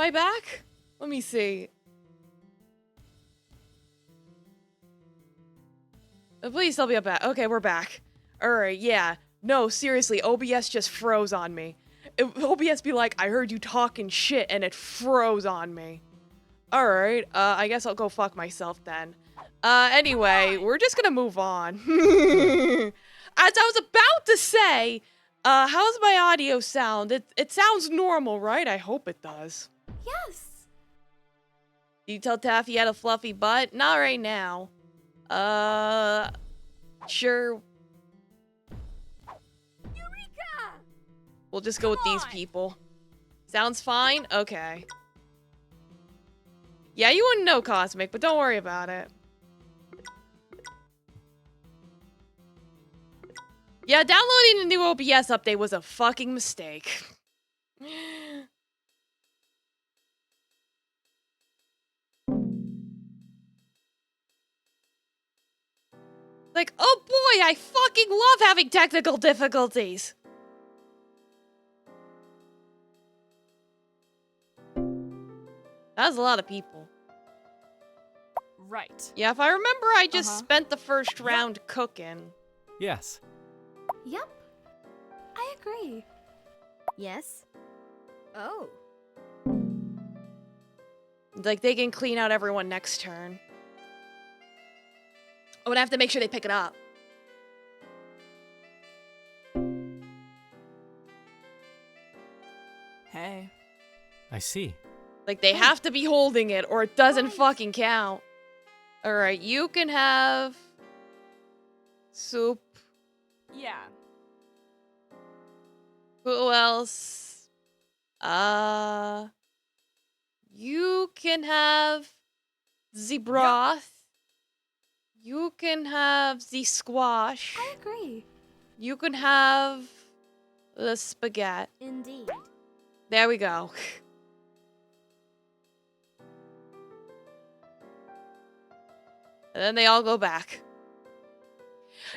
I back? Let me see. Please tell me I'm back. Okay, we're back. Alright, yeah. No, seriously, OBS just froze on me. OBS be like, I heard you talking shit, and it froze on me. Alright, I guess I'll go fuck myself then. Anyway, we're just gonna move on. As I was about to say, how's my audio sound? It sounds normal, right? I hope it does. Yes. You tell Taffy he had a fluffy butt? Not right now. Sure. Eureka! We'll just go with these people. Sounds fine? Okay. Yeah, you wouldn't know, Cosmic, but don't worry about it. Yeah, downloading the new OBS update was a fucking mistake. Like, oh boy, I fucking love having technical difficulties. That was a lot of people. Right. Yeah, if I remember, I just spent the first round cooking. Yes. Yep. I agree. Yes. Oh. Like, they can clean out everyone next turn. Oh, and I have to make sure they pick it up. Hey. I see. Like, they have to be holding it, or it doesn't fucking count. Alright, you can have... soup. Yeah. Who else? You can have... the broth. You can have the squash. I agree. You can have... the spaghetti. Indeed. There we go. And then they all go back.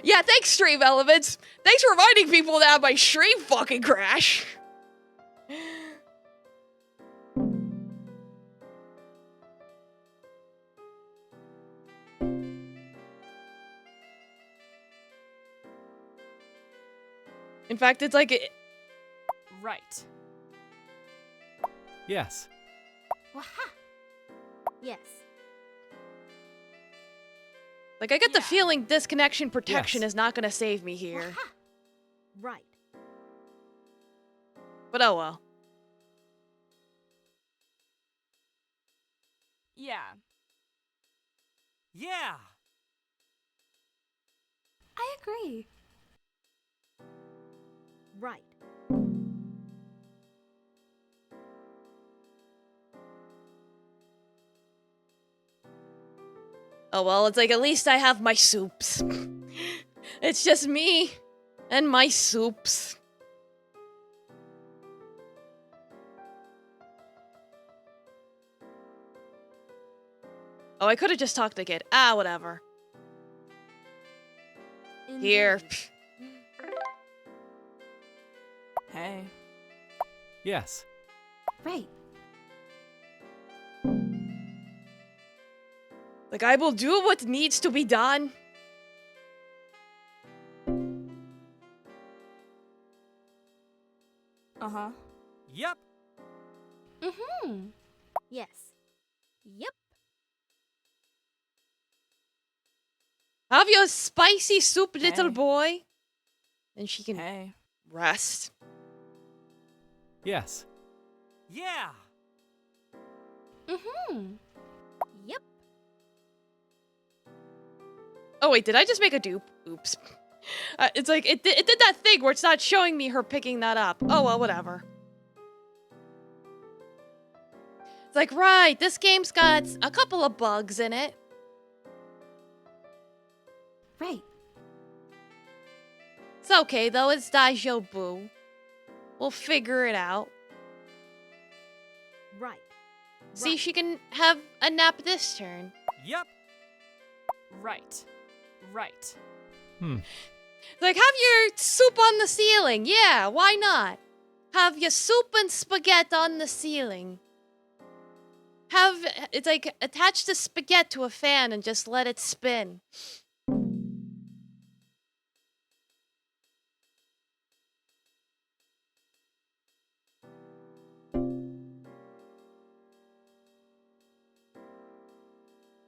Yeah, thanks, Stream Elements! Thanks for reminding people to have my stream fucking crash! In fact, it's like... Right. Yes. Waha. Yes. Like, I get the Yeah. feeling disconnection protection Yes. is not gonna save me here. Waha. Right. But oh well. Yeah. Yeah. I agree. Right. Oh well, it's like at least I have my soups. It's just me and my soups. Oh, I could have just talked to Kid. Ah, whatever. Here. Indeed. Hey. Yes. Right. Like, I will do what needs to be done. Uh-huh. Yep. Mm-hmm. Yes. Yep. Have your spicy soup, little Hey. boy. And she can Hey. rest. Yes. Yeah. Mm-hmm. Yep. Oh wait, did I just make a dupe? Oops. It's like, it did that thing where it's not showing me her picking that up. Oh well, whatever. It's like, right, this game's got a couple of bugs in it. Right. It's okay though, it's Daijo Boo. We'll figure it out. Right. See, Right. she can have a nap this turn. Yep. Right. Right. Like, have your soup on the ceiling. Yeah, why not? Have your soup and spaghetti on the ceiling. it's like attach the spaghetti to a fan and just let it spin.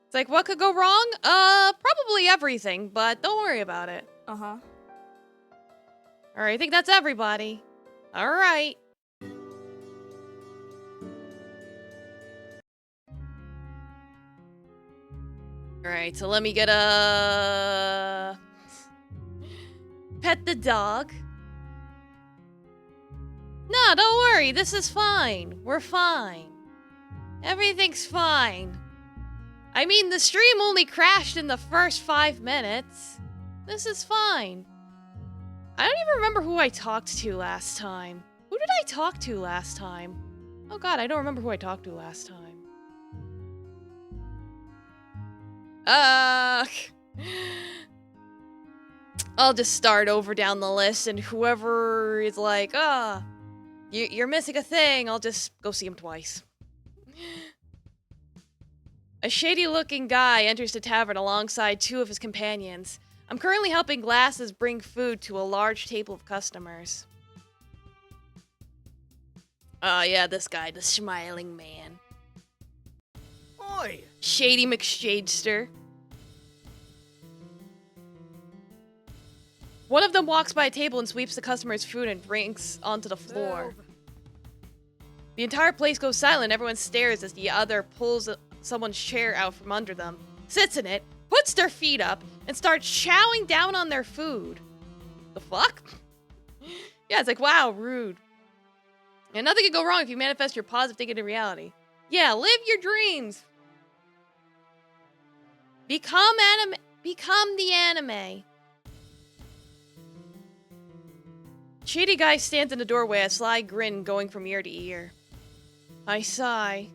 It's like, what could go wrong? Probably everything, but don't worry about it. Uh-huh. Alright, I think that's everybody. Alright. Alright, so let me get a... Pet the dog. No, don't worry, this is fine. We're fine. Everything's fine. I mean, the stream only crashed in the first 5 minutes. This is fine. I don't even remember who I talked to last time. Who did I talk to last time? Oh god, I don't remember who I talked to last time. I'll just start over down the list, and whoever is like, you're missing a thing, I'll just go see him twice. A shady-looking guy enters the tavern alongside 2 of his companions. I'm currently helping Glasses bring food to a large table of customers. Yeah, this guy, the smiling man. Oi! Shady McShadester. One of them walks by a table and sweeps the customer's food and drinks onto the floor. The entire place goes silent. Everyone stares as the other pulls someone's chair out from under them, sits in it, puts their feet up, and starts chowing down on their food. The fuck? Yeah, it's like, wow, rude. And nothing can go wrong if you manifest your positive thinking in reality. Yeah, live your dreams. Become the anime. Shady guy stands in the doorway, a sly grin going from ear to ear. I sigh.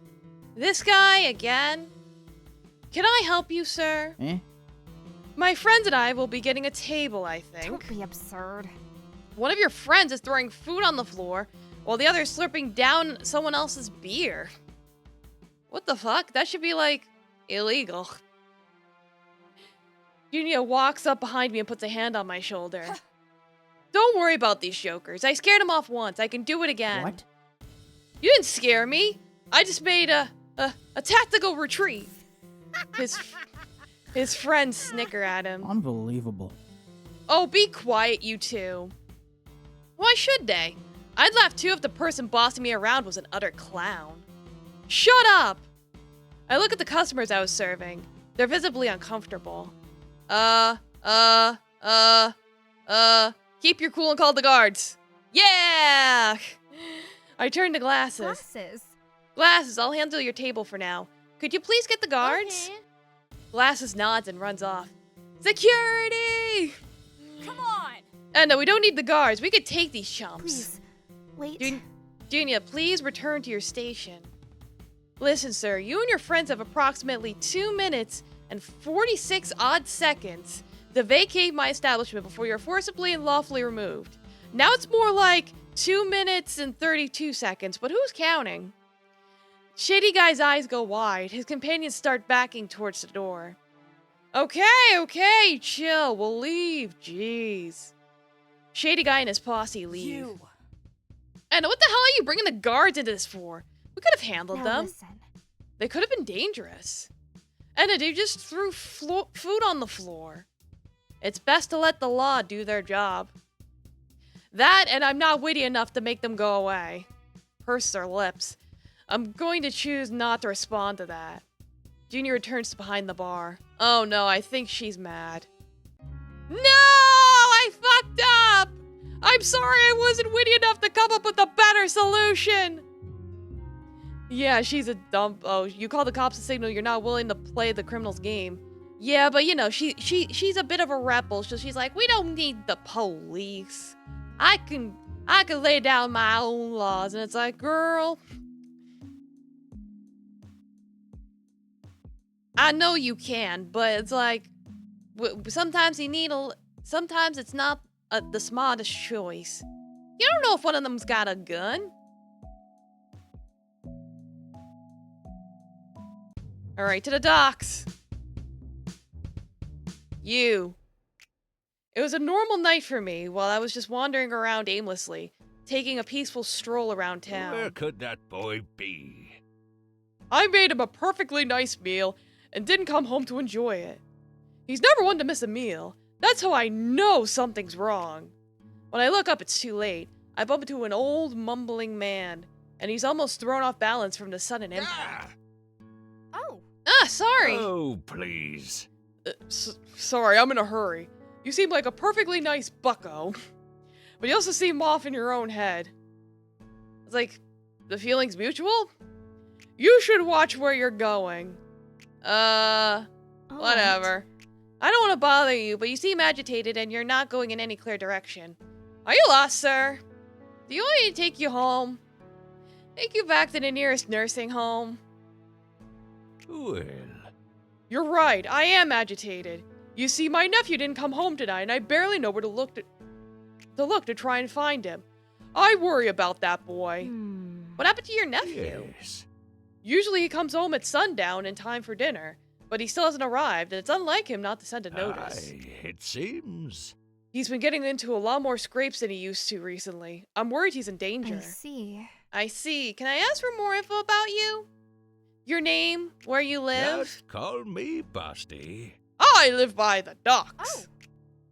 This guy again? Can I help you, sir? Eh? My friends and I will be getting a table, I think. Don't be absurd. One of your friends is throwing food on the floor, while the other is slurping down someone else's beer. What the fuck? That should be, like, illegal. Junia walks up behind me and puts a hand on my shoulder. Don't worry about these jokers. I scared him off once. I can do it again. What? You didn't scare me. I just made a tactical retreat. His friends snicker at him. Unbelievable. Oh, be quiet, you two. Why should they? I'd laugh too if the person bossing me around was an utter clown. Shut up! I look at the customers I was serving. They're visibly uncomfortable. Keep your cool and call the guards. Yeah! I turn to Glasses. Glasses. Glasses, I'll handle your table for now. Could you please get the guards? Okay. Glasses nods and runs off. Security! Come on! No, we don't need the guards. We could take these chumps. Please, wait. Junia, please return to your station. Listen, sir, you and your friends have approximately 2 minutes and 46 odd seconds to vacate my establishment before you're forcibly and lawfully removed. Now it's more like 2 minutes and 32 seconds, but who's counting? Shady guy's eyes go wide. His companions start backing towards the door. Okay, chill. We'll leave. Jeez. Shady guy and his posse leave. You. And what the hell are you bringing the guards into this for? We could have handled Now them. listen. They could have been dangerous. And the dude just threw food on the floor. It's best to let the law do their job. That, and I'm not witty enough to make them go away. Purse their lips. I'm going to choose not to respond to that. Junior returns to behind the bar. Oh no, I think she's mad. No! I fucked up! I'm sorry I wasn't witty enough to come up with a better solution! Yeah, she's a dumb... Oh, you call the cops a signal you're not willing to play the criminal's game. Yeah, but you know, she's a bit of a rebel, so she's like, we don't need the police. I can lay down my own laws, and it's like, girl... I know you can, but it's like, sometimes you need sometimes it's not the smartest choice. You don't know if one of them's got a gun. Alright, to the docks. You. It was a normal night for me while I was just wandering around aimlessly, taking a peaceful stroll around town. Where could that boy be? I made him a perfectly nice meal and didn't come home to enjoy it. He's never one to miss a meal. That's how I know something's wrong. When I look up, it's too late. I bump into an old, mumbling man, and he's almost thrown off balance from the sudden impact. Oh. Sorry. Oh, please. Sorry, I'm in a hurry. You seem like a perfectly nice bucko, but you also seem off in your own head. It's like, the feeling's mutual? You should watch where you're going. Whatever. I don't want to bother you, but you seem agitated and you're not going in any clear direction. Are you lost, sir? Do you want me to take you home? Take you back to the nearest nursing home? Well, You're right, I am agitated. You see, my nephew didn't come home tonight, and I barely know where to look to try and find him. I worry about that boy. What happened to your nephew? yes. Usually he comes home at sundown in time for dinner, but he still hasn't arrived, and it's unlike him not to send a notice. It seems. He's been getting into a lot more scrapes than he used to recently. I'm worried he's in danger. I see. I see. Can I ask for more info about you? Your name, where you live? Just call me Basti. I live by the docks. Oh.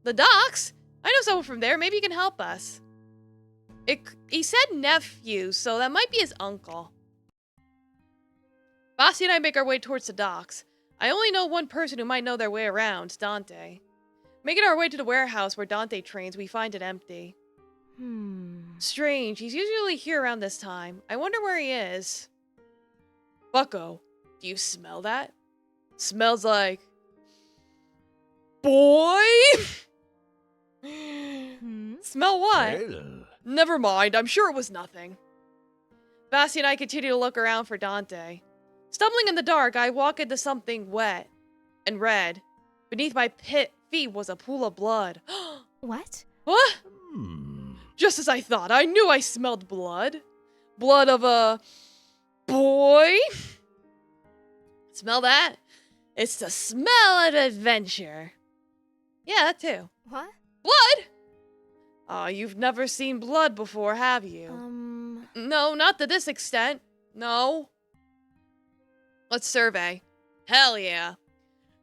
The docks? I know someone from there. Maybe you can help us. He said nephew, so that might be his uncle. Basti and I make our way towards the docks. I only know one person who might know their way around, Dante. Making our way to the warehouse where Dante trains, we find it empty. Strange, he's usually here around this time. I wonder where he is. Bucko, do you smell that? Smells like... boy? Smell what? Well, Never mind, I'm sure it was nothing. Basti and I continue to look around for Dante. Stumbling in the dark, I walk into something wet and red. Beneath my feet was a pool of blood. What? What? hmm. Just as I thought, I knew I smelled blood. Blood of a... boy? Smell that? It's the smell of adventure. Yeah, that too. What? Blood? Oh, you've never seen blood before, have you? No, not to this extent. No. Let's survey. Hell yeah.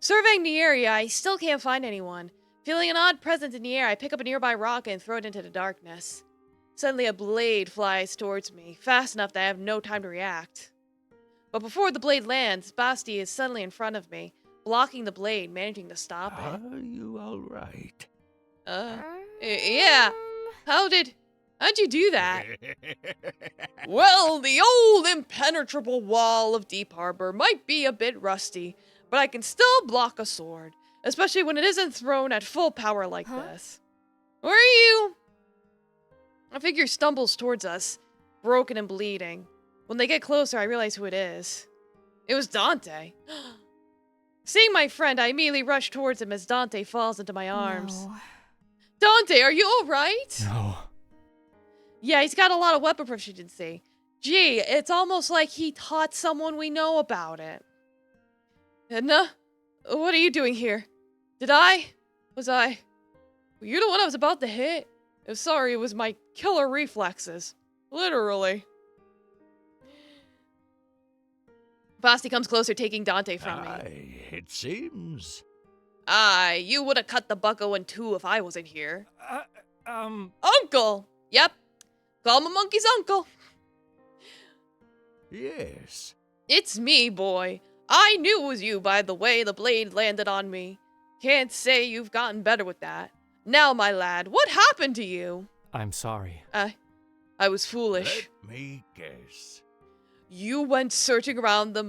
Surveying the area, I still can't find anyone. Feeling an odd presence in the air, I pick up a nearby rock and throw it into the darkness. Suddenly a blade flies towards me, fast enough that I have no time to react. But before the blade lands, Basti is suddenly in front of me, blocking the blade, managing to stop it. Are you all right? Yeah. How'd you do that? Well, the old impenetrable wall of Deep Harbor might be a bit rusty, but I can still block a sword, especially when it isn't thrown at full power like this. Where are you? A figure stumbles towards us, broken and bleeding. When they get closer, I realize who it is. It was Dante. Seeing my friend, I immediately rush towards him as Dante falls into my arms. No. Dante, are you alright? No. Yeah, he's got a lot of weapon proficiency. Gee, it's almost like he taught someone we know about it. Edna? What are you doing here? Were you the one I was about to hit? I'm sorry, it was my killer reflexes. Literally. Basti comes closer, taking Dante from me. It seems. You would have cut the bucko in two if I wasn't here. Uh, Uncle! Yep. Call my monkey's uncle. Yes. It's me, boy. I knew it was you by the way the blade landed on me. Can't say you've gotten better with that. Now, my lad, what happened to you? I'm sorry. I was foolish. Let me guess. You went searching around the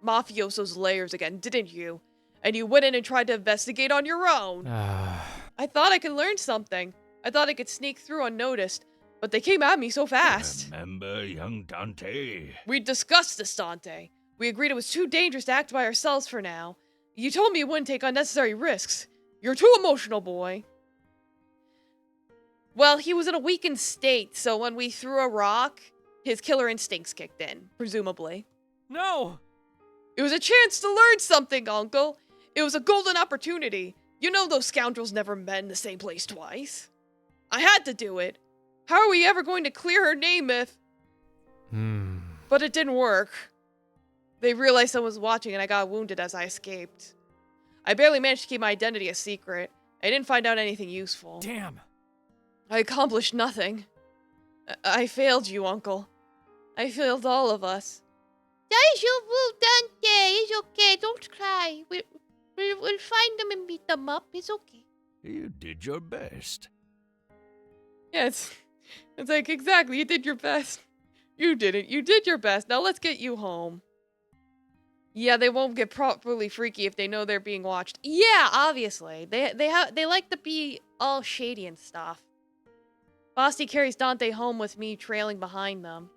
mafioso's lairs again, didn't you? And you went in and tried to investigate on your own. I thought I could learn something. I thought I could sneak through unnoticed, but they came at me so fast. Remember young Dante? We discussed this, Dante. We agreed it was too dangerous to act by ourselves for now. You told me you wouldn't take unnecessary risks. You're too emotional, boy. Well, he was in a weakened state, so when we threw a rock, his killer instincts kicked in, presumably. No! It was a chance to learn something, Uncle. It was a golden opportunity. You know those scoundrels never met in the same place twice. I had to do it. How are we ever going to clear her name if... But it didn't work. They realized someone was watching and I got wounded as I escaped. I barely managed to keep my identity a secret. I didn't find out anything useful. Damn. I accomplished nothing. I failed you, Uncle. I failed all of us. That is your rule, Dante. It's okay. Don't cry. We'll find them and beat them up. It's okay. You did your best. Yeah, it's like, exactly, you did your best. You didn't. You did your best. Now let's get you home. Yeah, they won't get properly freaky if they know they're being watched. Yeah, obviously. They like to be all shady and stuff. Basti carries Dante home with me trailing behind them.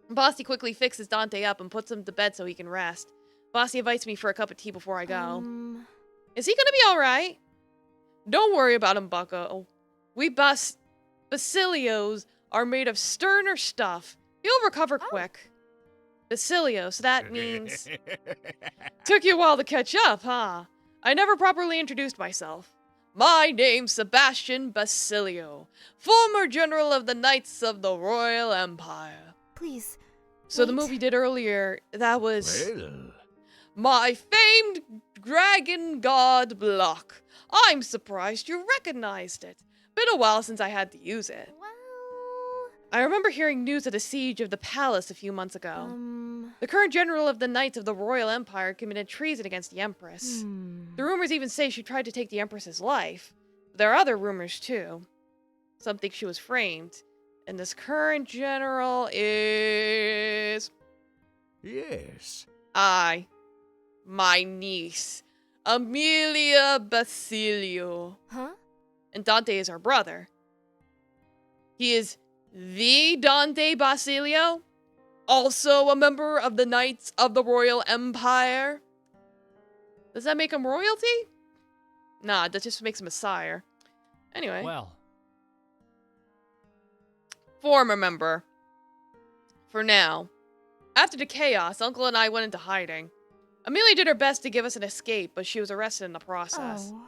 Basti quickly fixes Dante up and puts him to bed so he can rest. Basti invites me for a cup of tea before I go. Is he gonna be alright? Don't worry about him, bucko. We Basilios are made of sterner stuff. He'll recover quick. Basilios, that means... Took you a while to catch up, huh? I never properly introduced myself. My name's Sebastian Basilio, former general of the Knights of the Royal Empire. Please. So the wait. movie did earlier, that was... Well, My famed dragon god block. I'm surprised you recognized it. Been a while since I had to use it. Well... I remember hearing news of the siege of the palace a few months ago. The current general of the Knights of the Royal Empire committed treason against the Empress. The rumors even say she tried to take the Empress's life. There are other rumors too. Some think she was framed. And this current general is... yes. My niece, Amelia Basilio. Huh? And Dante is her brother. He is the Dante Basilio, also a member of the Knights of the Royal Empire. Does that make him royalty? Nah, that just makes him a sire. Anyway. Well. Former member. For now. After the chaos, Uncle and I went into hiding. Amelia did her best to give us an escape, but she was arrested in the process. Oh.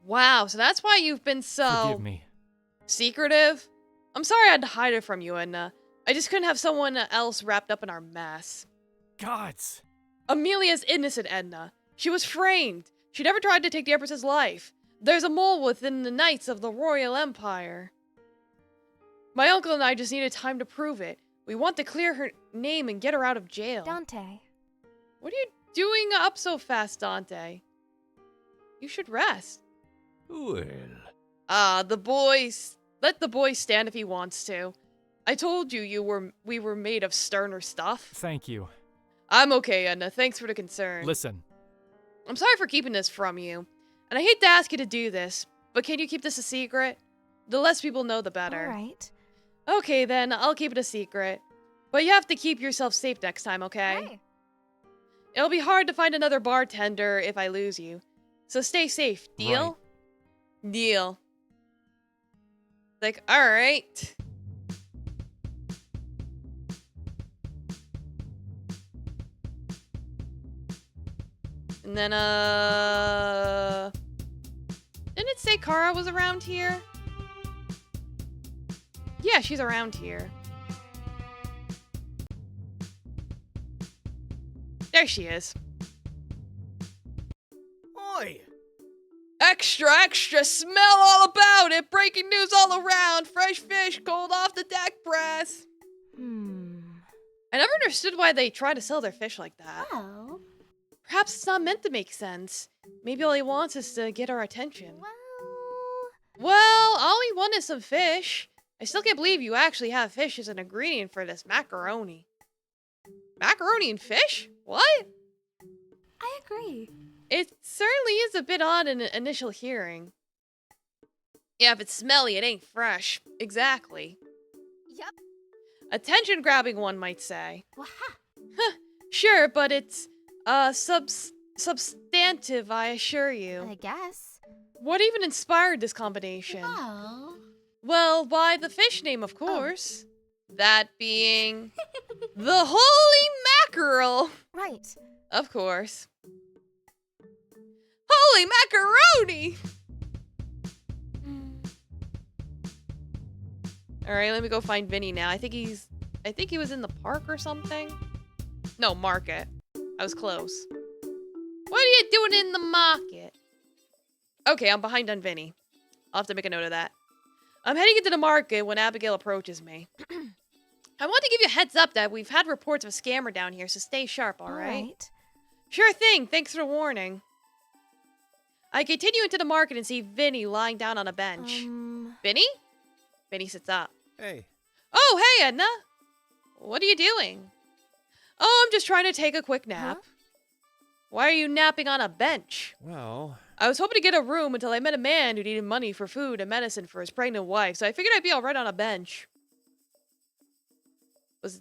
Wow, so that's why you've been so... Forgive me. secretive? I'm sorry I had to hide it from you, Edna. I just couldn't have someone else wrapped up in our mess. Gods. Amelia's innocent, Edna. She was framed. She never tried to take the Empress's life. There's a mole within the Knights of the Royal Empire. My uncle and I just needed time to prove it. We want to clear her name and get her out of jail. Dante. What are you doing up so fast, Dante? You should rest. Well, The boys... Let the boy stand if he wants to. I told you we were made of sterner stuff. Thank you. I'm okay, Edna. Thanks for the concern. Listen. I'm sorry for keeping this from you. And I hate to ask you to do this, but can you keep this a secret? The less people know, the better. All right. Okay, then. I'll keep it a secret. But you have to keep yourself safe next time, okay? Hey. It'll be hard to find another bartender if I lose you. So stay safe. Deal? Deal. Like, alright. And then, didn't it say Kara was around here? Yeah, she's around here. There she is. Oi! Extra, extra, smell all about it! Breaking news all around! Fresh fish, cold off the deck press! I never understood why they try to sell their fish like that. Well. Perhaps it's not meant to make sense. Maybe all he wants is to get our attention. Well, all we want is some fish. I still can't believe you actually have fish as an ingredient for this macaroni. Macaroni and fish? What? I agree. It certainly is a bit odd in an initial hearing. Yeah, if it's smelly, it ain't fresh. Exactly. Yep. Attention-grabbing, one might say. Waha. Sure, but it's, substantive, I assure you. I guess. What even inspired this combination? Oh. Well, why the fish name, of course. That being... the holy mackerel! Right. right. Of course. Holy macaroni! Alright, let me go find Vinny now. I think he was in the park or something. No, market. I was close. What are you doing in the market? Okay, I'm behind on Vinny. I'll have to make a note of that. I'm heading into the market when Abigail approaches me. I want to give you a heads up that we've had reports of a scammer down here, so stay sharp, alright? Sure thing, thanks for the warning. I continue into the market and see Vinny lying down on a bench. Vinny? Vinny sits up. Hey. Oh, hey, Edna. What are you doing? Oh, I'm just trying to take a quick nap. Huh? Why are you napping on a bench? Well, I was hoping to get a room until I met a man who needed money for food and medicine for his pregnant wife, so I figured I'd be alright on a bench. Was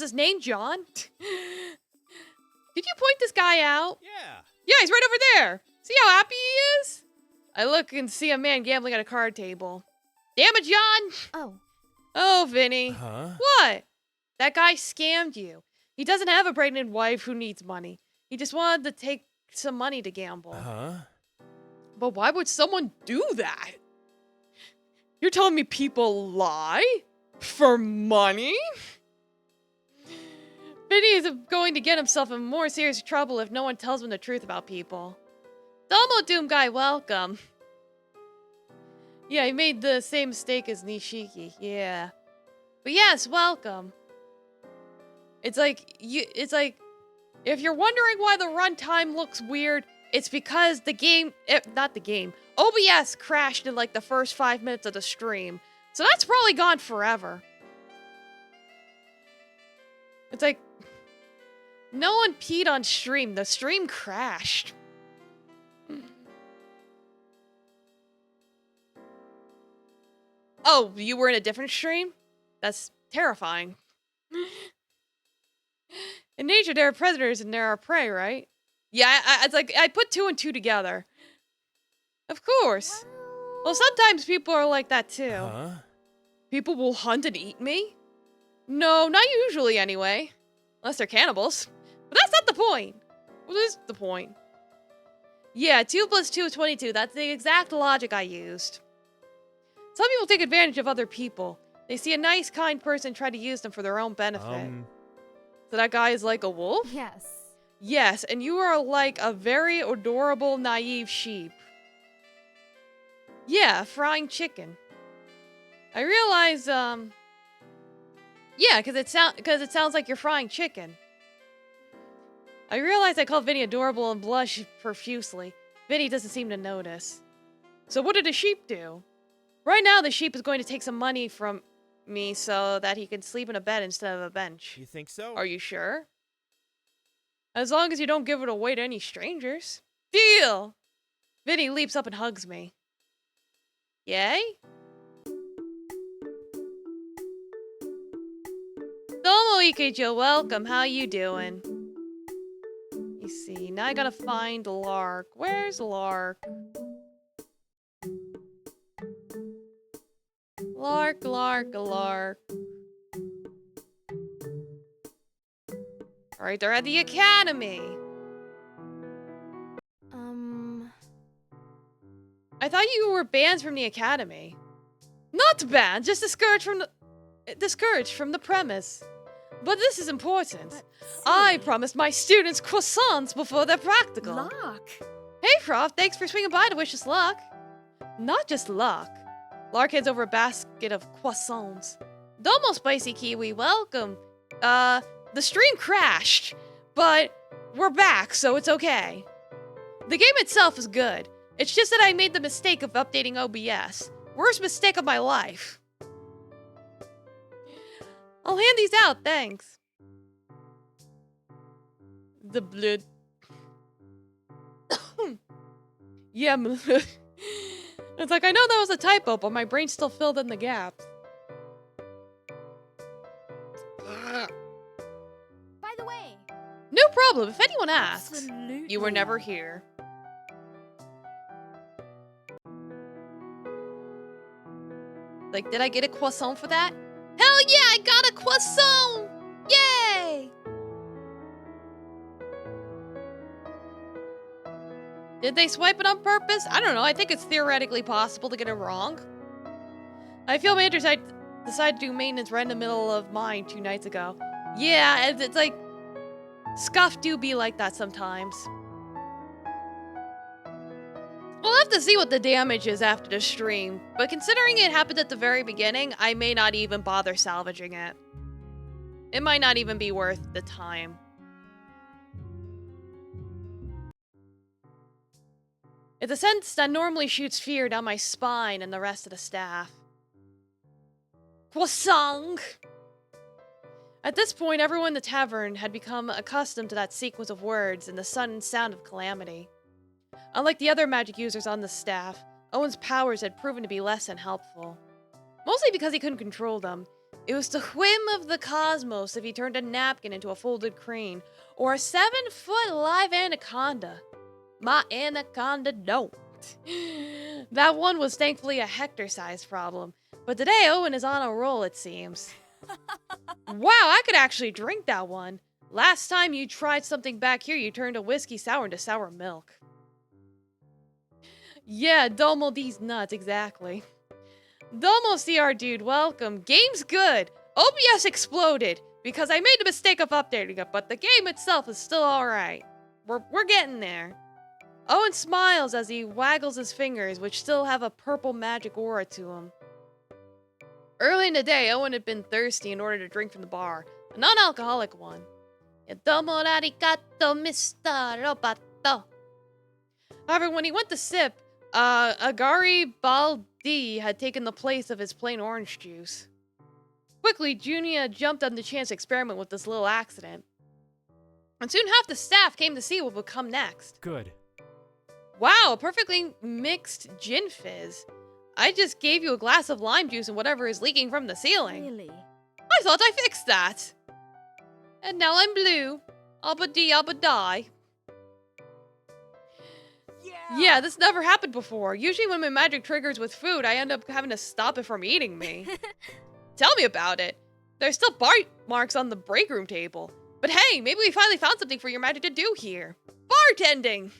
his name John? Did you point this guy out? yeah. Yeah, he's right over there. See how happy he is? I look and see a man gambling at a card table. Damn it, John! Oh. Oh, Vinny. Huh? What? That guy scammed you. He doesn't have a pregnant wife who needs money. He just wanted to take some money to gamble. Huh? But why would someone do that? You're telling me people lie? For money? Vinny is going to get himself in more serious trouble if no one tells him the truth about people. Domo Doom guy, welcome. Yeah, he made the same mistake as Nishiki. Yeah. But yes, welcome. It's like if you're wondering why the runtime looks weird, it's because OBS crashed in like the first 5 minutes of the stream. So that's probably gone forever. It's like no one peed on stream. The stream crashed. Oh, you were in a different stream? That's terrifying. In nature, there are predators and there are prey, right? Yeah, it's like I put 2 and 2 together. Of course. Well, sometimes people are like that too. Huh? People will hunt and eat me? No, not usually anyway. Unless they're cannibals. But that's not the point. What is the point? Yeah, 2 plus 2 is 22. That's the exact logic I used. Some people take advantage of other people. They see a nice, kind person try to use them for their own benefit. So that guy is like a wolf? Yes. Yes, and you are like a very adorable, naive sheep. Yeah, frying chicken. I realize, yeah, because it sounds like you're frying chicken. I realize I called Vinny adorable and blush profusely. Vinny doesn't seem to notice. So what did the sheep do? Right now, the sheep is going to take some money from me so that he can sleep in a bed instead of a bench. You think so? Are you sure? As long as you don't give it away to any strangers. Deal! Vinny leaps up and hugs me. Yay? Domo Ikejo, welcome. How you doing? You see, now I gotta find Lark. Where's Lark? Lark, Lark, Lark. Alright, they're at the academy. I thought you were banned from the academy. Not banned, just discouraged from the premise. But this is important. I promised my students croissants before their practical. Luck. Hey, Prof, thanks for swinging by to wish us luck. Not just luck. Lark hands over a basket of croissants. Domo Spicy Kiwi, welcome. The stream crashed, but we're back, so it's okay. The game itself is good. It's just that I made the mistake of updating OBS. Worst mistake of my life. I'll hand these out, thanks. The blood. Yeah, it's like, I know that was a typo, but my brain still filled in the gaps. By the way. No problem, if anyone asks. Absolutely. You were never here. Like, did I get a croissant for that? Hell yeah, I got a croissant! Yay! Did they swipe it on purpose? I don't know. I think it's theoretically possible to get it wrong. I feel manager decided to do maintenance right in the middle of mine 2 nights ago. Yeah, it's like... Scuff do be like that sometimes. We'll have to see what the damage is after the stream, but considering it happened at the very beginning, I may not even bother salvaging it. It might not even be worth the time. It's a sense that normally shoots fear down my spine and the rest of the staff. Croissant! At this point, everyone in the tavern had become accustomed to that sequence of words and the sudden sound of calamity. Unlike the other magic users on the staff, Owen's powers had proven to be less than helpful. Mostly because he couldn't control them. It was the whim of the cosmos if he turned a napkin into a folded crane, or a 7-foot live anaconda. My anaconda don't. That one was thankfully a Hector-sized problem, but today Owen is on a roll, it seems. Wow, I could actually drink that one. Last time you tried something back here, you turned a whiskey sour into sour milk. Yeah, Domo these nuts, exactly. Domo CR dude, welcome. Game's good. OBS exploded because I made the mistake of updating it, but the game itself is still alright. We're getting there. Owen smiles as he waggles his fingers, which still have a purple magic aura to him. Early in the day, Owen had been thirsty in order to drink from the bar, a non-alcoholic one. Domo arigato, Mr. Roboto. However, when he went to sip, Agari Baldi had taken the place of his plain orange juice. Quickly, Junia jumped on the chance to experiment with this little accident. And soon half the staff came to see what would come next. Good. Wow, a perfectly mixed gin fizz. I just gave you a glass of lime juice and whatever is leaking from the ceiling. Really? I thought I fixed that. And now I'm blue. Abba-dee, abba-die. Yeah, this never happened before. Usually when my magic triggers with food, I end up having to stop it from eating me. Tell me about it. There's still bite marks on the break room table. But hey, maybe we finally found something for your magic to do here. Bartending!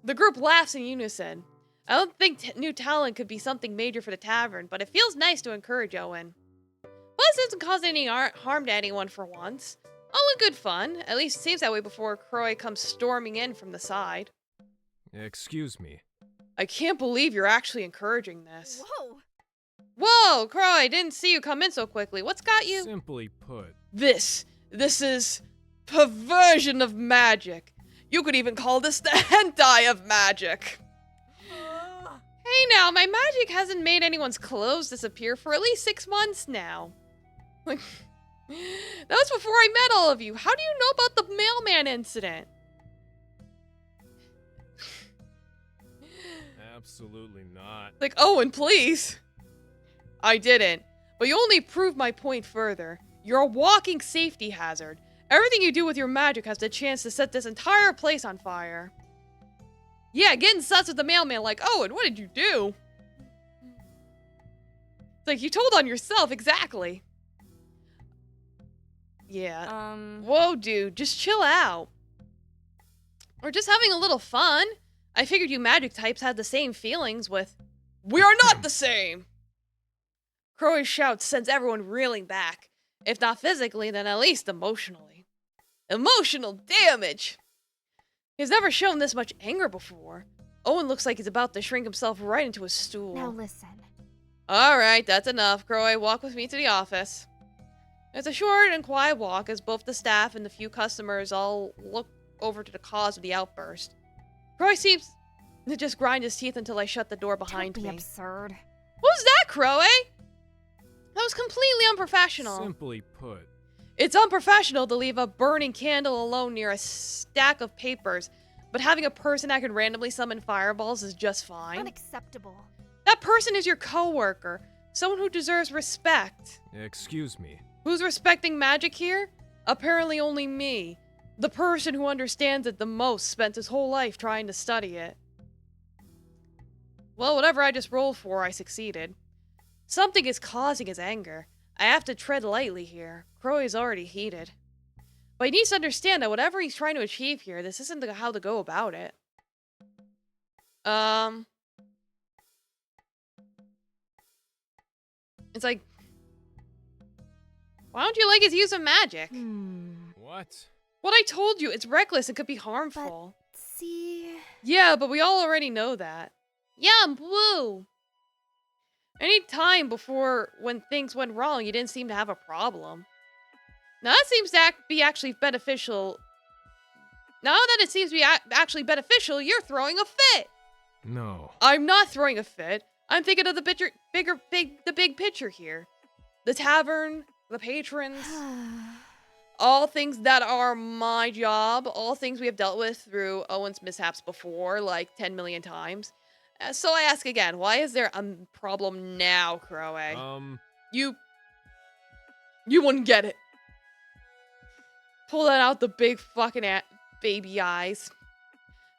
The group laughs in unison. I don't think new talent could be something major for the tavern, but it feels nice to encourage Owen. Plus, it doesn't cause any harm to anyone for once. All in good fun. At least it seems that way before Croy comes storming in from the side. Excuse me. I can't believe you're actually encouraging this. Whoa! Whoa, Croy, didn't see you come in so quickly. What's got you? Simply put. This is perversion of magic. You could even call this the hentai of magic. Hey now, my magic hasn't made anyone's clothes disappear for at least 6 months now. Like, that was before I met all of you. How do you know about the mailman incident? Absolutely not. Like, Owen, please. I didn't. But you only proved my point further. You're a walking safety hazard. Everything you do with your magic has the chance to set this entire place on fire. Yeah, getting sus with the mailman like, Owen, what did you do? It's like, you told on yourself, exactly. Yeah. Whoa, dude, just chill out. We're just having a little fun. I figured you magic types had the same feelings with, we are not the same! Crow's shouts sends everyone reeling back. If not physically, then at least emotionally. Emotional damage! He's never shown this much anger before. Owen looks like he's about to shrink himself right into a stool. Now listen. Alright, that's enough. Croy, walk with me to the office. It's a short and quiet walk as both the staff and the few customers all look over to the cause of the outburst. Croy seems to just grind his teeth until I shut the door behind Don't be me. absurd. What was that, Croy? That was completely unprofessional. Simply put. It's unprofessional to leave a burning candle alone near a stack of papers, but having a person that can randomly summon fireballs is just fine. Unacceptable. That person is your coworker, someone who deserves respect. Excuse me. Who's respecting magic here? Apparently only me. The person who understands it the most spent his whole life trying to study it. Well, whatever I just rolled for, I succeeded. Something is causing his anger. I have to tread lightly here. Croy is already heated. But he needs to understand that whatever he's trying to achieve here, this isn't how to go about it. It's like, why don't you like his use of magic? What? What I told you, it's reckless. It could be harmful. See. Yeah, but we all already know that. Yeah, I'm blue. Any time before when things went wrong, you didn't seem to have a problem. Now that seems to be actually beneficial. Now that it seems to be actually beneficial, you're throwing a fit. No. I'm not throwing a fit. I'm thinking of the big picture here. The tavern, the patrons, all things that are my job, all things we have dealt with through Owen's mishaps before, like 10 million times. So I ask again, why is there a problem now, Crowe? You wouldn't get it. Pull that out the big fucking baby eyes.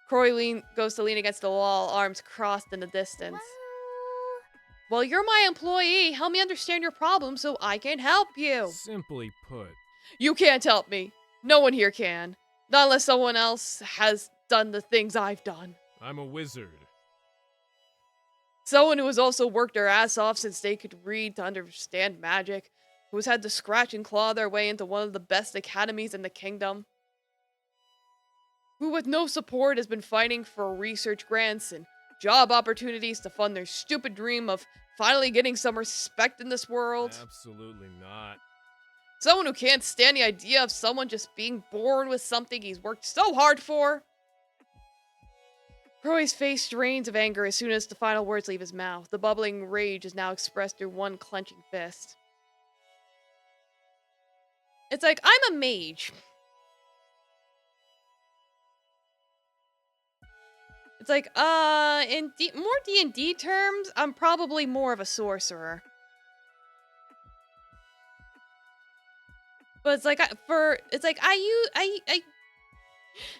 Crowe goes to lean against the wall, arms crossed in the distance. Well, you're my employee. Help me understand your problem so I can help you. Simply put. You can't help me. No one here can. Not unless someone else has done the things I've done. I'm a wizard. Someone who has also worked their ass off since they could read to understand magic, who has had to scratch and claw their way into one of the best academies in the kingdom, who with no support has been fighting for research grants and job opportunities to fund their stupid dream of finally getting some respect in this world. Absolutely not. Someone who can't stand the idea of someone just being born with something he's worked so hard for. Crowe's face drains of anger as soon as the final words leave his mouth. The bubbling rage is now expressed through one clenching fist. It's like, I'm a mage. It's like, in more D&D terms, I'm probably more of a sorcerer. But it's like,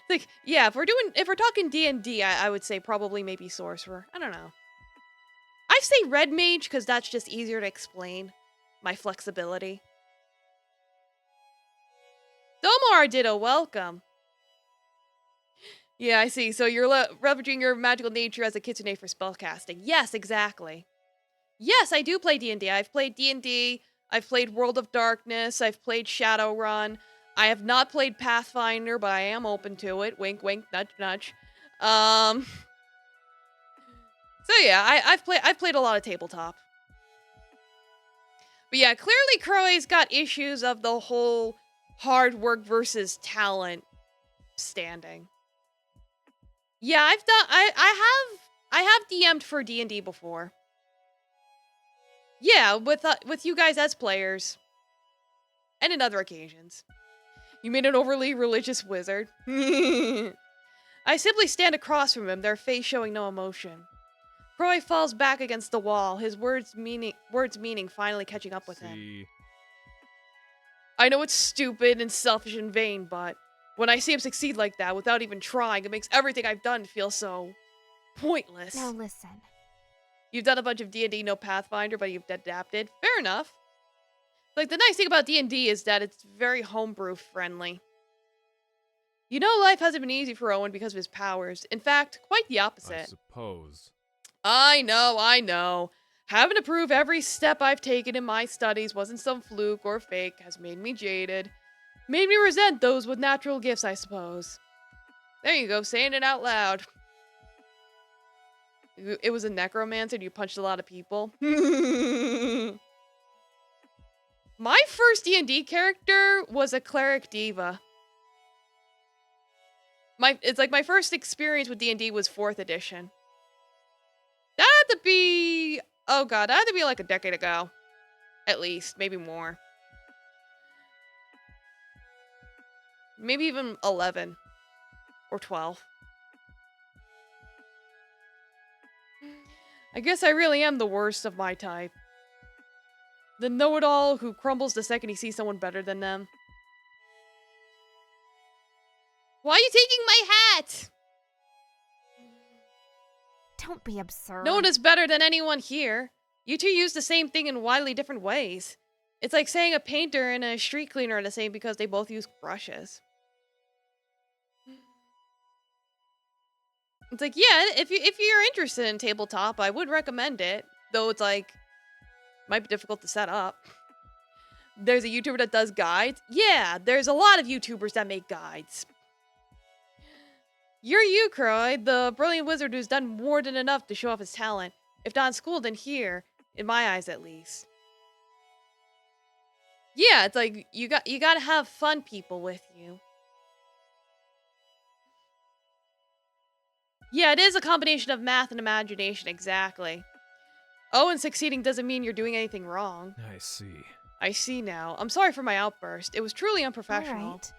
like, yeah, if we're talking D&D, I would say probably maybe sorcerer. I don't know. I say red mage because that's just easier to explain. My flexibility. Domar Ditto, welcome. Yeah, I see. So you're leveraging your magical nature as a kitsune for spellcasting. Yes, exactly. Yes, I do play D&D. I've played D&D. I've played World of Darkness. I've played Shadowrun. I have not played Pathfinder, but I am open to it. Wink, wink, nudge, nudge. So yeah, I've played a lot of tabletop. But yeah, clearly Crowe's got issues of the whole hard work versus talent standing. Yeah, I have DM'd for D&D before. Yeah, with you guys as players. And in other occasions. You made an overly religious wizard. I simply stand across from him, their face showing no emotion. Crowe falls back against the wall, his words meaning finally catching up with him. I know it's stupid and selfish and vain, but when I see him succeed like that without even trying, it makes everything I've done feel so pointless. Now listen. You've done a bunch of D&D, no Pathfinder, but you've adapted. Fair enough. Like, the nice thing about D&D is that it's very homebrew friendly. You know, life hasn't been easy for Owen because of his powers. In fact, quite the opposite. I suppose. I know. Having to prove every step I've taken in my studies wasn't some fluke or fake has made me jaded. Made me resent those with natural gifts, I suppose. There you go, saying it out loud. It was a necromancer and you punched a lot of people. My first D&D character was a cleric diva. It's like my first experience with D&D was 4th edition. That had to be... Oh god, that had to be like a decade ago. At least, maybe more. Maybe even 11. Or 12. I guess I really am the worst of my type. The know-it-all who crumbles the second he sees someone better than them. Why are you taking my hat? Don't be absurd. No one is better than anyone here. You two use the same thing in widely different ways. It's like saying a painter and a street cleaner are the same because they both use brushes. It's like, yeah, if you're interested in tabletop, I would recommend it. Though it's like, might be difficult to set up. There's a YouTuber that does guides. Yeah, there's a lot of YouTubers that make guides. You're you, Croy, the brilliant wizard who's done more than enough to show off his talent. If not in school, then here, in my eyes at least. Yeah, it's like you gotta have fun people with you. Yeah, it is a combination of math and imagination, exactly. Oh, and succeeding doesn't mean you're doing anything wrong. I see. I see now. I'm sorry for my outburst. It was truly unprofessional. All right.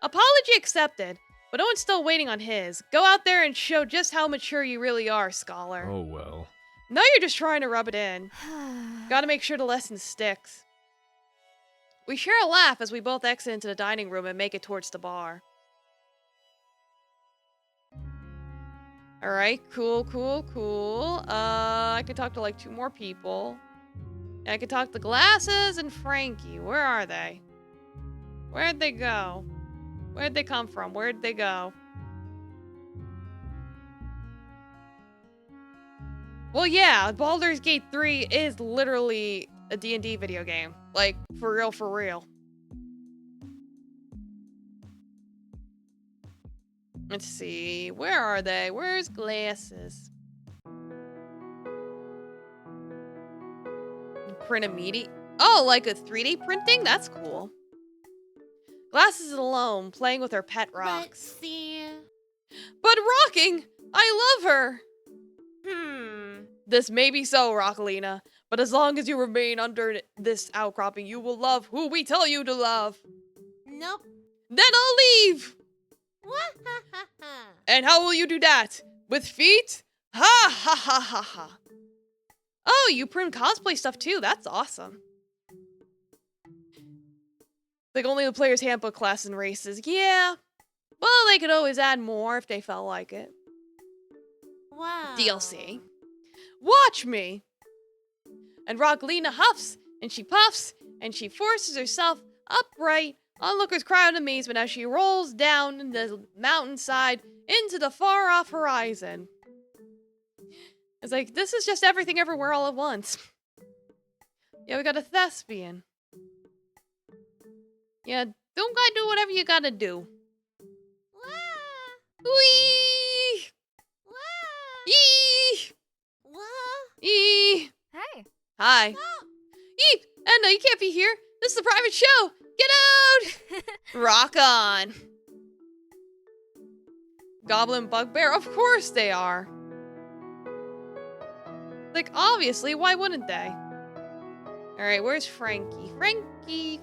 Apology accepted, but Owen's still waiting on his. Go out there and show just how mature you really are, scholar. Oh well. Now you're just trying to rub it in. Gotta make sure the lesson sticks. We share a laugh as we both exit into the dining room and make it towards the bar. Alright, cool. I could talk to like 2 more people. I could talk to Glasses and Frankie. Where are they? Where'd they go? Where'd they come from? Where'd they go? Well, yeah, Baldur's Gate 3 is literally a D&D video game. Like, for real. Let's see. Where are they? Where's Glasses? Print a meaty. Oh, like a 3D printing? That's cool. Glasses is alone, playing with her pet rocks. But rocking! I love her! This may be so, Rockalina, but as long as you remain under this outcropping, you will love who we tell you to love. Nope. Then I'll leave! And how will you do that? With feet? Ha! Oh, you print cosplay stuff too. That's awesome. Like only the player's handbook class and races. Yeah. Well, they could always add more if they felt like it. Wow. DLC. Watch me! And Rockalina huffs, and she puffs, and she forces herself upright. Onlookers cry in amazement as she rolls down the mountainside into the far-off horizon. It's like, this is just everything everywhere all at once. Yeah, we got a thespian. Yeah, don't gotta do whatever you gotta do. Whee! Yee! Eee! Hey. Hi. Eep! Edna, you can't be here. This is a private show. Get out! Rock on. Goblin Bugbear? Of course they are. Like, obviously, why wouldn't they? Alright, where's Frankie? Frankie!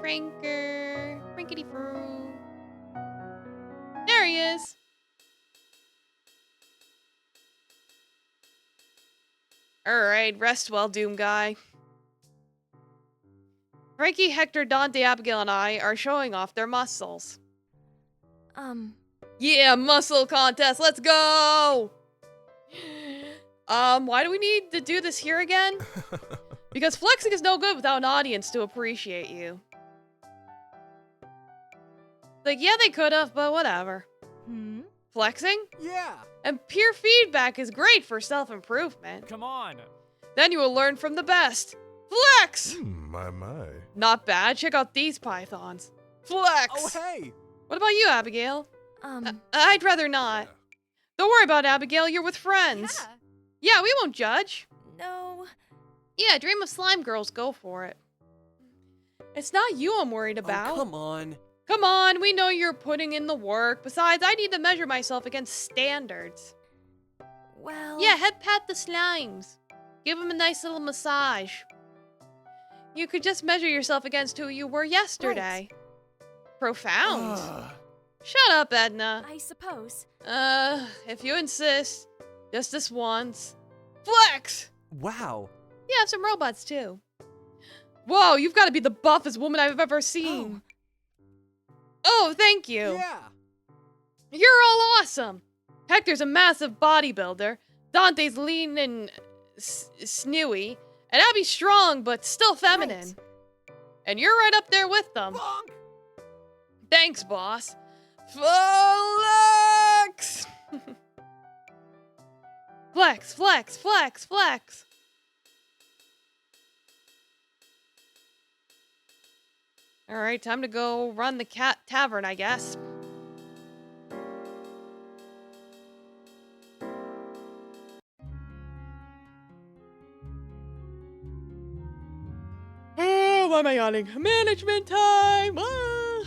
Franker. Frankity-froo. There he is. Alright, rest well, Doom Guy. Frankie, Hector, Dante, Abigail, and I are showing off their muscles. Yeah, muscle contest, let's go! Why do we need to do this here again? Because flexing is no good without an audience to appreciate you. Like, yeah, they could've, but whatever. Flexing? Yeah. And peer feedback is great for self-improvement. Come on. Then you will learn from the best. Flex! My. Not bad. Check out these pythons. Flex! Oh hey. What about you, Abigail? I'd rather not. Don't worry about it, Abigail. You're with friends. Yeah, we won't judge. No. Yeah, dream of slime girls. Go for it. It's not you I'm worried about. Oh, come on. Come on, we know you're putting in the work. Besides, I need to measure myself against standards. Well. Yeah, head pat the slimes. Give them a nice little massage. You could just measure yourself against who you were yesterday. Profound. Shut up, Edna. I suppose. If you insist. Just this once. Flex! Wow. Yeah, I have some robots too. Whoa, you've got to be the buffest woman I've ever seen. Oh, thank you. Yeah. You're all awesome. Hector's a massive bodybuilder. Dante's lean and snewy. And Abby's strong, but still feminine. Right. And you're right up there with them. Bonk. Thanks, boss. Flex! Flex, flex, flex, flex. All right, time to go run the cat tavern, I guess. Oh, why am I yawning? Management time! Ah.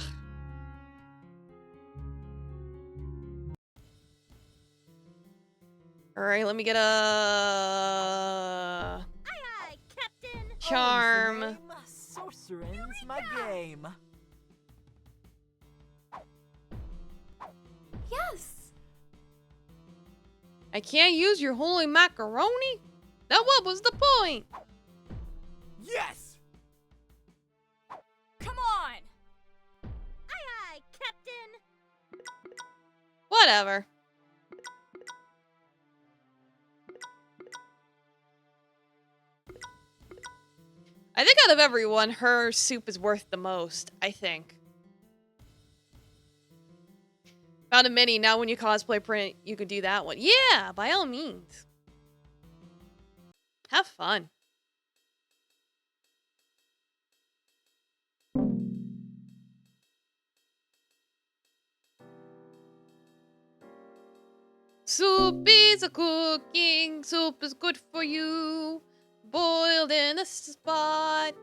All right, let me get a Aye, aye, Captain. charm. Sorcering's my game. Yes. I can't use your holy macaroni? Now what was the point? Yes! Come on. Aye, aye, Captain. Whatever. I think out of everyone, her soup is worth the most, I think. Found a mini. Now when you cosplay print, you can do that one. Yeah, by all means. Have fun. Soup is a cooking. Soup is good for you. Boiled in a spot.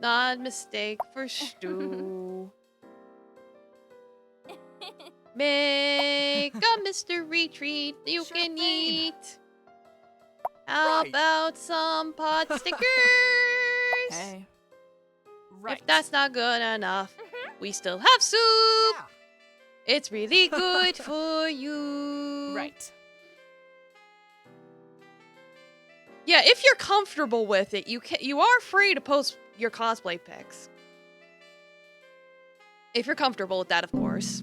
Not mistake for stew. Make a mystery treat you Sure can thing. eat. How Right. about some pot stickers? Hey. Right. If that's not good enough, we still have soup. Yeah. It's really good for you. Right. Yeah, if you're comfortable with it, you are free to post your cosplay pics. If you're comfortable with that, of course.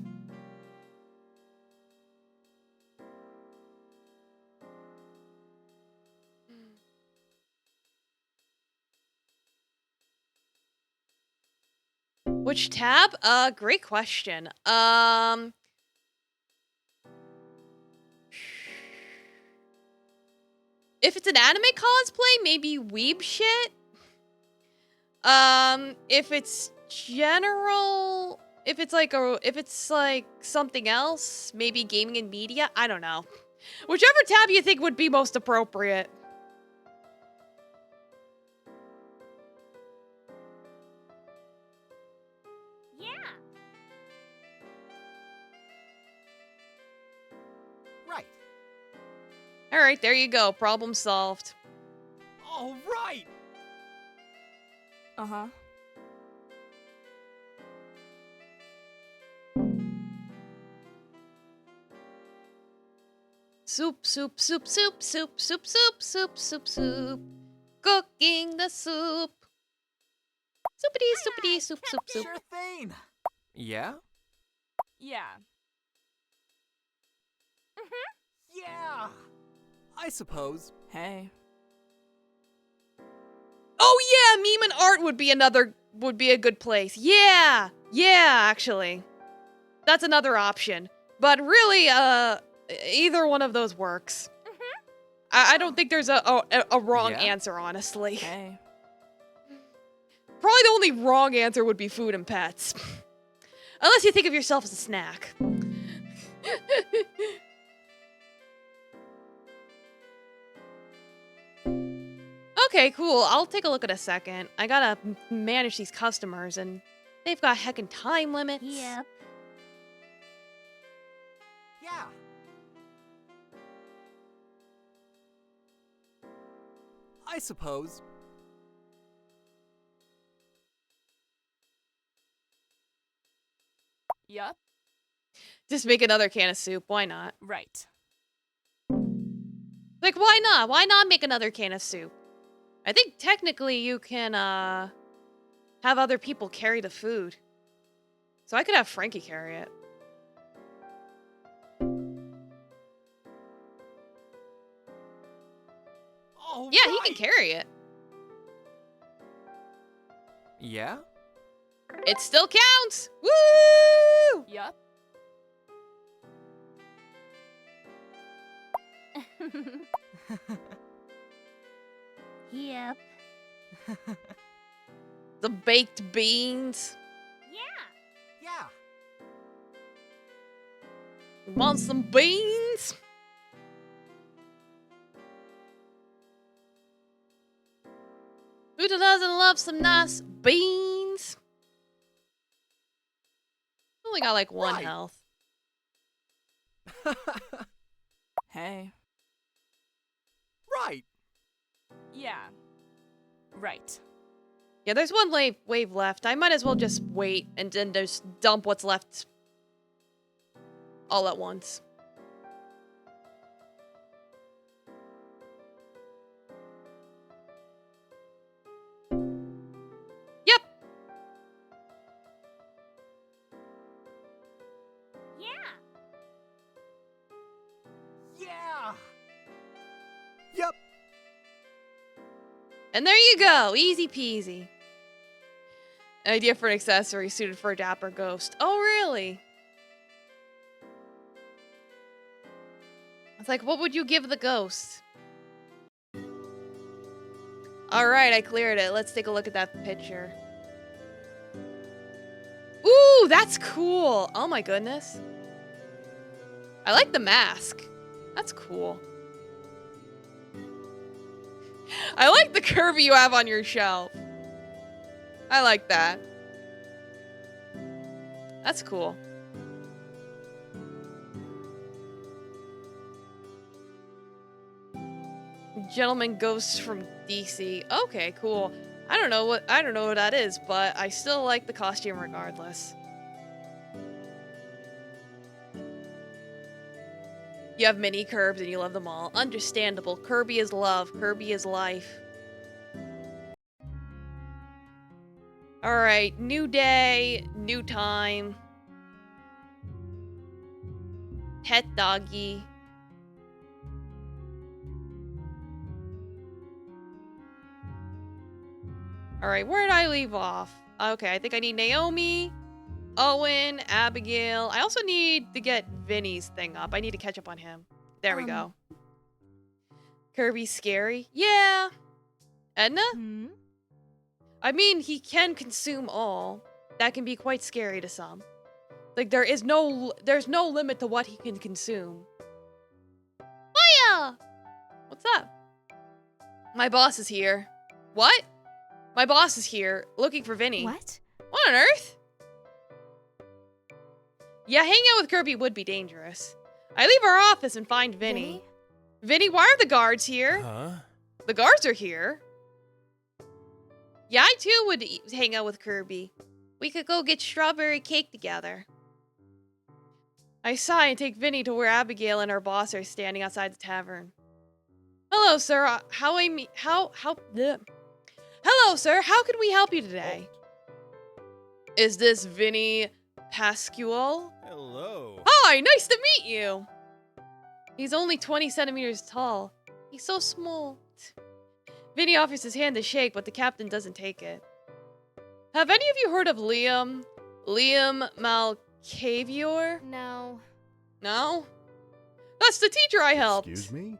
Which tab? Great question. If it's an anime cosplay, maybe weeb shit. If it's general, if it's like something else, maybe gaming and media, I don't know. Whichever tab you think would be most appropriate. Yeah. Right. All right, there you go. Problem solved. All right. Uh-huh. Soup, soup, soup, soup, soup, soup, soup, soup, soup, soup. Cooking the soup. Soupity, soupity, soup, soup, soup. Sure thing. Yeah? Yeah. Yeah. I suppose. Hey. Oh yeah, meme and art would be a good place. Yeah, actually, that's another option. But really, either one of those works. I don't think there's a wrong Yeah. answer, honestly. Hey. Probably the only wrong answer would be food and pets, unless you think of yourself as a snack. Okay, cool. I'll take a look in a second. I gotta manage these customers, and they've got heckin' time limits. Yep. Yeah. I suppose. Yup. Just make another can of soup. Why not? Right. Like, why not? Why not make another can of soup? I think technically you can, have other people carry the food. So I could have Frankie carry it. All Yeah, he right. can carry it. Yeah? It still counts! Woo! Yup. Yep. The baked beans. Yeah. Yeah. Want some beans? Who doesn't love some nice beans? Only got like one Right. health. Hey. Right. Yeah. Right. Yeah, there's one wave left. I might as well just wait and then just dump what's left all at once. Yep. Yeah. Yeah. Yep. And there you go. Easy peasy. Idea for an accessory suited for a dapper ghost. Oh, really? It's like, what would you give the ghost? Alright, I cleared it. Let's take a look at that picture. Ooh, that's cool. Oh my goodness. I like the mask. That's cool. I like the Kirby you have on your shelf. I like that. That's cool. Gentleman Ghosts from DC. Okay, cool. I don't know what that is, but I still like the costume regardless. You have many Kirbs and you love them all. Understandable. Kirby is love. Kirby is life. Alright, new day, new time. Pet doggy. Alright, where did I leave off? Okay, I think I need Naomi, Owen, Abigail. I also need to get Vinny's thing up. I need to catch up on him. There we go. Kirby's scary? Yeah. Edna? Hmm? I mean, he can consume all. That can be quite scary to some. Like, there's no limit to what he can consume. Hiya! What's up? My boss is here. What? My boss is here, looking for Vinny. What? What on earth? Yeah, hanging out with Kirby would be dangerous. I leave our office and find Vinny. Vinny, why are the guards here? Huh? The guards are here. Yeah, I too would hang out with Kirby. We could go get strawberry cake together. I sigh and take Vinny to where Abigail and her boss are standing outside the tavern. Hello, sir. Hello, sir. How can we help you today? Is this Vinny Pascual? Hello. Hi, nice to meet you. He's only 20 centimeters tall. He's so small. Vinny offers his hand to shake, but the captain doesn't take it. Have any of you heard of Liam Malcavior? No. No? That's the teacher I helped. Excuse me?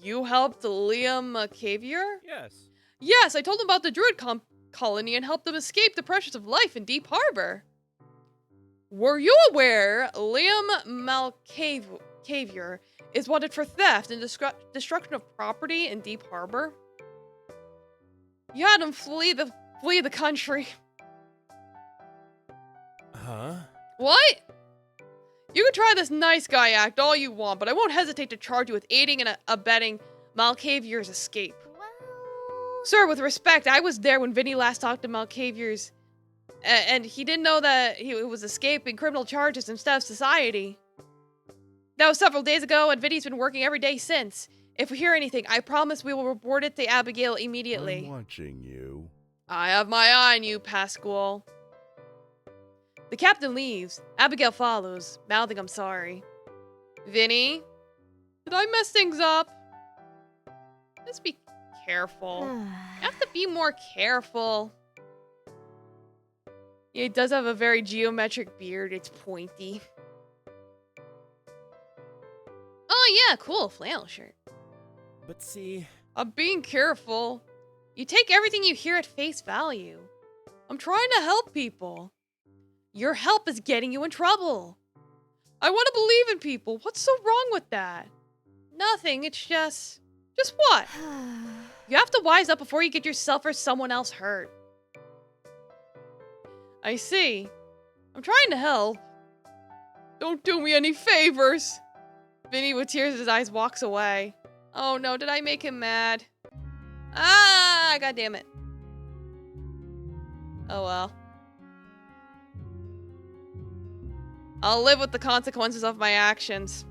You helped Liam Malcavior? Yes. Yes, I told him about the druid colony and helped them escape the pressures of life in Deep Harbor. Were you aware Liam Malcavior is wanted for theft and destruction of property in Deep Harbor? You had him flee the country. Huh? What? You can try this nice guy act all you want, but I won't hesitate to charge you with aiding and abetting Malcavior's escape. Well, Sir, with respect, I was there when Vinny last talked to Malcavior's, and he didn't know that he was escaping criminal charges instead of society. That was several days ago, and Vinny's been working every day since. If we hear anything, I promise we will report it to Abigail immediately. I'm watching you. I have my eye on you, Pascual. The captain leaves. Abigail follows, mouthing I'm sorry. Vinny? Did I mess things up? Just be careful. You have to be more careful. It does have a very geometric beard. It's pointy. Oh yeah, cool. Flannel shirt. But see, I'm being careful. You take everything you hear at face value. I'm trying to help people. Your help is getting you in trouble. I want to believe in people. What's so wrong with that? Nothing. It's just what? You have to wise up before you get yourself or someone else hurt. I see. I'm trying to help. Don't do me any favors. Vinny, with tears in his eyes, walks away. Oh no, did I make him mad? Ah, god damn it. Oh well. I'll live with the consequences of my actions.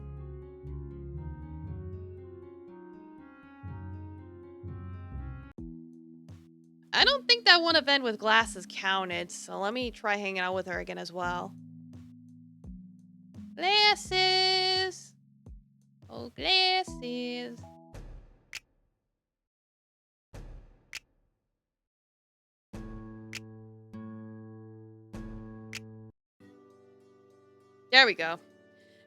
I don't think that one event with glasses counted, so let me try hanging out with her again as well. Glasses! Oh, glasses. There we go.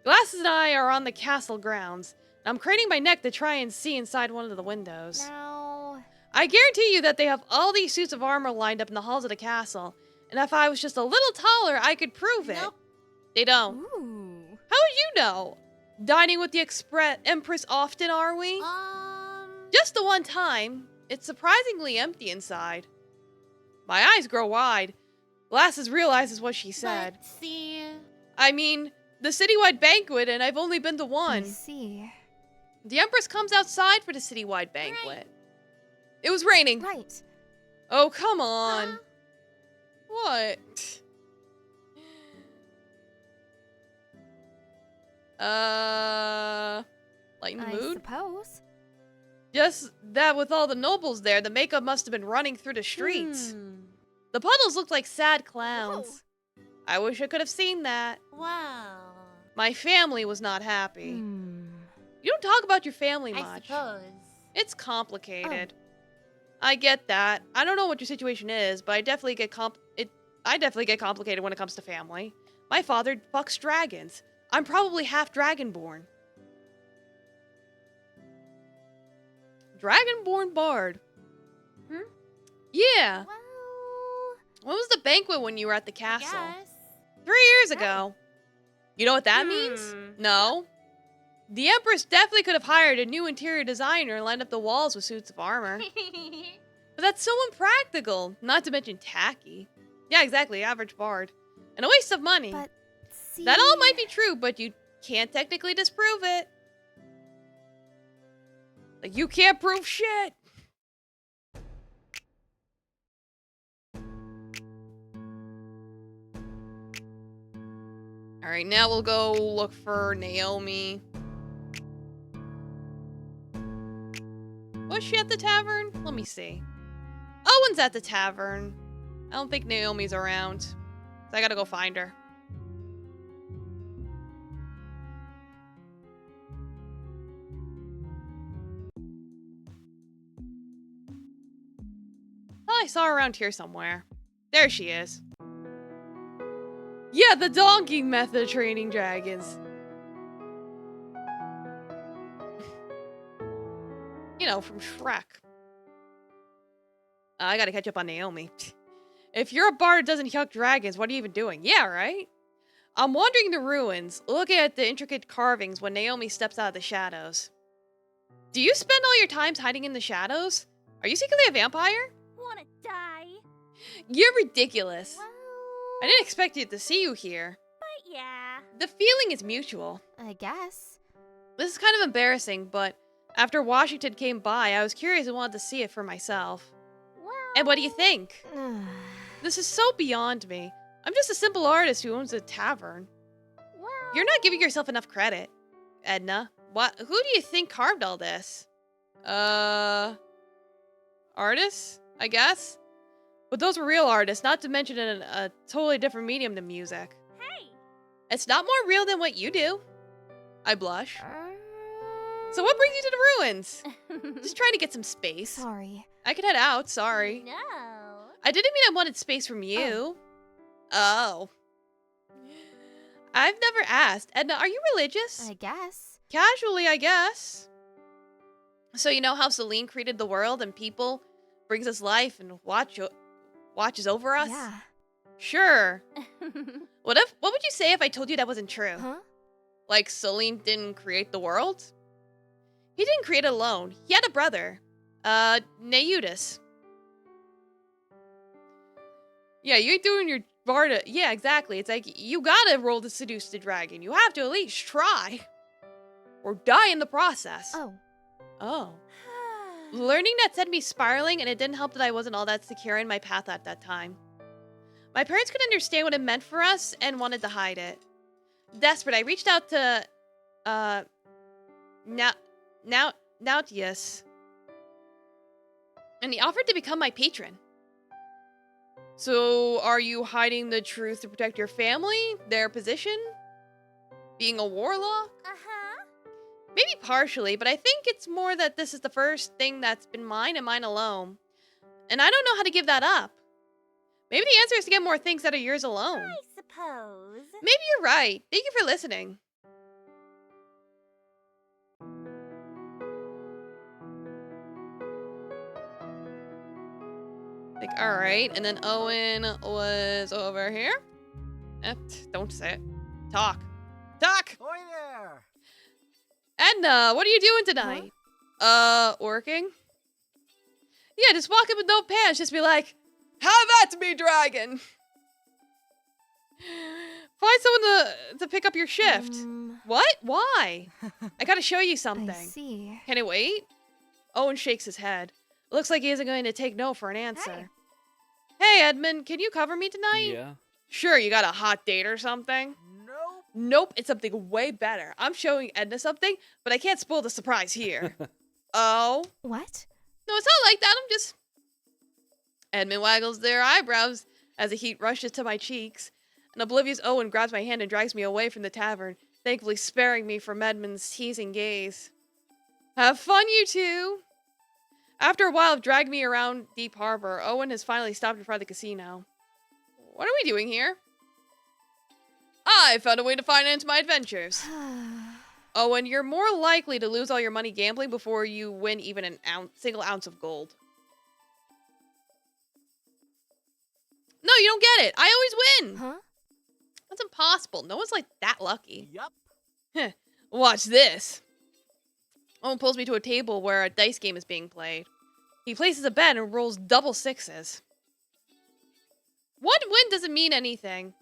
Glasses and I are on the castle grounds. I'm craning my neck to try and see inside one of the windows. No. I guarantee you that they have all these suits of armor lined up in the halls of the castle. And if I was just a little taller, I could prove it. Nope. They don't. Ooh. How would you know? Dining with the Empress often, are we? Just the one time. It's surprisingly empty inside. My eyes grow wide. Glasses realizes what she said. But see. I mean, the citywide banquet, and I've only been to I one. see. The Empress comes outside for the citywide banquet. It was raining. Right. Oh, come on. What? Lighten the I mood? suppose. Just that with all the nobles there, the makeup must have been running through the streets. The puddles looked like sad clowns. I wish I could have seen that. Wow. My family was not happy. Hmm. You don't talk about your family I much. suppose. It's complicated. I get that. I don't know what your situation is, but I definitely get complicated when it comes to family. My father fucks dragons. I'm probably half dragonborn. Dragonborn bard. Yeah. Well, When was the banquet when you were at the castle? yes. 3 years ago. You know what that means? No. The Empress definitely could have hired a new interior designer and lined up the walls with suits of armor. But that's so impractical, not to mention tacky. Yeah, exactly, average bard. And a waste of money. But see. That all might be true, but you can't technically disprove it. Like, you can't prove shit. Alright, now we'll go look for Naomi. Was she at the tavern? Let me see. Owen's at the tavern. I don't think Naomi's around. So I gotta go find her. Oh, I saw her around here somewhere. There she is. Yeah, the donkey method of training dragons. You know, from Shrek. I gotta catch up on Naomi. If you're a bard that doesn't hunt dragons, what are you even doing? Yeah, right? I'm wandering the ruins, looking at the intricate carvings when Naomi steps out of the shadows. Do you spend all your times hiding in the shadows? Are you secretly a vampire? Wanna die? You're ridiculous. Well, I didn't expect it to see you here. but yeah. The feeling is mutual. I guess. This is kind of embarrassing, but after Washington came by, I was curious and wanted to see it for myself. Well. And what do you think? This is so beyond me. I'm just a simple artist who owns a tavern. Well. You're not giving yourself enough credit, Edna. What? Who do you think carved all this? Artists, I guess? But those were real artists, not to mention in a totally different medium than music. Hey. It's not more real than what you do. I blush. So what brings you to the ruins? Just trying to get some space. Sorry. I could head out, sorry. No. I didn't mean I wanted space from you. Oh. I've never asked. Edna, are you religious? I guess. Casually, I guess. So you know how Celine created the world and people, brings us life and watches over us? Yeah. Sure. What would you say if I told you that wasn't true? Huh? Like Celine didn't create the world? He didn't create it alone. He had a brother. Neutis. Yeah, you're doing your Bardic. Yeah, exactly. It's like, you gotta roll to seduce the dragon. You have to at least try. Or die in the process. Oh. Oh. Learning that sent me spiraling, and it didn't help that I wasn't all that secure in my path at that time. My parents couldn't understand what it meant for us and wanted to hide it. Desperate, I reached out to, Nautius. And he offered to become my patron. So, are you hiding the truth to protect your family? Their position? Being a warlock? Uh-huh. Maybe partially, but I think it's more that this is the first thing that's been mine and mine alone. And I don't know how to give that up. Maybe the answer is to get more things that are yours alone. I suppose. Maybe you're right. Thank you for listening. Like, alright, and then Owen was over here. Don't say it. Talk. Talk! Boy there! Edna, what are you doing tonight? Working? Yeah, just walk up with no pants, just be like, have at me, dragon! Find someone to pick up your shift. What? Why? I gotta show you something. I see. Can it wait? Owen shakes his head. Looks like he isn't going to take no for an answer. Hey, Edmund, can you cover me tonight? Yeah. Sure, you got a hot date or something? Nope. Nope, it's something way better. I'm showing Edna something, but I can't spoil the surprise here. Oh? What? No, it's not like that, I'm just... Edmund waggles their eyebrows as the heat rushes to my cheeks. An oblivious Owen grabs my hand and drags me away from the tavern, thankfully sparing me from Edmund's teasing gaze. Have fun, you two! After a while of dragging me around Deep Harbor, Owen has finally stopped in front of the casino. What are we doing here? I found a way to finance my adventures. Owen, you're more likely to lose all your money gambling before you win even an single ounce of gold. No, you don't get it. I always win. Huh? That's impossible. No one's like that lucky. Yup. Watch this. Owen pulls me to a table where a dice game is being played. He places a bet and rolls double sixes. One win doesn't mean anything.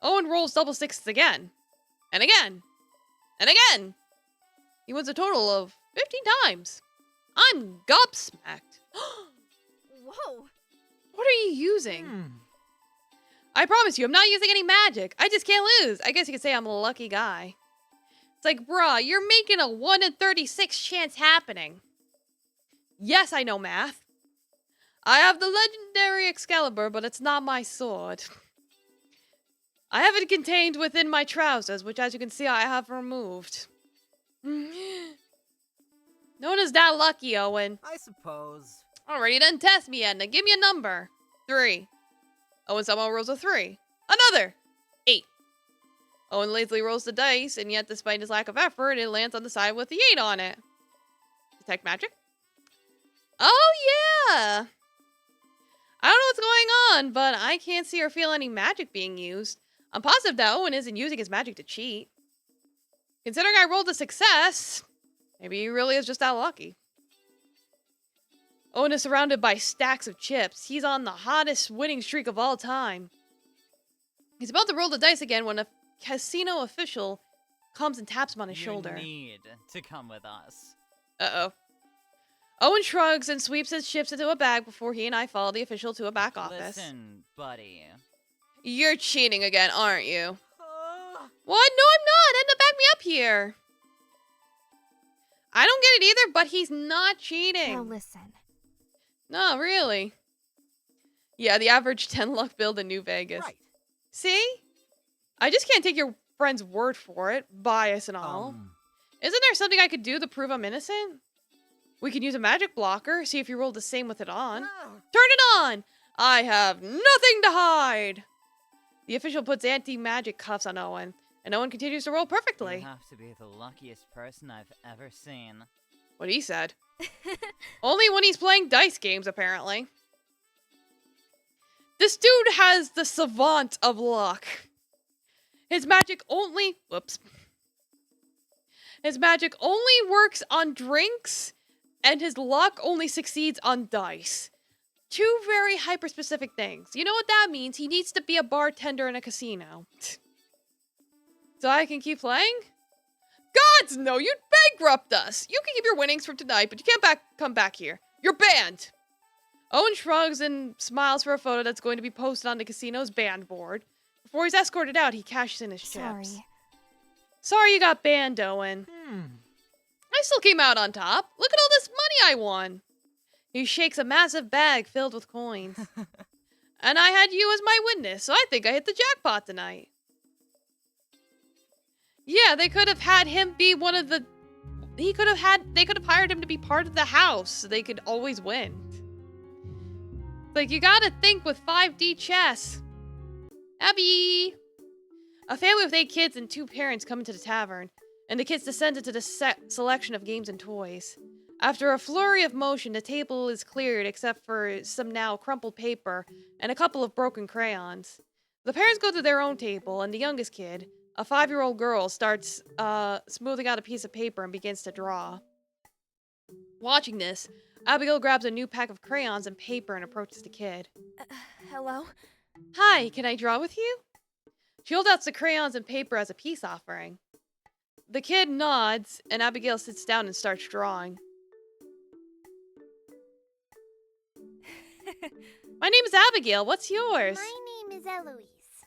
Owen rolls double sixes again. And again. And again. He wins a total of 15 times. I'm gobsmacked. Whoa. What are you using? I promise you, I'm not using any magic. I just can't lose. I guess you could say I'm a lucky guy. It's like, bruh, you're making a 1 in 36 chance happening. Yes, I know math. I have the legendary Excalibur, but it's not my sword. I have it contained within my trousers, which as you can see, I have removed. No one is that lucky, Owen. I suppose. Alrighty then, test me, Edna. Give me a number. 3. Owen somehow rolls a 3. Another. 8. Owen lazily rolls the dice, and yet despite his lack of effort, it lands on the side with the 8 on it. Detect magic? Oh, yeah! I don't know what's going on, but I can't see or feel any magic being used. I'm positive that Owen isn't using his magic to cheat. Considering I rolled a success, maybe he really is just that lucky. Owen is surrounded by stacks of chips. He's on the hottest winning streak of all time. He's about to roll the dice again when a casino official comes and taps him on his shoulder. You need to come with us. Uh-oh. Owen shrugs and sweeps his chips into a bag before he and I follow the official to a back office. Listen, buddy. You're cheating again, aren't you? What? No, I'm not! Edna, back me up here! I don't get it either, but he's not cheating. Now listen. No, really. Yeah, the average 10 luck build in New Vegas. Right. See? I just can't take your friend's word for it, bias and all. Isn't there something I could do to prove I'm innocent? We could use a magic blocker, see if you roll the same with it on. Turn it on! I have nothing to hide! The official puts anti-magic cuffs on Owen, and Owen continues to roll perfectly. You have to be the luckiest person I've ever seen. What he said. Only when he's playing dice games, apparently. This dude has the savant of luck. His magic only... Whoops. His magic only works on drinks, and his luck only succeeds on dice. Two very hyper-specific things. You know what that means? He needs to be a bartender in a casino. So I can keep playing? Gods, no, you'd bankrupt us! You can keep your winnings from tonight, but you can't come back here. You're banned! Owen shrugs and smiles for a photo that's going to be posted on the casino's banned board. Before he's escorted out, he cashes in his chips. Sorry you got banned, Owen. I still came out on top. Look at all this money I won. He shakes a massive bag filled with coins. And I had you as my witness, so I think I hit the jackpot tonight. Yeah, they could have had him be one of the... They could have hired him to be part of the house, so they could always win. Like, you gotta think with 5D chess. Abby! A family with 8 kids and 2 parents come into the tavern, and the kids descend into the selection of games and toys. After a flurry of motion, the table is cleared except for some now crumpled paper and a couple of broken crayons. The parents go to their own table, and the youngest kid, a 5-year-old girl, starts smoothing out a piece of paper and begins to draw. Watching this, Abigail grabs a new pack of crayons and paper and approaches the kid. Hello? Hi, can I draw with you? She holds out the crayons and paper as a peace offering. The kid nods, and Abigail sits down and starts drawing. My name is Abigail. What's yours? My name is Eloise.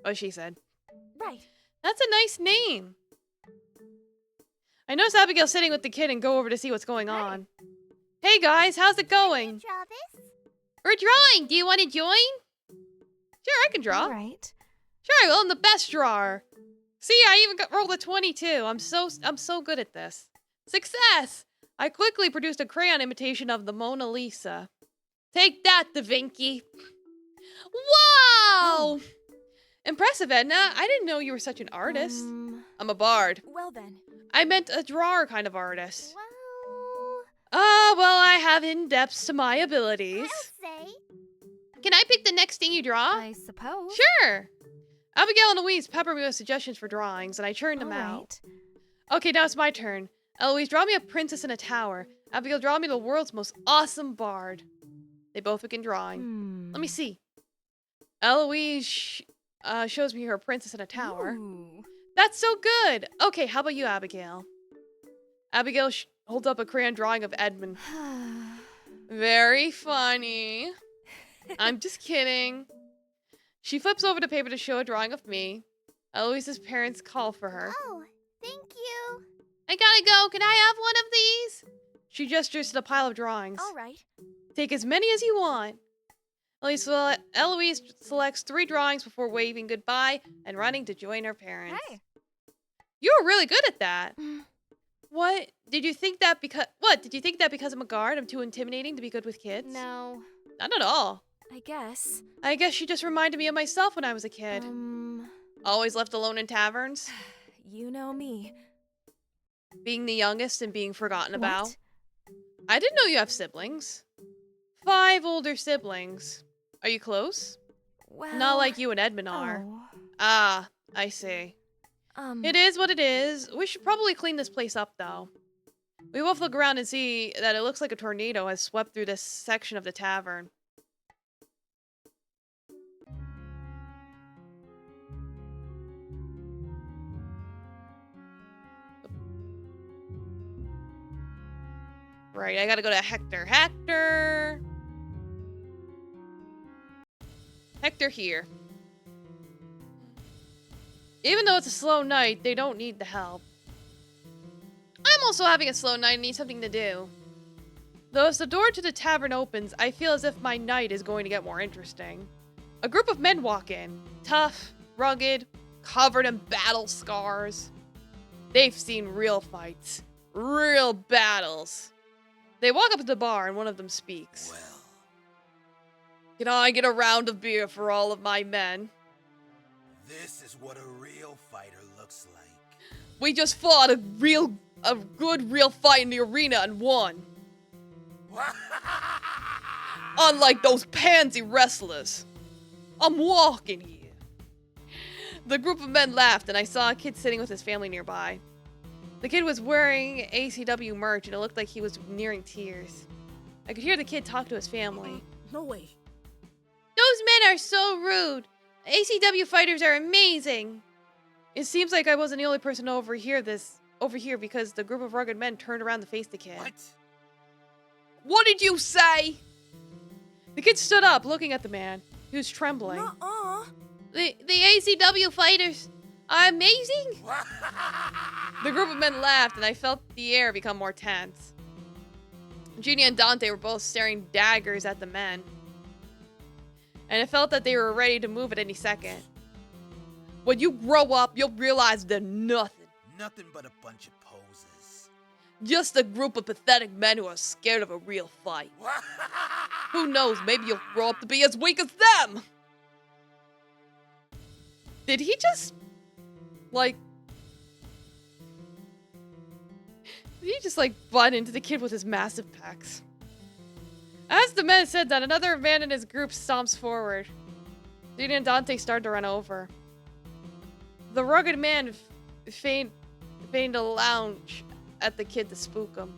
Oh, she said. Right. That's a nice name. I notice Abigail sitting with the kid and go over to see what's going on. Hey guys, how's it going? Draw this? We're drawing. Do you want to join? Sure, I can draw. All right. Sure, I will. I'm the best drawer. See, I even rolled a 22. I'm so good at this. Success! I quickly produced a crayon imitation of the Mona Lisa. Take that, Da Vinci. Wow! Impressive, Edna. I didn't know you were such an artist. I'm a bard. Well then. I meant a drawer kind of artist. Well, Well, I have hidden depths to my abilities. I'll say. Can I pick the next thing you draw? I suppose. Sure. Abigail and Louise pepper me with suggestions for drawings, and I churn them out. Okay, now it's my turn. Eloise, draw me a princess in a tower. Abigail, draw me the world's most awesome bard. They both begin drawing. Let me see. Eloise shows me her princess in a tower. Ooh. That's so good. Okay, how about you, Abigail? Abigail holds up a crayon drawing of Edmund. Very funny. I'm just kidding. She flips over the paper to show a drawing of me. Eloise's parents call for her. Oh, thank you. I gotta go. Can I have one of these? She gestures to the pile of drawings. All right. Take as many as you want. Eloise selects 3 drawings before waving goodbye and running to join her parents. Hey. You were really good at that. What? Did you think that because I'm a guard, I'm too intimidating to be good with kids? No. Not at all. I guess. I guess she just reminded me of myself when I was a kid. Always left alone in taverns. You know me. Being the youngest and being forgotten about. What? I didn't know you have siblings. 5 older siblings. Are you close? Well. Not like you and Edmund are. Oh. Ah, I see. It is what it is. We should probably clean this place up, though. We both look around and see that it looks like a tornado has swept through this section of the tavern. Right, I gotta go to Hector. Hector here. Even though it's a slow night, they don't need the help. I'm also having a slow night and need something to do. Though as the door to the tavern opens, I feel as if my night is going to get more interesting. A group of men walk in. Tough, rugged, covered in battle scars. They've seen real fights. Real battles. They walk up to the bar and one of them speaks. Well, Can I get a round of beer for all of my men? This is what a real fighter looks like. We just fought a good real fight in the arena and won. Unlike those pansy wrestlers. I'm walking here. The group of men laughed, and I saw a kid sitting with his family nearby. The kid was wearing ACW merch, and it looked like he was nearing tears. I could hear the kid talk to his family. No way. Those men are so rude. ACW fighters are amazing. It seems like I wasn't the only person to overhear because the group of rugged men turned around to face the kid. What? What did you say? The kid stood up, looking at the man. He was trembling. Nuh-uh. The ACW fighters are amazing. The group of men laughed, and I felt the air become more tense. Genie and Dante were both staring daggers at the men. And I felt that they were ready to move at any second. When you grow up, you'll realize they're nothing. Nothing but a bunch of poses. Just a group of pathetic men who are scared of a real fight. Who knows, maybe you'll grow up to be as weak as them! Did he just... like... Did he just, like, butt into the kid with his massive pecs? As the men said that, another man in his group stomps forward. Genie and Dante started to run over. The rugged man feigned a lounge at the kid to spook him.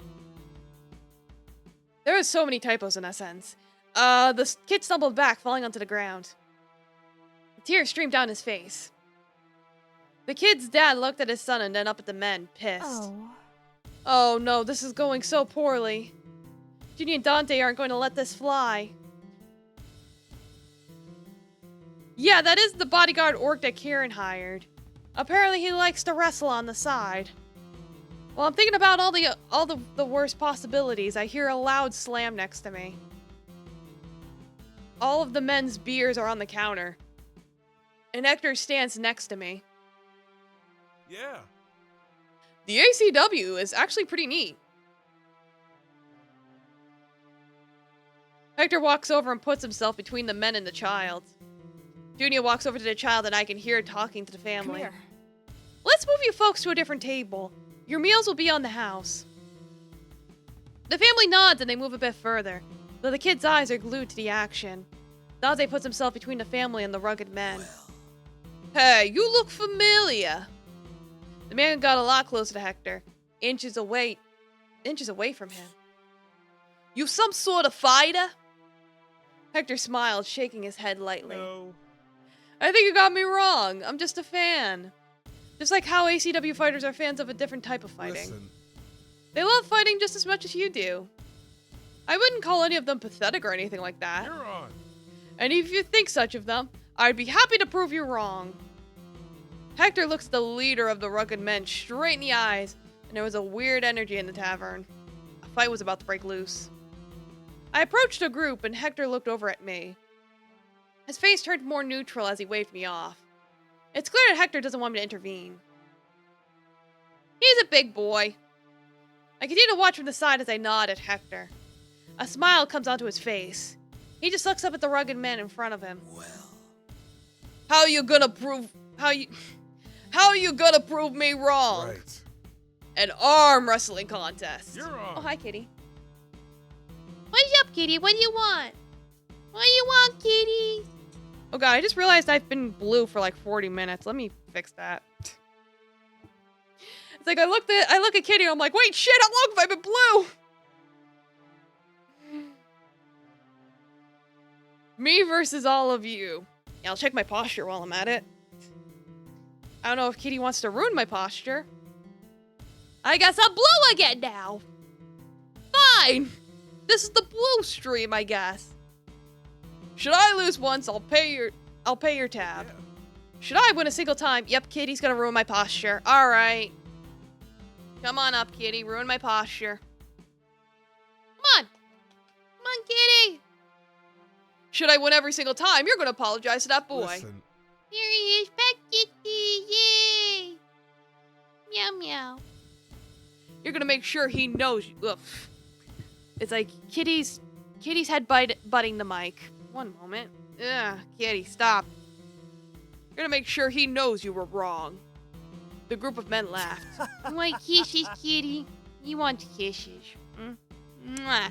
There were so many typos in that sentence. The kid stumbled back, falling onto the ground. Tears streamed down his face. The kid's dad looked at his son and then up at the men, pissed. Oh. Oh no, this is going so poorly. Ginny and Dante aren't going to let this fly. Yeah, that is the bodyguard orc that Kieran hired. Apparently he likes to wrestle on the side. While I'm thinking about all the worst possibilities, I hear a loud slam next to me. All of the men's beers are on the counter. And Hector stands next to me. Yeah. The ACW is actually pretty neat. Hector walks over and puts himself between the men and the child. Junior walks over to the child and I can hear talking to the family. Come here. Let's move you folks to a different table. Your meals will be on the house. The family nods and they move a bit further, though the kid's eyes are glued to the action. Dante puts himself between the family and the rugged men. Hey, you look familiar. The man got a lot closer to Hector, inches away from him. You some sort of fighter? Hector smiled, shaking his head lightly. No. I think you got me wrong. I'm just a fan. Just like how ACW fighters are fans of a different type of fighting. Listen. They love fighting just as much as you do. I wouldn't call any of them pathetic or anything like that. You're on. And if you think such of them, I'd be happy to prove you wrong. Hector looks the leader of the rugged men straight in the eyes, and there was a weird energy in the tavern. A fight was about to break loose. I approached the group, and Hector looked over at me. His face turned more neutral as he waved me off. It's clear that Hector doesn't want me to intervene. He's a big boy. I continue to watch from the side as I nod at Hector. A smile comes onto his face. He just looks up at the rugged man in front of him. Well, How you gonna prove me wrong? Right. An arm wrestling contest. You're on. Oh, hi, kitty. What's up, kitty? What do you want? What do you want, kitty? Oh god, I just realized I've been blue for like 40 minutes. Let me fix that. It's like I look at Kitty and I'm like, wait, shit, how long have I been blue? Me versus all of you. Yeah, I'll check my posture while I'm at it. I don't know if Kitty wants to ruin my posture. I guess I'm blue again now. Fine. This is the blue stream, I guess. Should I lose once, I'll pay your tab. Yeah. Should I win a single time? Yep, Kitty's gonna ruin my posture. Alright. Come on up, Kitty. Ruin my posture. Come on. Come on, kitty. Should I win every single time? You're gonna apologize to that boy. Listen. Here he is, pet kitty. Yay. Meow, meow. You're gonna make sure he knows you. Ugh. It's like Kitty's head butting the mic. One moment. Ugh, Kitty, stop. Gonna make sure he knows you were wrong. The group of men laughed. You want kisses, kitty? You want kisses. Mwah.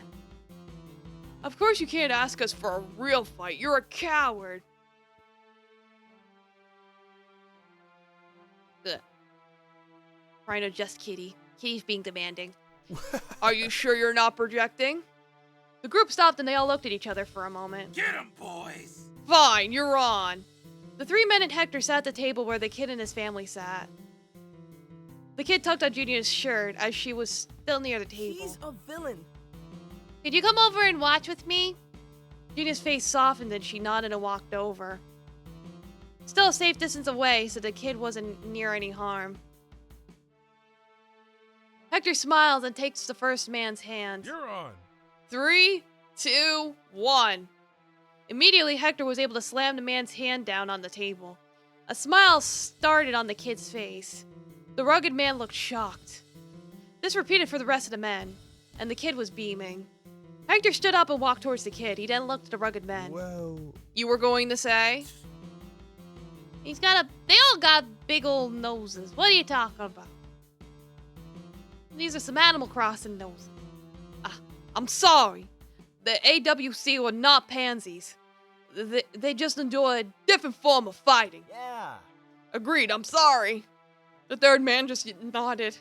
Of course you can't ask us for a real fight. You're a coward. Ugh. Rhino, just Kitty. Kitty's being demanding. Are you sure you're not projecting? The group stopped and they all looked at each other for a moment. Get 'em, boys! Fine, you're on. The 3 men and Hector sat at the table where the kid and his family sat. The kid tugged on Junior's shirt as she was still near the table. He's a villain. Could you come over and watch with me? Junior's face softened and she nodded and walked over. Still a safe distance away, so the kid wasn't near any harm. Hector smiles and takes the first man's hand. You're on. 3, 2, 1. Immediately, Hector was able to slam the man's hand down on the table. A smile started on the kid's face. The rugged man looked shocked. This repeated for the rest of the men, and the kid was beaming. Hector stood up and walked towards the kid. He then looked at the rugged men. Well, You were going to say? They all got big old noses. What are you talking about? These are some Animal Crossing noses. I'm sorry. The AWC were not pansies. They just enjoy a different form of fighting. Yeah. Agreed, I'm sorry. The third man just nodded.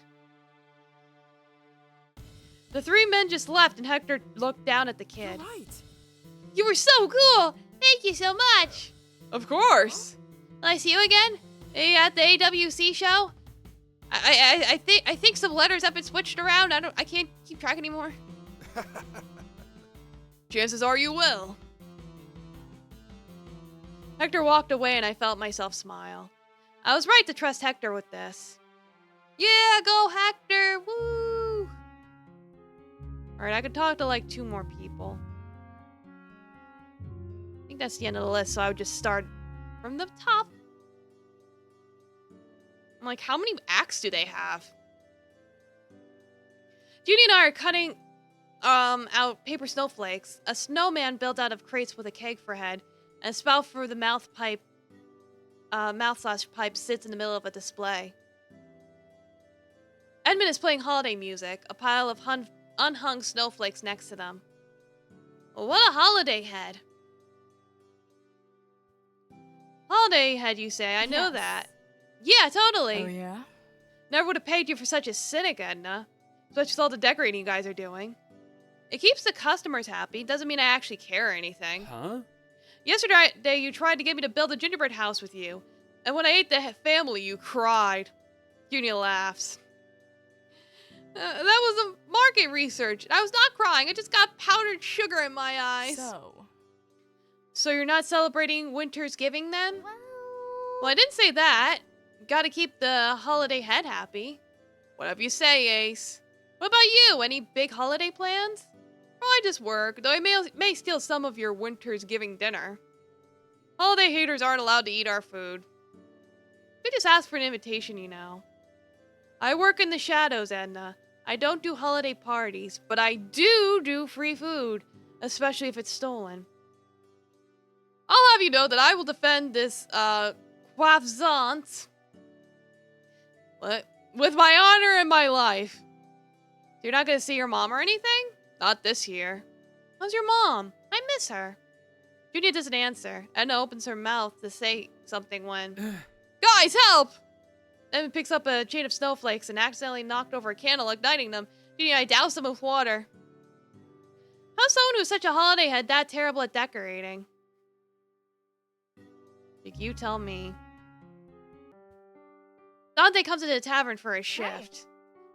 The 3 men just left and Hector looked down at the kid. You're right. You were so cool. Thank you so much. Of course. Will I see you again? At the AWC show? I think some letters have been switched around. I can't keep track anymore. Chances are you will. Hector walked away and I felt myself smile. I was right to trust Hector with this. Yeah, go Hector! Woo! Alright, I could talk to like 2 more people. I think that's the end of the list, so I would just start from the top. I'm like, how many acts do they have? Judy and I are cutting out paper snowflakes. A snowman built out of crates with a keg for head, and a spout for the mouth pipe sits in the middle of a display. Edmund is playing holiday music, a pile of unhung snowflakes next to them. Well, what a holiday head. Holiday head, you say? I know Yes. that. Yeah, totally. Oh, yeah? Never would have paid you for such a cynic, Edna. Especially with all the decorating you guys are doing. It keeps the customers happy. Doesn't mean I actually care or anything. huh? Yesterday, you tried to get me to build a gingerbread house with you. And when I ate the family, you cried. Junior laughs. That was a market research. I was not crying. I just got powdered sugar in my eyes. So you're not celebrating Winter's Giving then? Well, I didn't say that. Gotta keep the holiday head happy. Whatever you say, Ace. What about you? Any big holiday plans? Oh, I just work, though I may steal some of your Winter's Giving dinner. Holiday haters aren't allowed to eat our food. We just ask for an invitation, you know. I work in the shadows, Edna. I don't do holiday parties, but I do free food, especially if it's stolen. I'll have you know that I will defend this, croissant with my honor and my life. You're not gonna see your mom or anything? Not this year. How's your mom? I miss her. Junia doesn't answer. Edna opens her mouth to say something when... Guys, help! Edna picks up a chain of snowflakes and accidentally knocked over a candle, igniting them. Junia, I doused them with water. How's someone who's such a holiday head that terrible at decorating? You tell me. Dante comes into the tavern for his shift.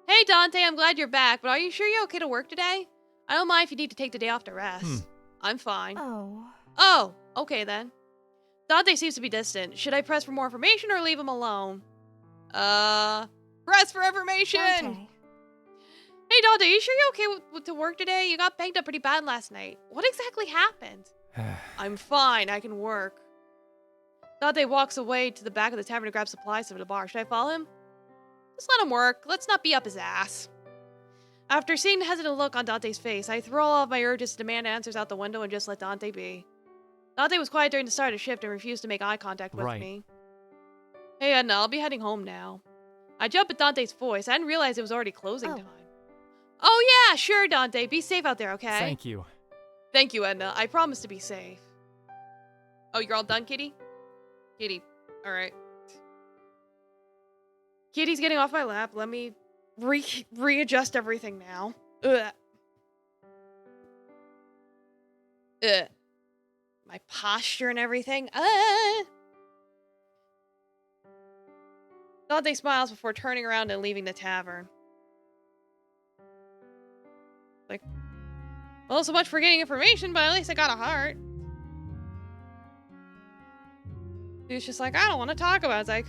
Hey, Dante, I'm glad you're back, but are you sure you're okay to work today? I don't mind if you need to take the day off to rest. I'm fine. Oh, okay then. Dante seems to be distant. Should I press for more information or leave him alone? Press for information! Dante. Hey, Dante, you sure you're okay to work today? You got banged up pretty bad last night. What exactly happened? I'm fine, I can work. Dante walks away to the back of the tavern to grab supplies from the bar. Should I follow him? Just let him work. Let's not be up his ass. After seeing the hesitant look on Dante's face, I throw all of my urges to demand answers out the window and just let Dante be. Dante was quiet during the start of the shift and refused to make eye contact with me. Hey, Edna, I'll be heading home now. I jumped at Dante's voice. I didn't realize it was already closing Oh. time. Oh, yeah, sure, Dante. Be safe out there, okay? Thank you. Thank you, Edna. I promise to be safe. Oh, you're all done, Kitty? Kitty. Alright. Kitty's getting off my lap. Let me readjust everything now. Ugh. Ugh. My posture and everything. Dante smiles before turning around and leaving the tavern. Like, well, so much for getting information, but at least I got a heart. He's just like, I don't want to talk about it. It's like,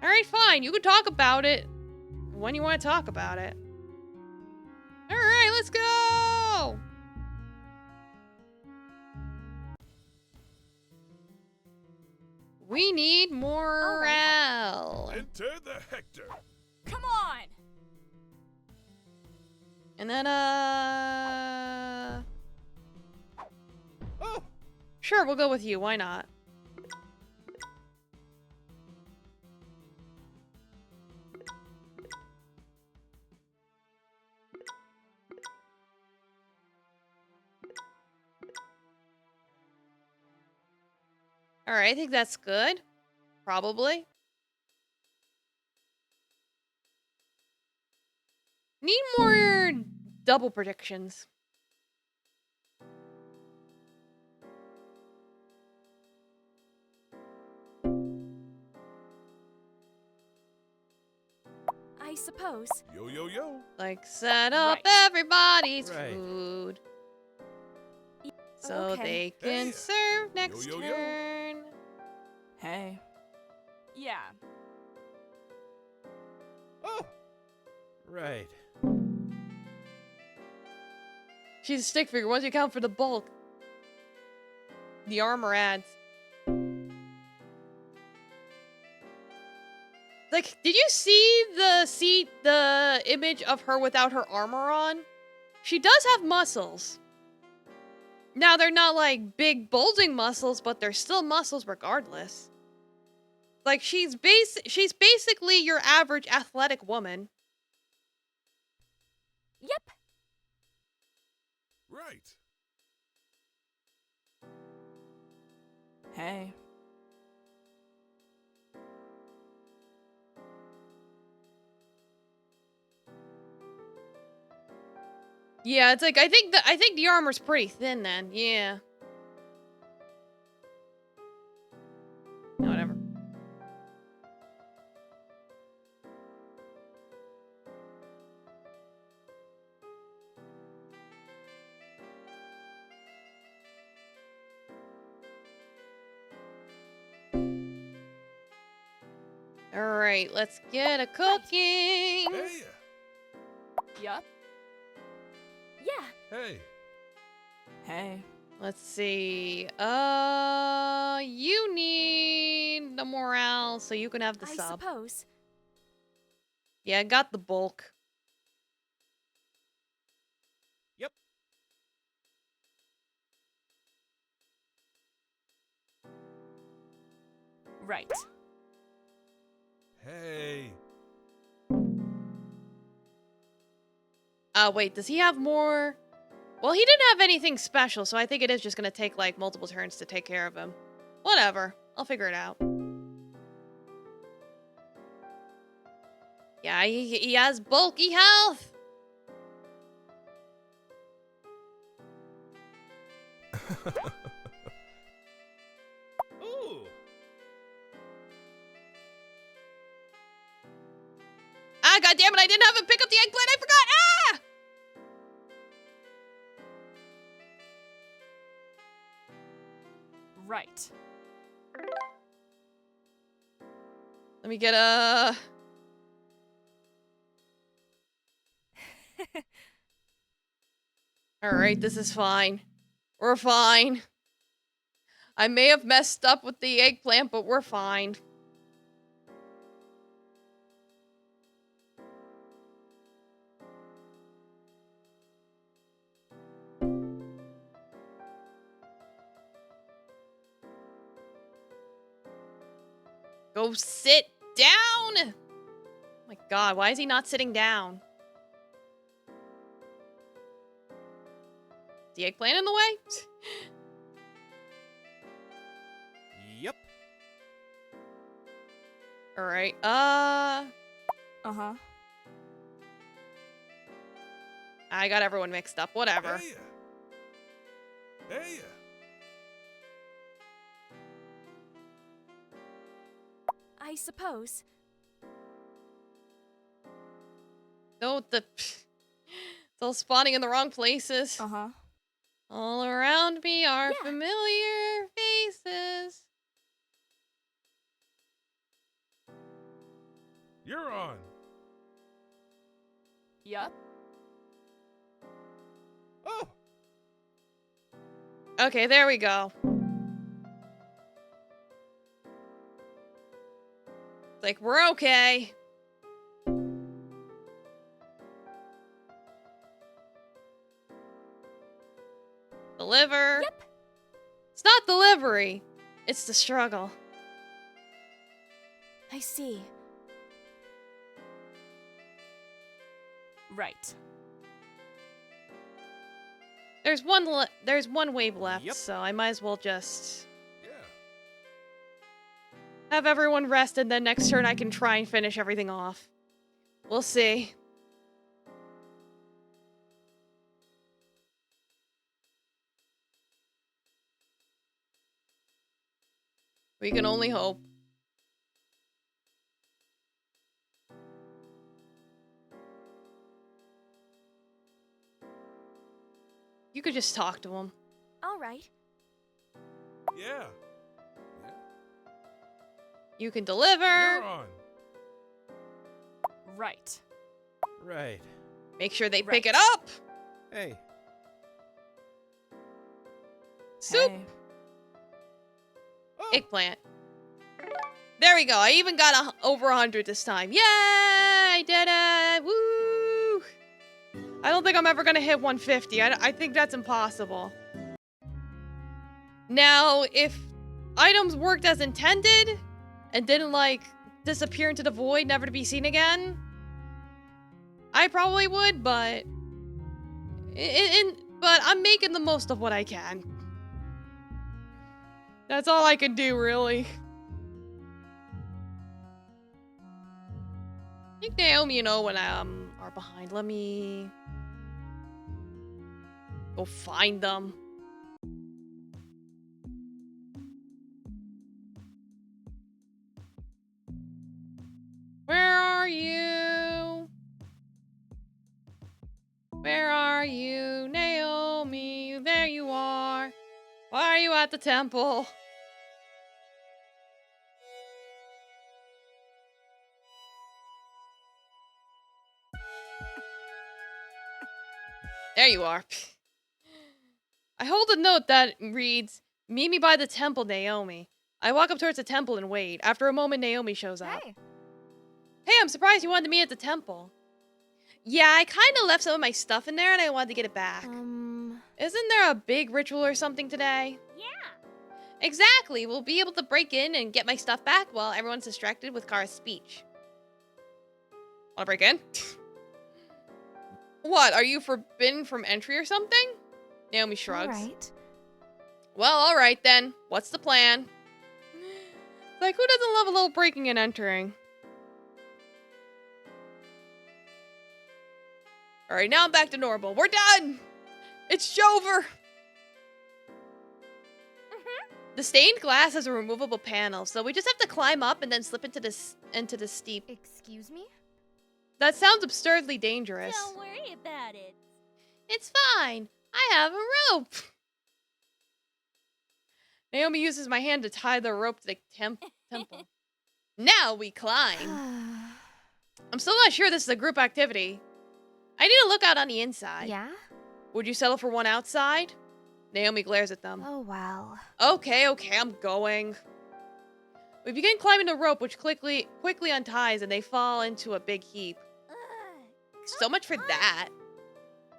alright, fine. You can talk about it when you want to talk about it. Alright, let's go! We need morale. Enter the Hector. Come on! And then, Oh, sure, we'll go with you. Why not? Alright, I think that's good. Probably. Need more double predictions. I suppose. yo, yo, yo. Like, set up Right. everybody's Right. food. So Okay. they can Hey. serve next Yo, yo, yo. turn. Hey. Yeah. Oh, Right. She's a stick figure once you account for the bulk. The armor adds. Like, did you see the image of her without her armor on? She does have muscles. Now they're not like big bulging muscles, but they're still muscles regardless. Like she's basically your average athletic woman. Yep. right. Hey. Yeah, it's like I think the armor's pretty thin then. Yeah. Whatever. All right, let's get a cooking. Hey, Yup. Yeah. hey. Hey. Let's see. You need the morale so you can have the I sub. suppose. Yeah, I got the bulk. Yep. Right. Hey. Wait, does he have more? Well, he didn't have anything special, so I think it is just gonna take, like, multiple turns to take care of him. Whatever. I'll figure it out. Yeah, he has bulky health! Ooh. Ah, goddammit, I didn't have him pick up the eggplant, I forgot! Ah! Right. Let me get a... Alright, this is fine. We're fine. I may have messed up with the eggplant, but we're fine. Go sit down! Oh my god, why is he not sitting down? Is the eggplant in the way? Yep. Alright, Uh-huh. I got everyone mixed up, whatever. Hey. Hey. I suppose. No, it's all spawning in the wrong places. Uh-huh. All around me are Yeah. familiar faces. You're on. Yup. Oh. Okay, there we go. It's like, we're okay. Deliver. Yep. It's not delivery. It's the struggle. I see. Right. There's one wave left, Yep. so I might as well just Yeah. have everyone rest, and then next turn I can try and finish everything off. We'll see. We can only hope. You could just talk to him. All right. Yeah. You can deliver. You're on. Right. Right. Make sure they Right. pick it up. Hey. Soup. Hey. Oh. Eggplant. There we go. I even got over 100 this time. Yay! I did it! Woo! I don't think I'm ever gonna hit 150. I think that's impossible. Now, if items worked as intended and didn't, like, disappear into the void, never to be seen again, I probably would, but... But I'm making the most of what I can. That's all I can do, really. I think Naomi and Owen are behind. Let me go find them. Where are you? Where are you, Naomi? There you are. Why are you at the temple? There you are. I hold a note that reads, "Meet me by the temple, Naomi." I walk up towards the temple and wait. After a moment, Naomi shows up. Hey. Hey, I'm surprised you wanted to meet at the temple. Yeah, I kind of left some of my stuff in there and I wanted to get it back. Isn't there a big ritual or something today? Yeah. Exactly. We'll be able to break in and get my stuff back while everyone's distracted with Kara's speech. Wanna break in? What, are you forbidden from entry or something? Naomi shrugs. All right. Well, alright then. What's the plan? Like, who doesn't love a little breaking and entering? Alright, now I'm back to normal. We're done! It's over! The stained glass has a removable panel, so we just have to climb up and then slip into the steep. Excuse me? That sounds absurdly dangerous. Don't worry about it. It's fine. I have a rope. Naomi uses my hand to tie the rope to the temple. Now we climb. I'm still not sure this is a group activity. I need to look out on the inside. Yeah? Would you settle for one outside? Naomi glares at them. Oh, well. Okay, I'm going. We begin climbing the rope, which quickly unties, and they fall into a big heap. So much for that.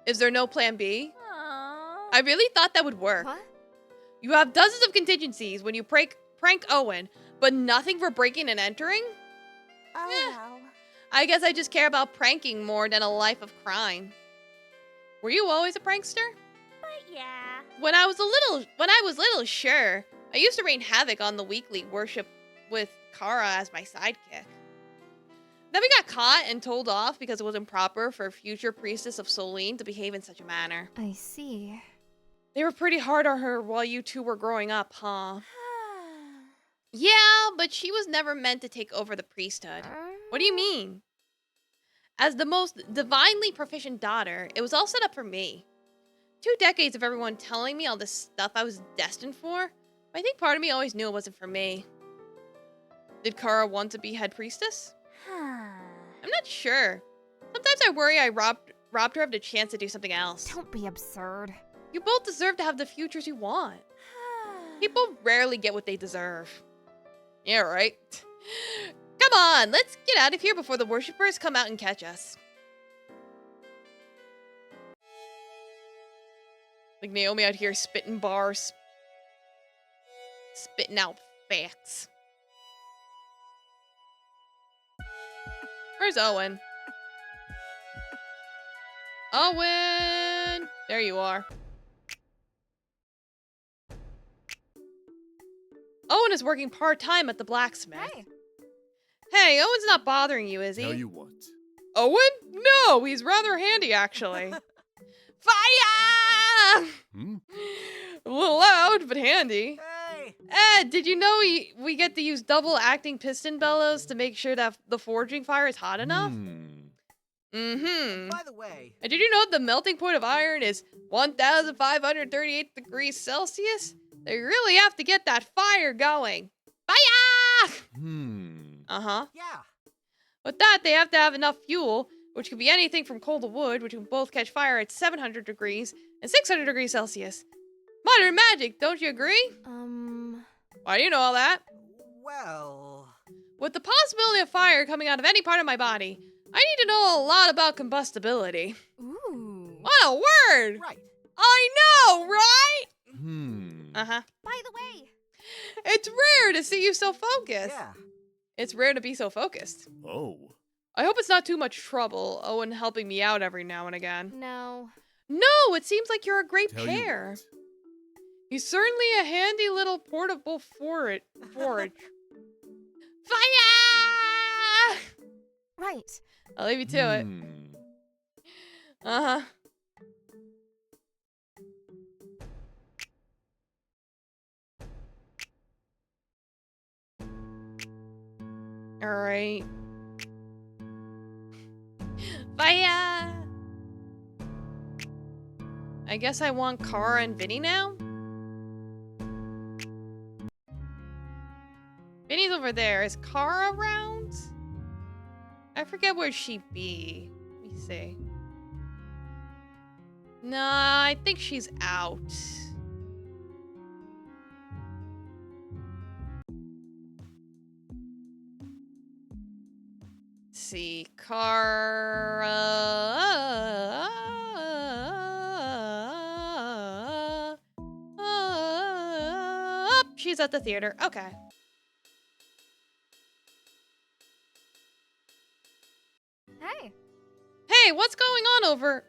Is there no plan B? Aww. I really thought that would work. What? You have dozens of contingencies when you prank Owen, but nothing for breaking and entering? Oh Eh. well. I guess I just care about pranking more than a life of crime. Were you always a prankster? But yeah. When I was little, sure. I used to rain havoc on the weekly worship with Kara as my sidekick. Then we got caught and told off because it was improper for a future priestess of Solene to behave in such a manner. I see. They were pretty hard on her while you two were growing up, huh? Yeah, but she was never meant to take over the priesthood. What do you mean? As the most divinely proficient daughter, it was all set up for me. 2 decades of everyone telling me all this stuff I was destined for, but I think part of me always knew it wasn't for me. Did Kara want to be head priestess? I'm not sure. Sometimes I worry I robbed her of the chance to do something else. Don't be absurd. You both deserve to have the futures you want. People rarely get what they deserve. Yeah, right. Come on, let's get out of here before the worshippers come out and catch us. Like Naomi out here spitting bars. Spitting out facts. Where's Owen? Owen! There you are. Owen is working part-time at the blacksmith. Hey. Hey, Owen's not bothering you, is he? No, you won't. Owen? No, he's rather handy, actually. Fire! Hmm? A little loud, but handy. Hey! Ed, did you know we get to use double-acting piston bellows to make sure that the forging fire is hot enough? Mm-hmm. By the way, And did you know the melting point of iron is 1,538 degrees Celsius? They really have to get that fire going. Fire! Uh-huh. yeah. With that, they have to have enough fuel, which could be anything from coal to wood, which can both catch fire at 700 degrees and 600 degrees Celsius. Modern magic, don't you agree? Why do you know all that? Well, With the possibility of fire coming out of any part of my body, I need to know a lot about combustibility. Ooh. What a word! right. I know, right? Uh-huh. By the way. It's rare to see you so focused. Yeah. It's rare to be so focused. Oh. I hope it's not too much trouble, Owen helping me out every now and again. No. No, it seems like you're a great Tell you pair. what. He's certainly a handy little portable forage. Fire! Right. I'll leave you to it. Uh-huh. Alright. Fire! I guess I want Kara and Vinny now? Vinny's over there. Is Kara around? I forget where she be. Let me see. Nah, I think she's out. Let's see. She's at the theater. Okay. Hey. Hey, what's going on over?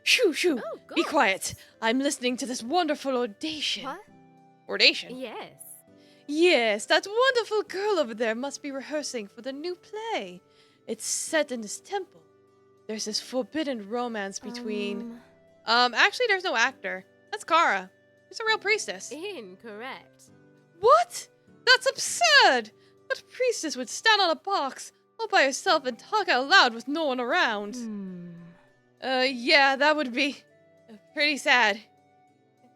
Shoo, shoo. Oh, Be good. quiet. I'm listening to this wonderful audition. What? Audition? Yes. Yes, that wonderful girl over there must be rehearsing for the new play. It's set in this temple. There's this forbidden romance between... actually, there's no actor. That's Kara. She's a real priestess. Incorrect. What? That's absurd! What priestess would stand on a box all by herself and talk out loud with no one around? Yeah, that would be pretty sad.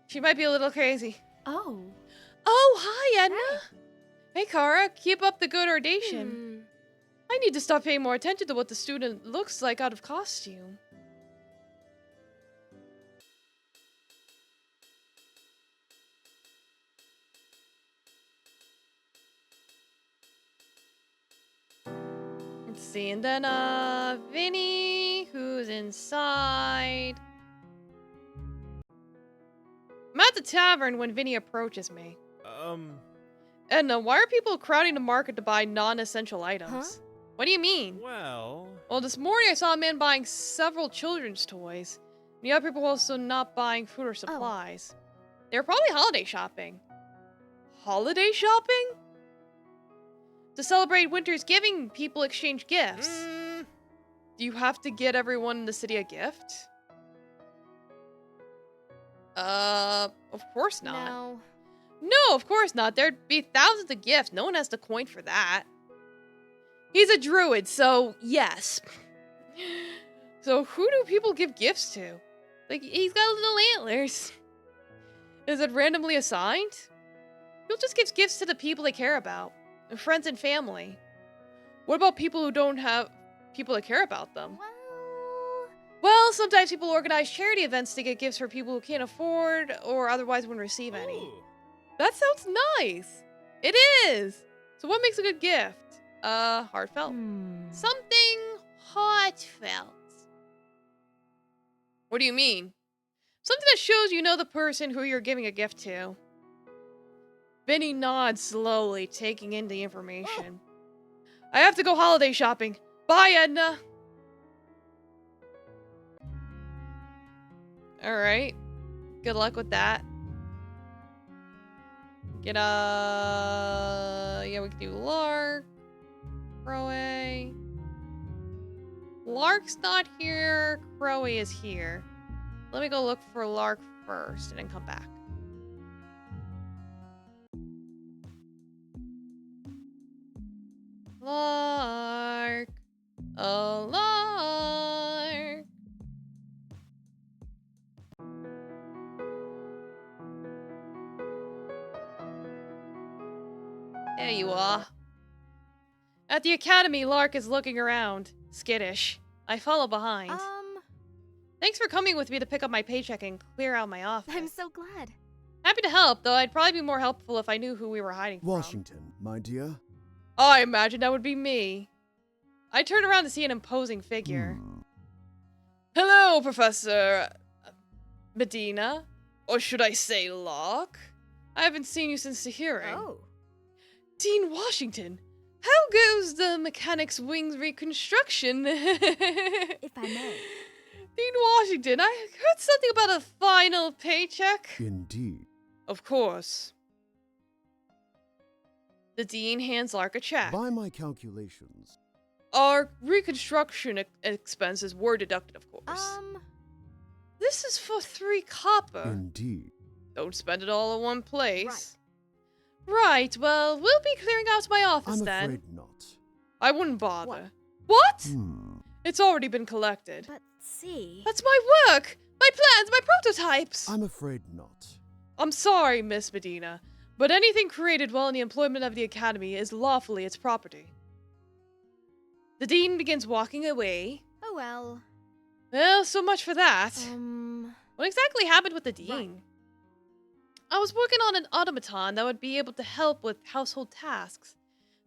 She might be a little crazy. Oh. Oh, hi, Edna! Hey, Kara, keep up the good audition. I need to start paying more attention to what the student looks like out of costume. Let's see, and then, Vinny, who's inside. I'm at the tavern when Vinny approaches me. Edna, why are people crowding the market to buy non-essential items? Huh? What do you mean? Well... Well, this morning I saw a man buying several children's toys. The other people also not buying food or supplies. They were probably holiday shopping. Holiday shopping? To celebrate winter's giving, people exchange gifts. Do you have to get everyone in the city a gift? Of course not. No. No, of course not. There'd be thousands of gifts. No one has the coin for that. He's a druid, so yes. So who do people give gifts to? Like, he's got little antlers. Is it randomly assigned? He'll just give gifts to the people they care about. Friends and family. What about people who don't have people that care about them? Well, sometimes people organize charity events to get gifts for people who can't afford or otherwise wouldn't receive any. Ooh. That sounds nice. It is. So what makes a good gift? Heartfelt. Something heartfelt. What do you mean? Something that shows you know the person who you're giving a gift to. Benny nods slowly, taking in the information. I have to go holiday shopping. Bye, Edna. Alright. Good luck with that. Get yeah, we can do Lark. Crowe. Lark's not here. Crowe is here. Let me go look for Lark first and then come back. Lark. Oh, Lark. There you are. At the academy, Lark is looking around, skittish. I follow behind. Thanks for coming with me to pick up my paycheck and clear out my office. I'm so glad. Happy to help, though I'd probably be more helpful if I knew who we were hiding from. Washington, my dear. I imagine that would be me. I turn around to see an imposing figure. Hello, Professor Medina. Or should I say Lark? I haven't seen you since the hearing. Oh. Dean Washington, how goes the mechanics wings reconstruction? If I may. Dean Washington, I heard something about a final paycheck. Indeed. Of course. The Dean hands Lark a check. By my calculations. Our reconstruction expenses were deducted, of course. This is for 3 copper. Indeed. Don't spend it all in one place. Right, well, we'll be clearing out my office I'm then. afraid not. I wouldn't bother. What? Hmm. It's already been collected. But see. That's my work! My plans, my prototypes! I'm afraid not. I'm sorry, Miss Medina, but anything created while in the employment of the Academy is lawfully its property. The Dean begins walking away. Oh well. Well, so much for that. What exactly happened with the Dean? Right. I was working on an automaton that would be able to help with household tasks.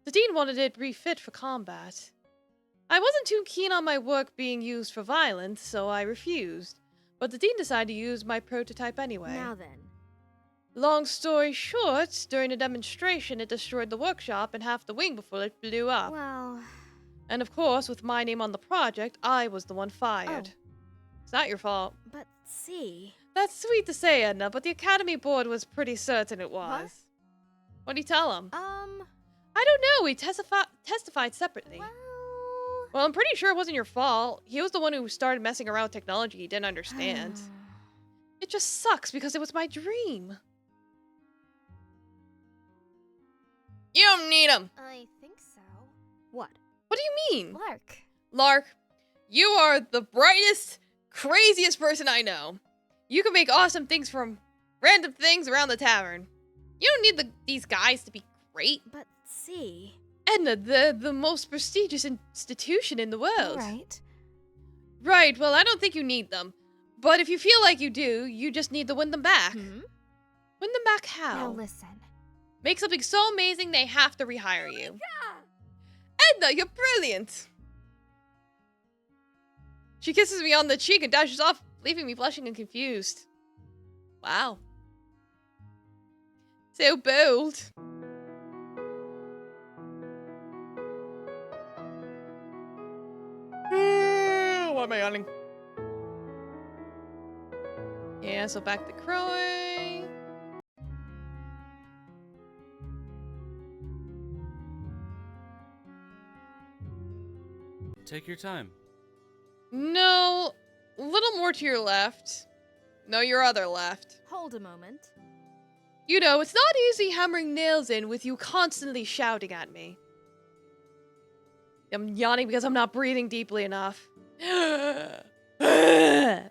The Dean wanted it refit for combat. I wasn't too keen on my work being used for violence, so I refused. But the Dean decided to use my prototype anyway. Now then. Long story short, during the demonstration, it destroyed the workshop and half the wing before it blew up. Well. And of course, with my name on the project, I was the one fired. It's not your fault. But see. That's sweet to say, Edna, but the Academy Board was pretty certain it was. What'd you tell him? I don't know. We testified separately. Well, I'm pretty sure it wasn't your fault. He was the one who started messing around with technology he didn't understand. It just sucks because it was my dream. You don't need him. I think so. What? What do you mean? Lark. Lark, you are the brightest, craziest person I know. You can make awesome things from random things around the tavern. You don't need these guys to be great. But see. Edna, the most prestigious institution in the world. Right. Right, well, I don't think you need them. But if you feel like you do, you just need to win them back. Win them back how? Now listen. Make something so amazing they have to rehire you. Edna, you're brilliant! She kisses me on the cheek and dashes off, leaving me blushing and confused. Wow. So bold. am I yawning? Yeah, so back to Croy. Take your time. No, a little more to your left. No, your other left. Hold a moment. You know, it's not easy hammering nails in with you constantly shouting at me. I'm yawning because I'm not breathing deeply enough. Right.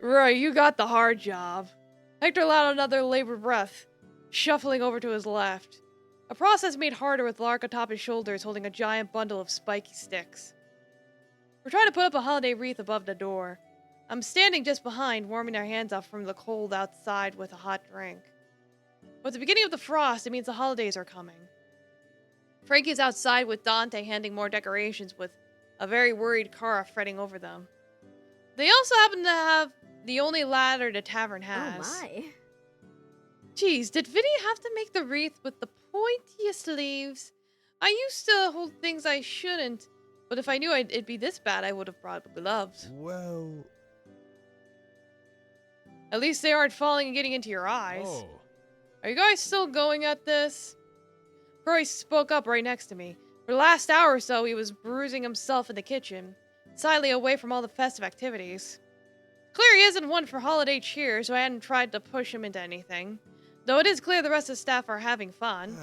Right, you got the hard job. Hector allowed another labored breath, shuffling over to his left. A process made harder with Lark atop his shoulders holding a giant bundle of spiky sticks. We're trying to put up a holiday wreath above the door. I'm standing just behind, warming our hands up from the cold outside with a hot drink. With the beginning of the frost, it means the holidays are coming. Frankie's outside with Dante handing more decorations with a very worried Kara fretting over them. They also happen to have the only ladder the tavern has. Oh my. Geez, did Vinny have to make the wreath with the pointiest leaves? I used to hold things I shouldn't, but if I knew it'd be this bad, I would have brought gloves. Well... At least they aren't falling and getting into your eyes. Oh. Are you guys still going at this? Croy spoke up right next to me. For the last hour or so, he was bruising himself in the kitchen, silently away from all the festive activities. Clear he isn't one for holiday cheer, so I hadn't tried to push him into anything. Though it is clear the rest of the staff are having fun.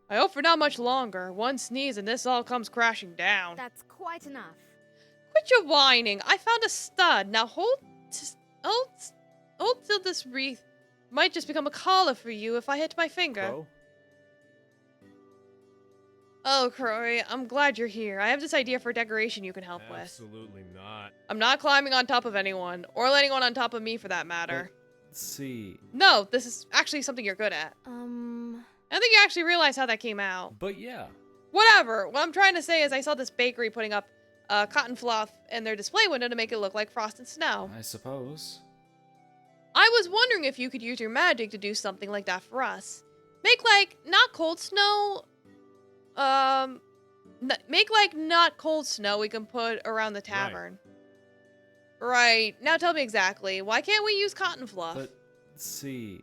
I hope for not much longer. One sneeze and this all comes crashing down. That's quite enough. Quit your whining. I found a stud. Now hold till this wreath might just become a collar for you if I hit my finger. Crow? Oh, Croy, I'm glad you're here. I have this idea for decoration you can help with. Absolutely not. I'm not climbing on top of anyone, or anyone on top of me for that matter. Let's see. No, this is actually something you're good at. I don't think you actually realize how that came out. But yeah. Whatever. What I'm trying to say is I saw this bakery putting up cotton fluff in their display window to make it look like frost and snow. I suppose. I was wondering if you could use your magic to do something like that for us. Make like not cold snow. Make like not cold snow we can put around the tavern. Right. Now tell me exactly. Why can't we use cotton fluff? But, let's see.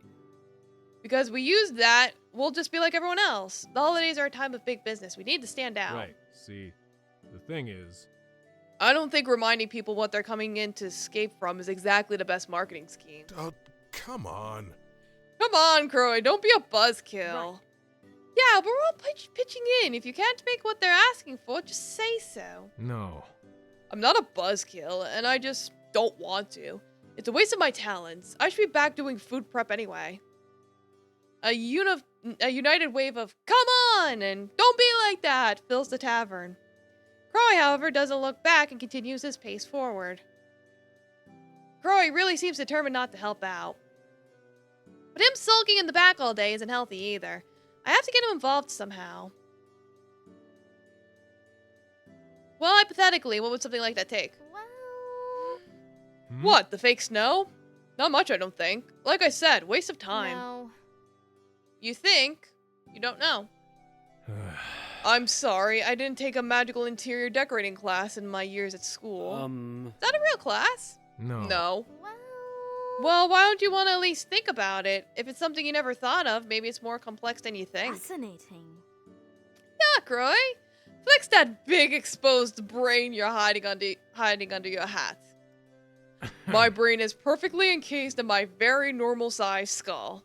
Because we use that, we'll just be like everyone else. The holidays are a time of big business. We need to stand out. Right. See, the thing is... I don't think reminding people what they're coming in to escape from is exactly the best marketing scheme. Oh, come on. Come on, Croy. Don't be a buzzkill. Right. Yeah, but we're all pitching in. If you can't make what they're asking for, just say so. No. I'm not a buzzkill, and I just don't want to. It's a waste of my talents. I should be back doing food prep anyway. A united wave of, come on, and don't be like that, fills the tavern. Croy, however, doesn't look back and continues his pace forward. Croy really seems determined not to help out. But him sulking in the back all day isn't healthy either. I have to get him involved somehow. Well, hypothetically, what would something like that take? Well... What, the fake snow? Not much, I don't think. Like I said, waste of time. No. You think? You don't know. I'm sorry, I didn't take a magical interior decorating class in my years at school. Is that a real class? No. No. Well... Well, why don't you want to at least think about it? If it's something you never thought of, maybe it's more complex than you think. Fascinating. Yeah, Croy. Flex that big exposed brain you're hiding under your hat. My brain is perfectly encased in my very normal sized skull.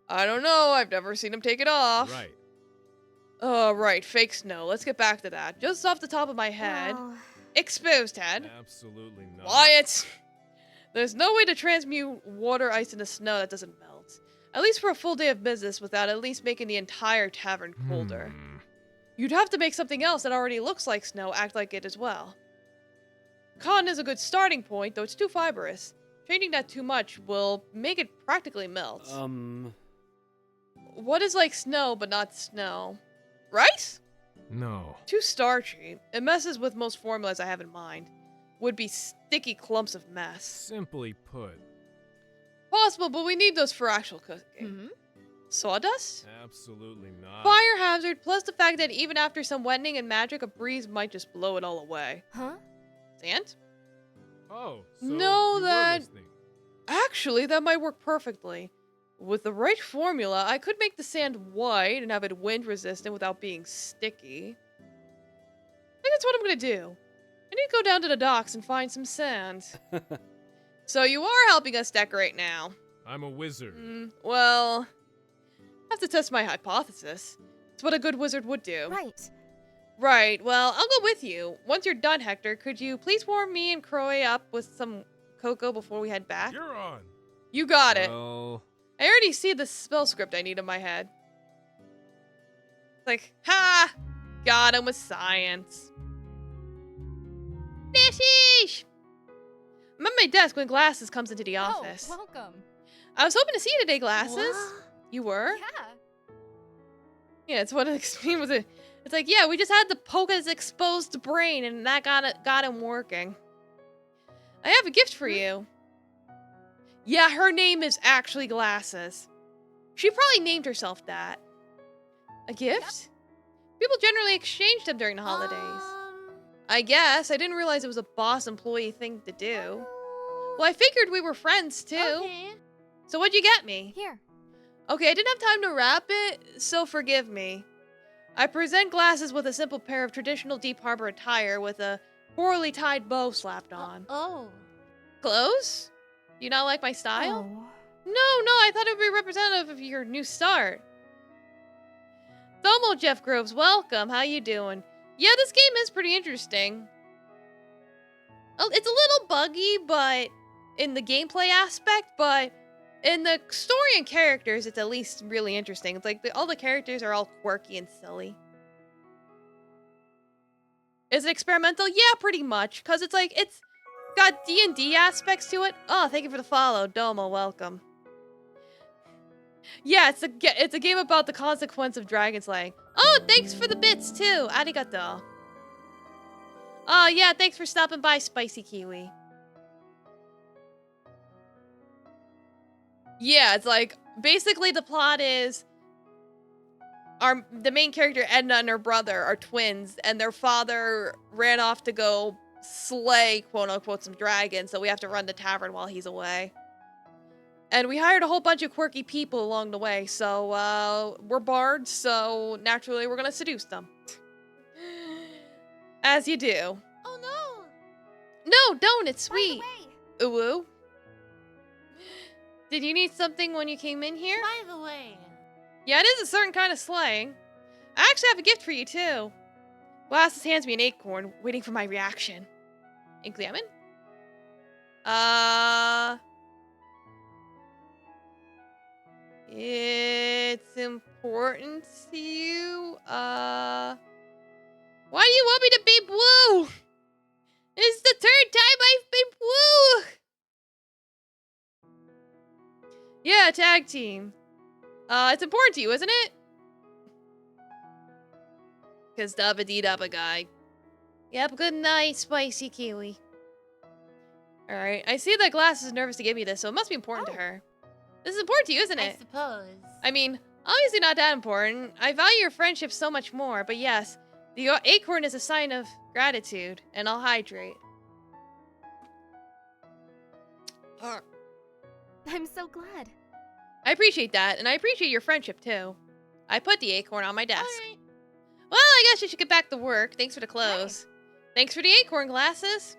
I don't know, I've never seen him take it off. Right. Right, fake snow. Let's get back to that. Just off the top of my head. Well... Exposed head. Absolutely not. Quiet! There's no way to transmute water ice into snow that doesn't melt. At least for a full day of business without at least making the entire tavern colder. You'd have to make something else that already looks like snow act like it as well. Cotton is a good starting point, though it's too fibrous. Changing that too much will make it practically melt. What is like snow but not snow? Rice? No. Too starchy. It messes with most formulas I have in mind. Would be sticky clumps of mess. Simply put. Possible, but we need those for actual cooking. Sawdust? Absolutely not. Fire hazard, plus the fact that even after some wetting and magic, a breeze might just blow it all away. Huh? Sand? Oh, so No, you were that- listening. Actually, that might work perfectly. With the right formula, I could make the sand white and have it wind resistant without being sticky. I think that's what I'm gonna do. I need to go down to the docks and find some sand. So you are helping us decorate now. I'm a wizard. Well, I have to test my hypothesis. It's what a good wizard would do. Right. Right, well, I'll go with you. Once you're done, Hector, could you please warm me and Croy up with some cocoa before we head back? You're on. You got it. Well, I already see the spell script I need in my head. Like, ha! Got him with science. Sheesh! I'm at my desk when Glasses comes into the office. Oh, welcome. I was hoping to see you today, Glasses. What? You were? Yeah. Yeah, it's what it explained was it. It's like, yeah, we just had to poke his exposed brain, and that got him working. I have a gift for you. Yeah, her name is actually Glasses. She probably named herself that. A gift? People generally exchange them during the holidays. I guess. I didn't realize it was a boss employee thing to do. Well, I figured we were friends, too. Okay. So what'd you get me? Here. Okay, I didn't have time to wrap it, so forgive me. I present Glasses with a simple pair of traditional Deep Harbor attire with a poorly tied bow slapped on. Oh. Clothes? Do you not like my style? Oh. No, I thought it would be representative of your new start. Domo Jeff Groves, welcome. How you doing? Yeah, this game is pretty interesting. Oh, it's a little buggy, but in the gameplay aspect, but in the story and characters, it's at least really interesting. It's like all the characters are all quirky and silly. Is it experimental? Yeah, pretty much, because it's like it's got D&D aspects to it. Oh, thank you for the follow, Domo. Welcome. Yeah, it's a game about the consequence of dragon slaying. Oh, thanks for the bits too. Arigato. Oh yeah, thanks for stopping by, Spicy Kiwi. Yeah, it's like basically the plot is the main character Edna and her brother are twins, and their father ran off to go slay quote unquote some dragons, so we have to run the tavern while he's away. And we hired a whole bunch of quirky people along the way, so we're bards, so naturally we're gonna seduce them. As you do. Oh no. No, don't, it's By sweet. the way, Ooh. Did you need something when you came in here? By the way. Yeah, it is a certain kind of slaying. I actually have a gift for you, too. Glasses hands me an acorn, waiting for my reaction. Examine? It's important to you? Why do you want me to beep woo? It's the third time I've beeped woo! Yeah, tag team. It's important to you, isn't it? Cause dabba dee dabba guy. Yep, good night, Spicy Kiwi. Alright, I see that Glass is nervous to give me this, so it must be important to her. This is important to you, isn't I it? suppose. I mean, obviously not that important. I value your friendship so much more, but yes, the acorn is a sign of gratitude, and I'll hydrate. I'm so glad. I appreciate that, and I appreciate your friendship too. I put the acorn on my desk. Alright. Well, I guess you should get back to work. Thanks for the clothes. Thanks for the acorn glasses.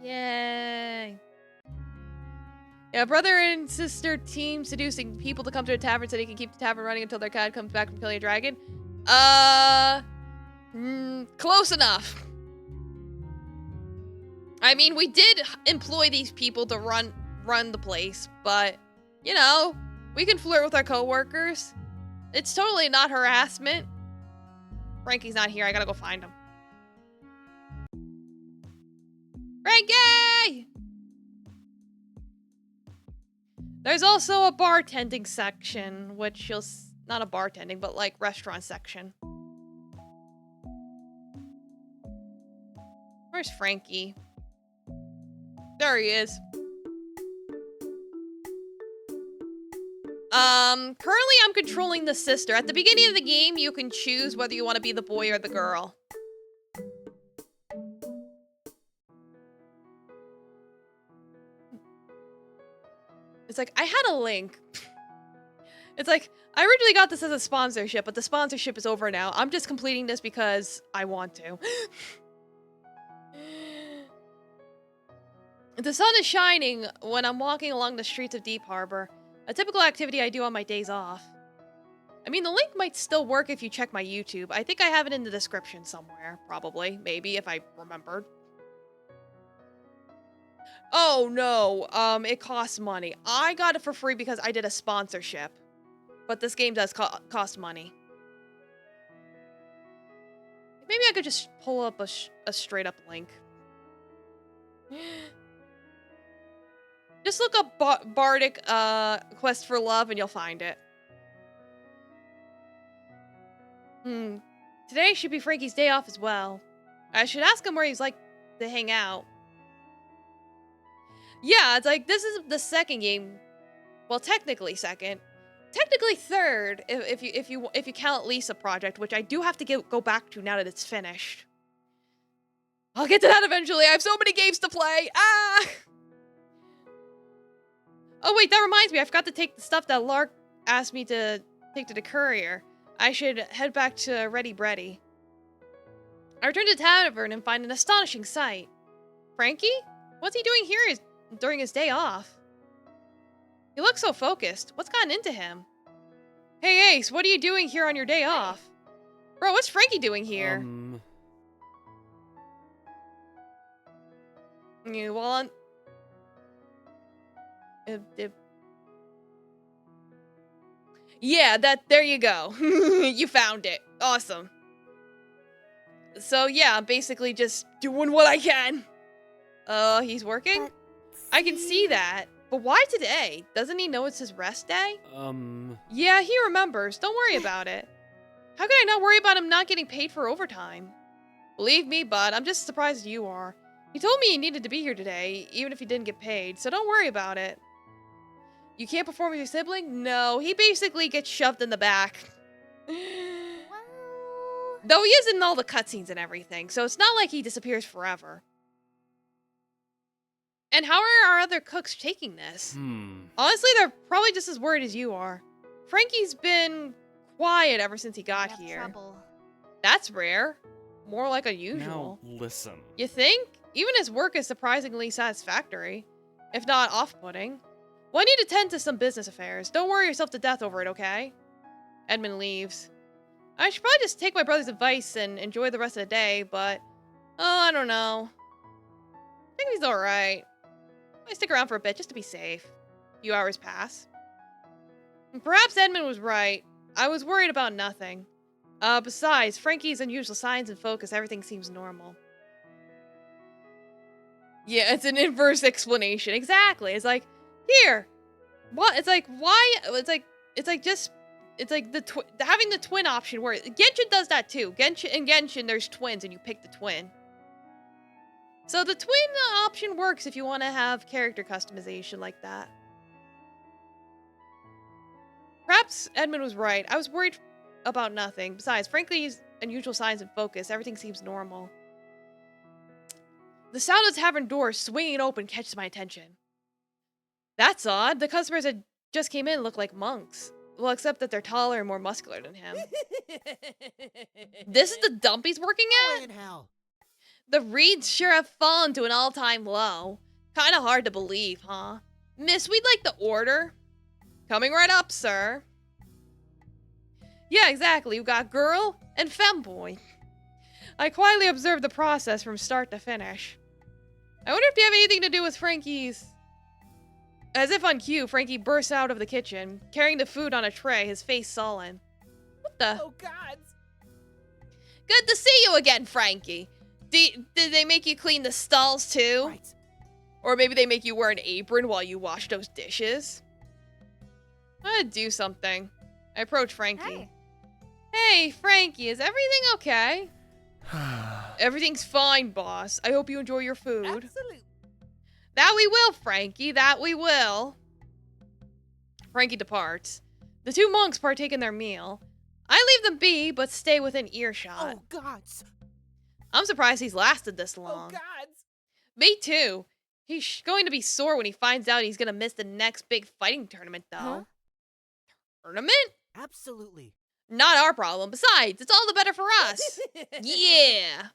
Yay. Yeah, brother and sister team seducing people to come to a tavern so they can keep the tavern running until their cat comes back from killing a dragon. Close enough. I mean, we did employ these people to run the place, but, you know, we can flirt with our coworkers. It's totally not harassment. Frankie's not here. I gotta go find him. Frankie! There's also a bartending section, which you'll... Not a bartending, but like restaurant section. Where's Frankie? There he is. Currently I'm controlling the sister. At the beginning of the game, you can choose whether you want to be the boy or the girl. It's like, I had a link. It's like, I originally got this as a sponsorship, but the sponsorship is over now. I'm just completing this because I want to. The sun is shining when I'm walking along the streets of Deep Harbor. A typical activity I do on my days off. I mean, the link might still work if you check my YouTube. I think I have it in the description somewhere. Probably. Maybe, if I remembered. Oh, no. It costs money. I got it for free because I did a sponsorship. But this game does cost money. Maybe I could just pull up a straight-up link. Just look up Bardic Quest for Love and you'll find it. Today should be Frankie's day off as well. I should ask him where he's like to hang out. Yeah, it's like this is the second game. Well, technically second. Technically third if you count Lisa Project, which I do have to go back to now that it's finished. I'll get to that eventually. I have so many games to play. Ah! Oh wait, that reminds me. I forgot to take the stuff that Lark asked me to take to the courier. I should head back to Ready Bready. I return to the tavern and find an astonishing sight. Frankie? What's he doing here during his day off? He looks so focused. What's gotten into him? Hey Ace, what are you doing here on your day off? Bro, what's Frankie doing here? Yeah, well, yeah, there you go. You found it. Awesome. So yeah, I'm basically just doing what I can. He's working? I can see that. But why today? Doesn't he know it's his rest day? Yeah, he remembers. Don't worry about it. How can I not worry about him not getting paid for overtime? Believe me, bud, I'm just as surprised as you are. He told me he needed to be here today, even if he didn't get paid, so don't worry about it. You can't perform with your sibling? No, he basically gets shoved in the back. Though he is in all the cutscenes and everything, so it's not like he disappears forever. And how are our other cooks taking this? Honestly, they're probably just as worried as you are. Frankie's been quiet ever since he got here. Trouble. That's rare. More like unusual. Now listen. You think? Even his work is surprisingly satisfactory, if not off-putting. Well, I need to tend to some business affairs. Don't worry yourself to death over it, okay? Edmund leaves. I should probably just take my brother's advice and enjoy the rest of the day, but... I don't know. I think he's alright. I stick around for a bit just to be safe. A few hours pass. And perhaps Edmund was right. I was worried about nothing. Besides, Frankie's unusual signs and focus, everything seems normal. Yeah, it's an inverse explanation. Exactly. It's like, here. What? It's like, why? It's like having the twin option where Genshin does that too. In Genshin, there's twins and you pick the twin. So the twin option works if you want to have character customization like that. Perhaps Edmund was right. I was worried about nothing. Besides, Frankie's unusual signs and focus, everything seems normal. The sound of the tavern door swinging open catches my attention. That's odd. The customers that just came in look like monks. Well, except that they're taller and more muscular than him. This is the dump he's working at? The reeds sure have fallen to an all-time low. Kinda hard to believe, huh? Miss, we'd like the order. Coming right up, sir. Yeah, exactly. You got girl and femboy. I quietly observed the process from start to finish. I wonder if they have anything to do with Frankie's... As if on cue, Frankie bursts out of the kitchen, carrying the food on a tray, his face sullen. What the? Oh, God! Good to see you again, Frankie. Did they make you clean the stalls, too? Right. Or maybe they make you wear an apron while you wash those dishes? I gotta do something. I approach Frankie. Hey, Frankie, is everything okay? Everything's fine, boss. I hope you enjoy your food. Absolutely. That we will, Frankie. That we will. Frankie departs. The two monks partake in their meal. I leave them be, but stay within earshot. Oh, gods! I'm surprised he's lasted this Oh, long. gods! Me too. He's going to be sore when he finds out he's gonna miss the next big fighting tournament, though. Huh? Tournament? Absolutely. Not our problem. Besides, it's all the better for us. Yeah.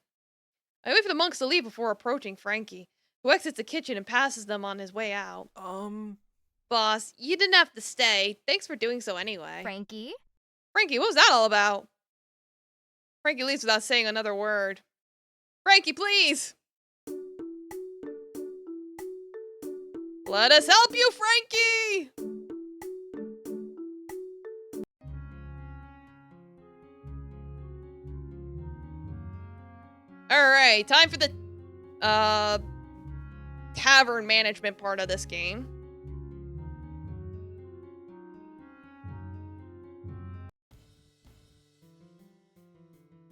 I wait for the monks to leave before approaching Frankie, who exits the kitchen and passes them on his way out. Boss, you didn't have to stay. Thanks for doing so anyway. Frankie? Frankie, what was that all about? Frankie leaves without saying another word. Frankie, please! Let us help you, Frankie! Alright, time for the, tavern management part of this game.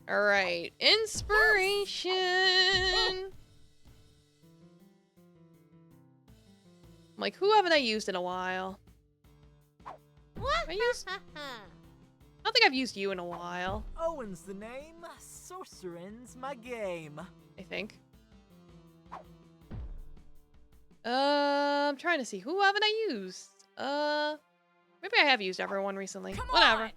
Alright, inspiration. I'm like, who haven't I used in a while? What? I don't think I've used you in a while, Owen's the name, sorcerin's my game. I think. I'm trying to see, who haven't I used? Maybe I have used everyone recently. Whatever.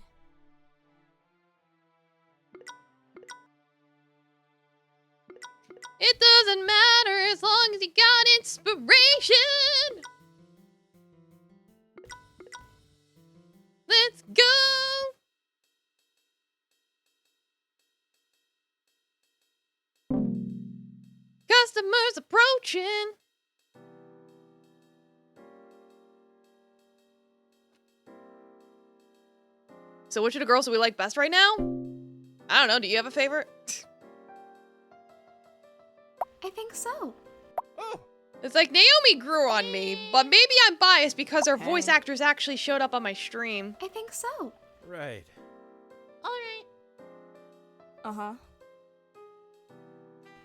It doesn't matter as long as you got inspiration. Let's go. Customers approaching. So which of the girls do we like best right now? I don't know, do you have a favorite? I think so. It's like Naomi grew on me, but maybe I'm biased because her voice actors actually showed up on my stream. I think so. Right. Alright. Uh-huh.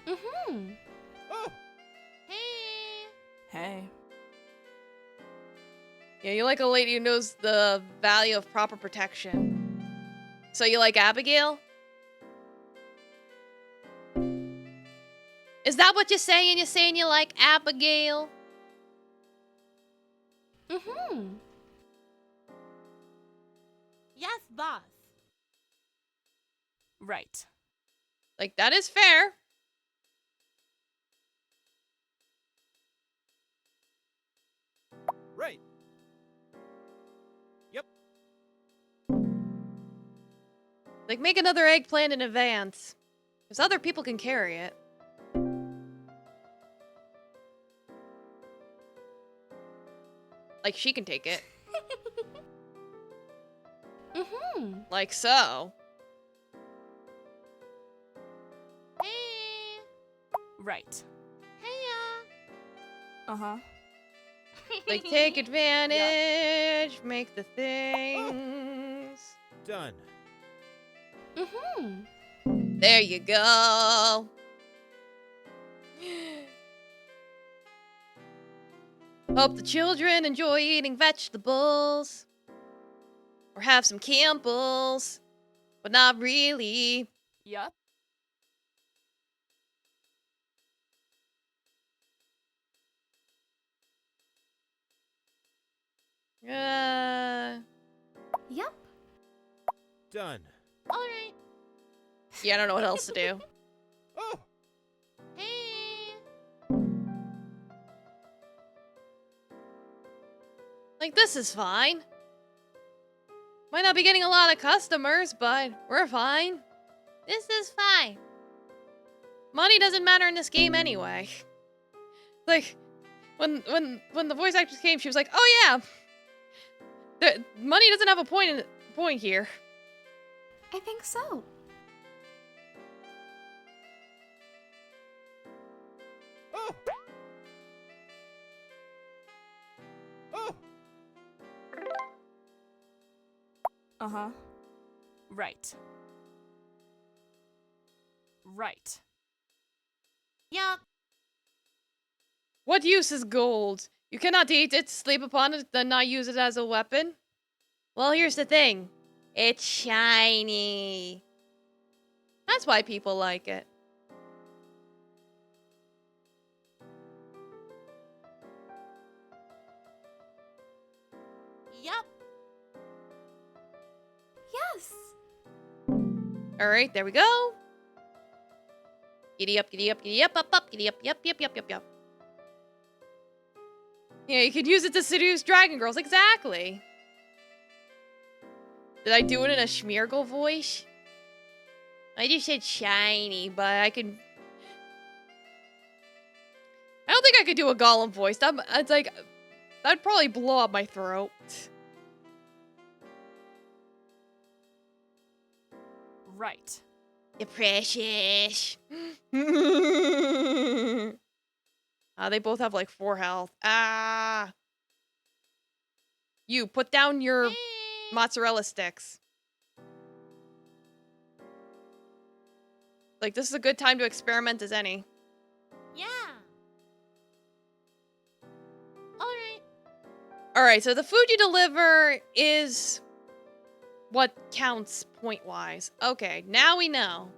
Mm-hmm. Hey. Hey. Yeah, you like a lady who knows the value of proper protection. So you like Abigail? Is that what you're saying? You're saying you like Abigail? Mm-hmm. Yes, boss. Right. Like, that is fair. Right. Yep. Like, make another eggplant in advance. Because other people can carry it. Like, she can take it. Mm-hmm. Like so. Hey. Right. Hey, Uh-huh. Like, take advantage, make the things. Done. Mm-hmm. There you go. Hope the children enjoy eating vegetables. Or have some Campbell's. But not really. Yup. Yep. Done. Alright. Yeah, I don't know what else to do. Oh. Hey. Like, this is fine. Might not be getting a lot of customers, but we're fine. This is fine. Money doesn't matter in this game anyway. Like, when the voice actress came, she was like, "Oh yeah, the money doesn't have a point here." I think so. Oh. Oh. Uh-huh. Right. Right. Yup. What use is gold? You cannot eat it, sleep upon it, then not use it as a weapon. Well, here's the thing. It's shiny. That's why people like it. Yup. Yes. All right, there we go. Giddy up, up, giddy up, yep. Yeah, you could use it to seduce dragon girls. Exactly. Did I do it in a Schmeargle voice? I just said shiny, but I could... I don't think I could do a Gollum voice. It's like... That'd probably blow up my throat. Right. You're precious. They both have like 4 health. Ah. You, put down your mozzarella sticks. Like, this is a good time to experiment as any. Yeah. Alright. Alright, so the food you deliver is what counts point-wise. Okay, now we know.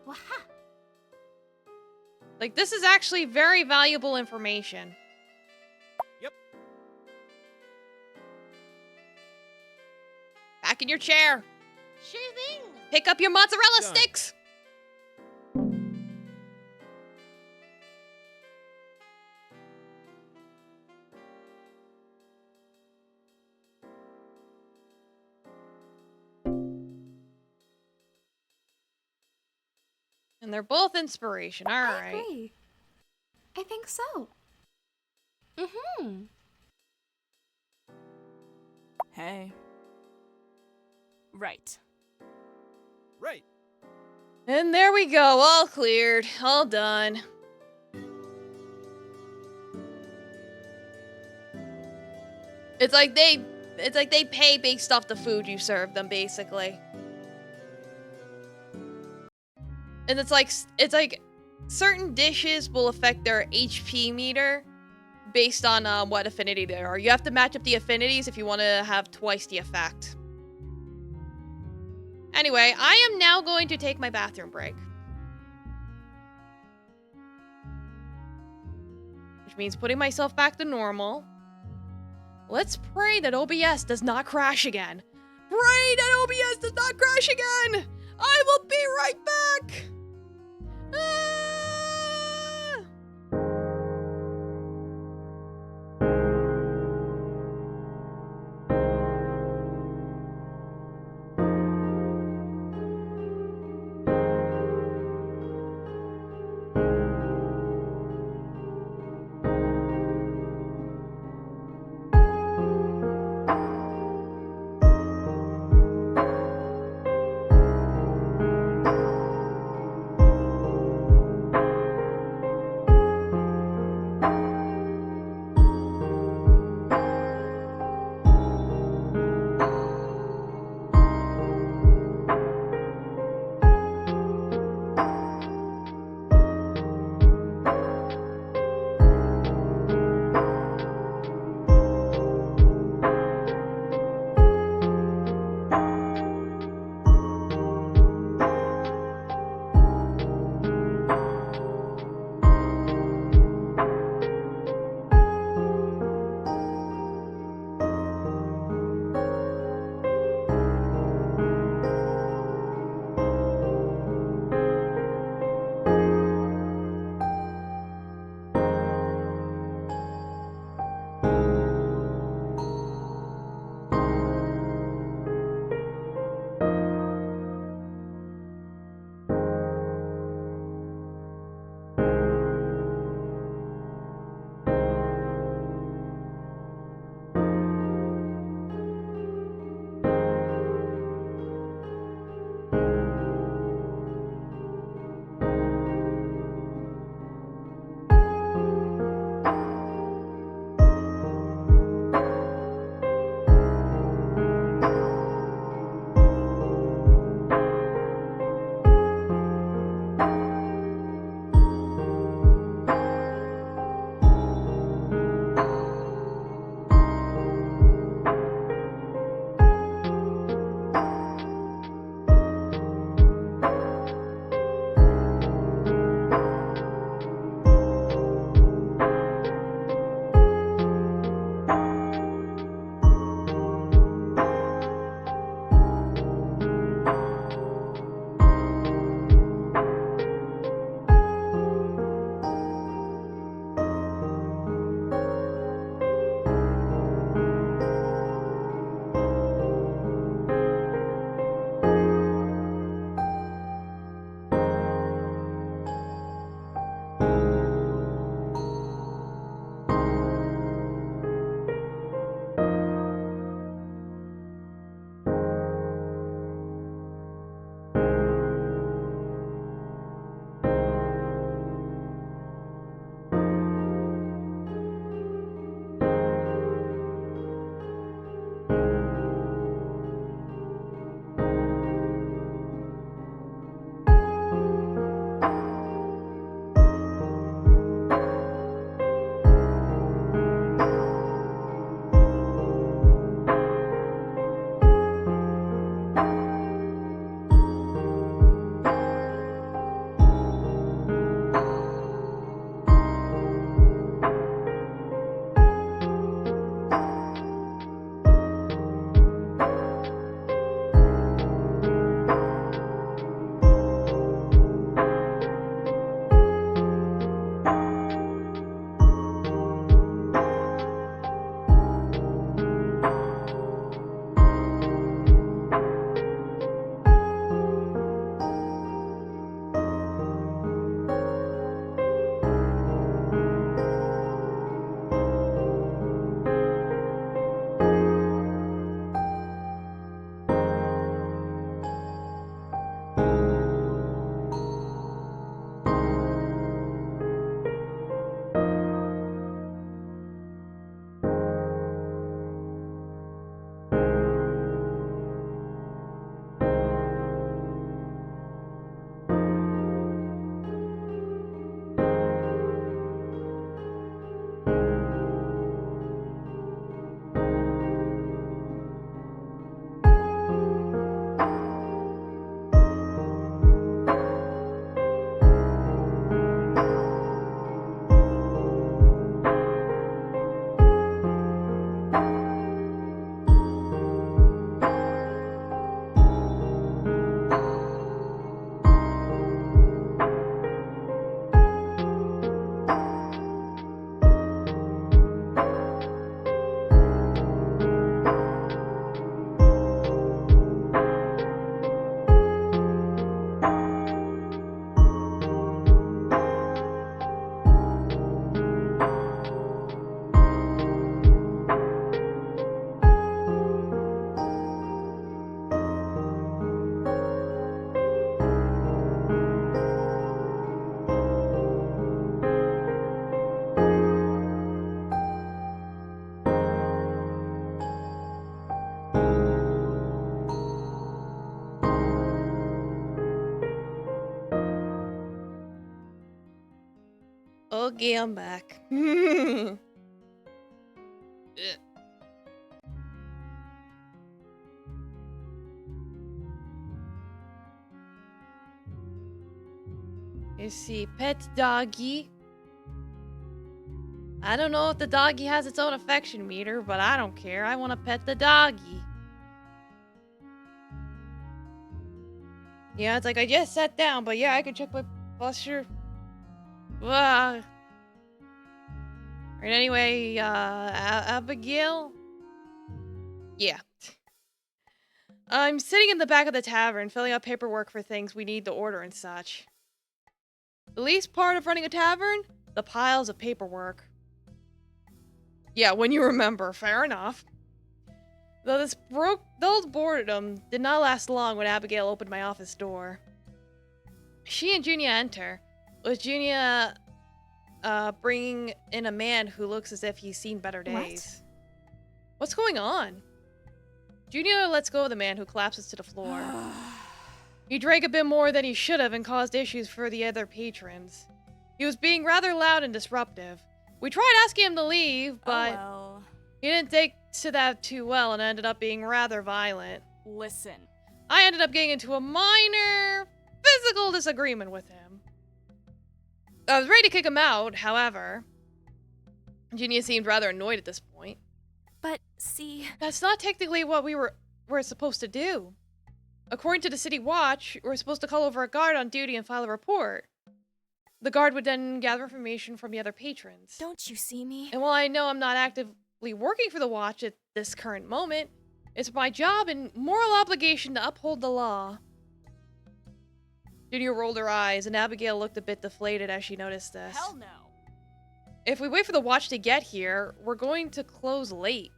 Waha. Like, this is actually very valuable information. Yep. Back in your chair. Sure thing. Pick up your mozzarella Done. sticks. And they're both inspiration. All I right. agree. I think so. Mm-hmm. Hey. Right. Right. And there we go. All cleared. All done. It's like they pay based off the food you serve them, basically. And it's like certain dishes will affect their HP meter based on what affinity they are. You have to match up the affinities if you want to have twice the effect. Anyway, I am now going to take my bathroom break. Which means putting myself back to normal. Let's pray that OBS does not crash again. Pray that OBS does not crash again! I will be right back! Ah! Okay, I'm back. Ugh. You see, pet doggy. I don't know if the doggy has its own affection meter, but I don't care. I want to pet the doggy. Yeah, it's like I just sat down, but yeah, I could check my posture. Alright, anyway, Abigail? Yeah. I'm sitting in the back of the tavern, filling out paperwork for things we need to order and such. The least part of running a tavern? The piles of paperwork. Yeah, when you remember, fair enough. Though those boredom did not last long when Abigail opened my office door. She and Junia enter, with Junia bringing in a man who looks as if he's seen better days. What's going on? Junia lets go of the man, who collapses to the floor. He drank a bit more than he should have and caused issues for the other patrons. He was being rather loud and disruptive. We tried asking him to leave, but he didn't take to that too well and ended up being rather violent. Listen. I ended up getting into a minor physical disagreement with him. I was ready to kick him out, however. Junia seemed rather annoyed at this point. But, see... That's not technically what we're supposed to do. According to the City Watch, we're supposed to call over a guard on duty and file a report. The guard would then gather information from the other patrons. Don't you see me? And while I know I'm not actively working for the Watch at this current moment, it's my job and moral obligation to uphold the law. Junia rolled her eyes, and Abigail looked a bit deflated as she noticed this. Hell no. If we wait for the Watch to get here, we're going to close late.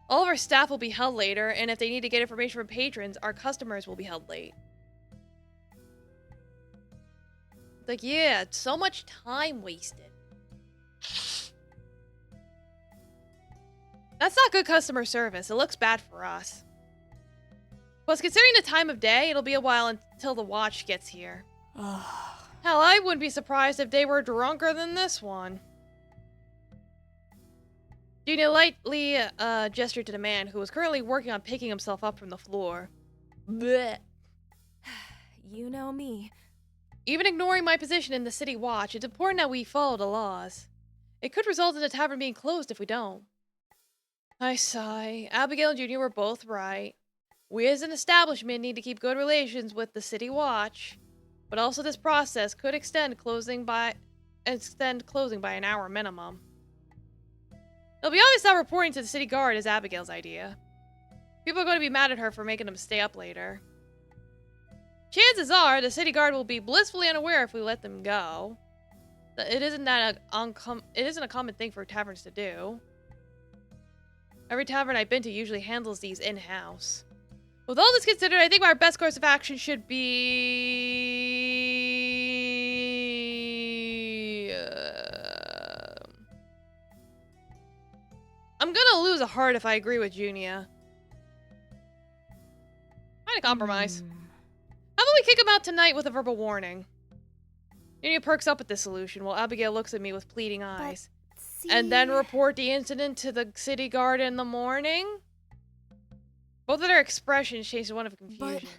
All of our staff will be held later, and if they need to get information from patrons, our customers will be held late. Like, yeah, it's so much time wasted. That's not good customer service. It looks bad for us. Plus, considering the time of day, it'll be a while until the Watch gets here. Hell, I wouldn't be surprised if they were drunker than this one. Junia lightly gestured to the man, who was currently working on picking himself up from the floor. Blech. You know me. Even ignoring my position in the City Watch, it's important that we follow the laws. It could result in the tavern being closed if we don't. I sigh. Abigail and Junia were both right. We as an establishment need to keep good relations with the City Watch, but also this process could extend closing by an hour minimum. It'll be obvious that reporting to the city guard is Abigail's idea. People are going to be mad at her for making them stay up later. Chances are the city guard will be blissfully unaware if we let them go. It isn't a common thing for taverns to do. Every tavern I've been to usually handles these in-house. With all this considered, I think our best course of action should be... I'm gonna lose a heart if I agree with Junia. Find a compromise. How about we kick him out tonight with a verbal warning? Junia perks up at this solution while Abigail looks at me with pleading eyes. And then report the incident to the city guard in the morning? Both of their expressions chased one of confusion.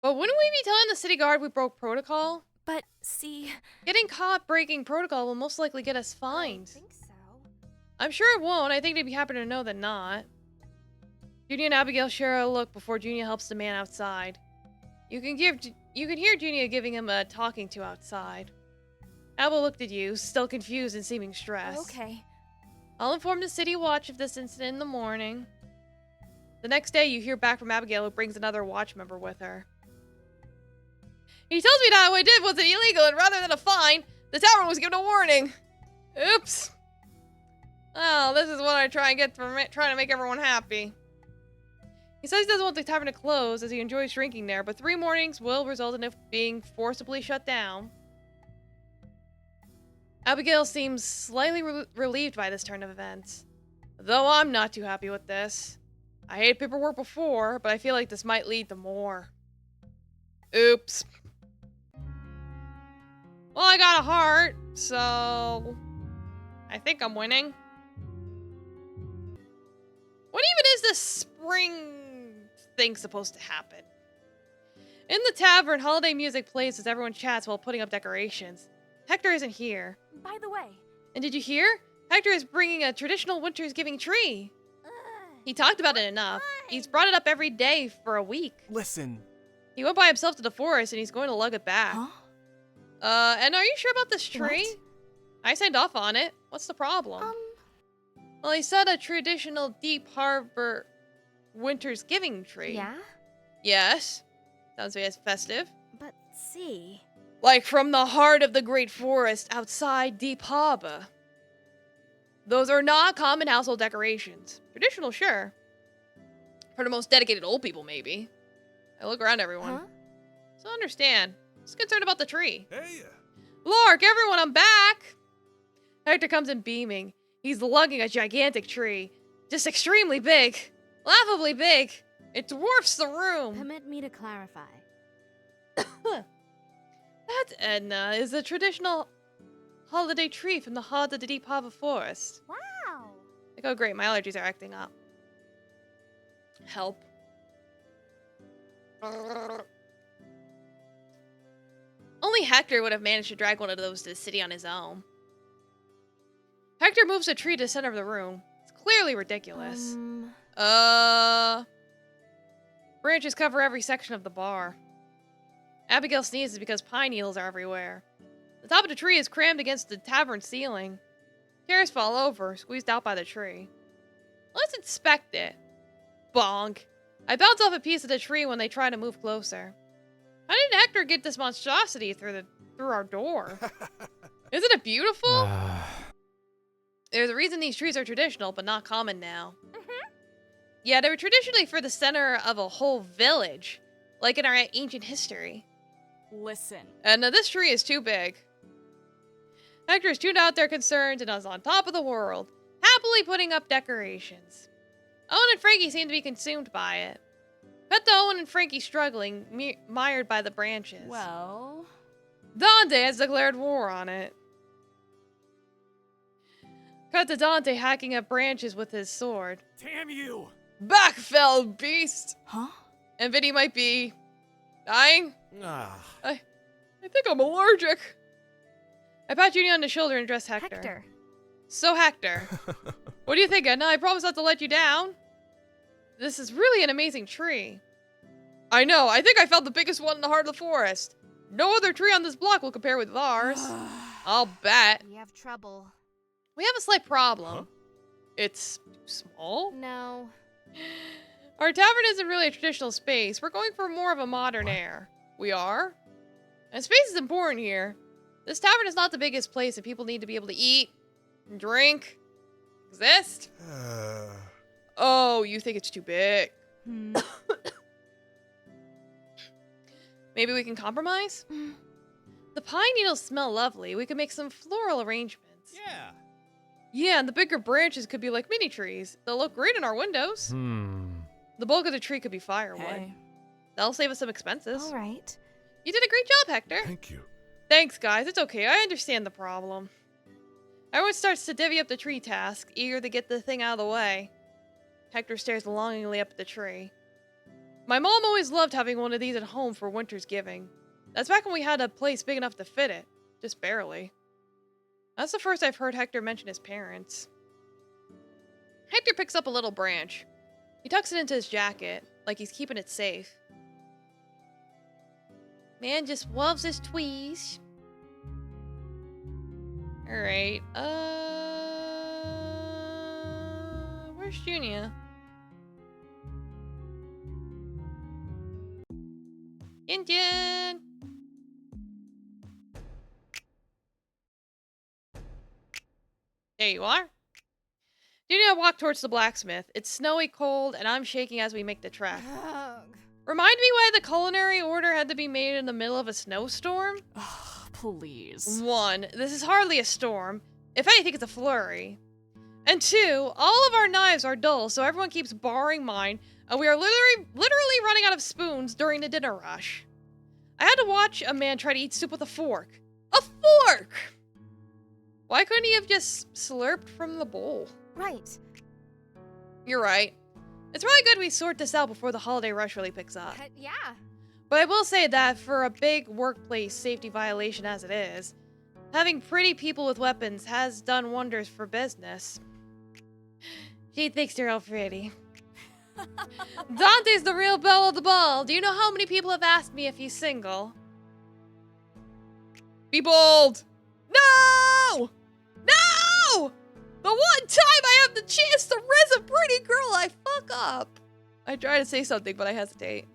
But wouldn't we be telling the city guard we broke protocol? But, see... Getting caught breaking protocol will most likely get us fined. I think so. I'm sure it won't. I think they'd be happy to know that not. Junia and Abigail share a look before Junia helps the man outside. You can hear Junia giving him a talking to outside. Abel looked at you, still confused and seeming stressed. Okay. I'll inform the city watch of this incident in the morning. The next day, you hear back from Abigail, who brings another watch member with her. He tells me that what I did wasn't illegal, and rather than a fine, the tavern was given a warning. Oops. Well, this is what I try and get from trying to make everyone happy. He says he doesn't want the tavern to close, as he enjoys drinking there, but 3 mornings will result in it being forcibly shut down. Abigail seems slightly relieved by this turn of events. Though I'm not too happy with this. I hated paperwork before, but I feel like this might lead to more. Oops. Well, I got a heart, so I think I'm winning. When even is this spring thing supposed to happen? In the tavern, holiday music plays as everyone chats while putting up decorations. Hector isn't here. By the way, And did you hear? Hector is bringing a traditional winter's giving tree. He talked about it enough. He's brought it up every day for a week. Listen. He went by himself to the forest and he's going to lug it back. huh? And are you sure about this tree? What? I signed off on it. What's the problem? Well, he said a traditional deep harbor winter's giving tree. Yeah? Yes. Sounds very festive. But see. Like from the heart of the great forest outside Deep Harbor. Those are not common household decorations. Traditional, sure. For the most dedicated old people, maybe. I look around everyone. Huh? So understand. I'm just concerned about the tree. Hey! Lark, everyone, I'm back! Hector comes in beaming. He's lugging a gigantic tree. Just extremely big. Laughably big. It dwarfs the room. Permit me to clarify. That, Edna, is a traditional holiday tree from the heart of the Deep Harbor Forest. Wow! Like, oh great, my allergies are acting up. Help. Only Hector would have managed to drag one of those to the city on his own. Hector moves the tree to the center of the room. It's clearly ridiculous. Branches cover every section of the bar. Abigail sneezes because pine needles are everywhere. The top of the tree is crammed against the tavern ceiling. Chairs fall over, squeezed out by the tree. Let's inspect it. Bonk. I bounce off a piece of the tree when they try to move closer. How did Hector get this monstrosity through our door? Isn't it beautiful? There's a reason these trees are traditional, but not common now. Yeah, they were traditionally for the center of a whole village, like in our ancient history. Listen. And this tree is too big. Hector is tuned out their concerns and is on top of the world, happily putting up decorations. Owen and Frankie seem to be consumed by it. Cut to Owen and Frankie struggling, mired by the branches. Well. Dante has declared war on it. Cut to Dante hacking at branches with his sword. Damn you! Back, fell beast! Huh? And Vinny might be dying. Ah. I think I'm allergic. I pat Junie on the shoulder and address Hector. Hector. So Hector, what do you think, Edna? I promise not to let you down. This is really an amazing tree. I know, I think I found the biggest one in the heart of the forest. No other tree on this block will compare with ours. I'll bet. We have trouble. We have a slight problem. It's small. No. Our tavern isn't really a traditional space. We're going for more of a modern air. We are? And space is important here. This tavern is not the biggest place and people need to be able to eat, drink, exist. Oh, you think it's too big? Maybe we can compromise? The pine needles smell lovely. We could make some floral arrangements. Yeah. Yeah, and the bigger branches could be like mini trees. They'll look great in our windows. The bulk of the tree could be firewood. Hey. That'll save us some expenses. All right. You did a great job, Hector. Thank you. Thanks, guys. It's okay. I understand the problem. Everyone starts to divvy up the tree task, eager to get the thing out of the way. Hector stares longingly up at the tree. My mom always loved having one of these at home for winter's giving. That's back when we had a place big enough to fit it. Just barely. That's the first I've heard Hector mention his parents. Hector picks up a little branch. He tucks it into his jacket, like he's keeping it safe. Man just loves his tweez. Alright, where's Junia? Jin. There you are. Junia walked towards the blacksmith. It's snowy cold, and I'm shaking as we make the trek. Remind me why the culinary order had to be made in the middle of a snowstorm? Please. 1, this is hardly a storm. If anything, it's a flurry. And 2, all of our knives are dull, so everyone keeps borrowing mine, and we are literally running out of spoons during the dinner rush. I had to watch a man try to eat soup with a fork. A fork! Why couldn't he have just slurped from the bowl? Right. You're right. It's really good we sort this out before the holiday rush really picks up. Yeah. But I will say that for a big workplace safety violation as it is, having pretty people with weapons has done wonders for business. She thinks they're all pretty. Dante's the real belle of the ball. Do you know how many people have asked me if he's single? Be bold! No! No! The one time I have the chance to raise a pretty girl, I fuck up. I try to say something, but I hesitate.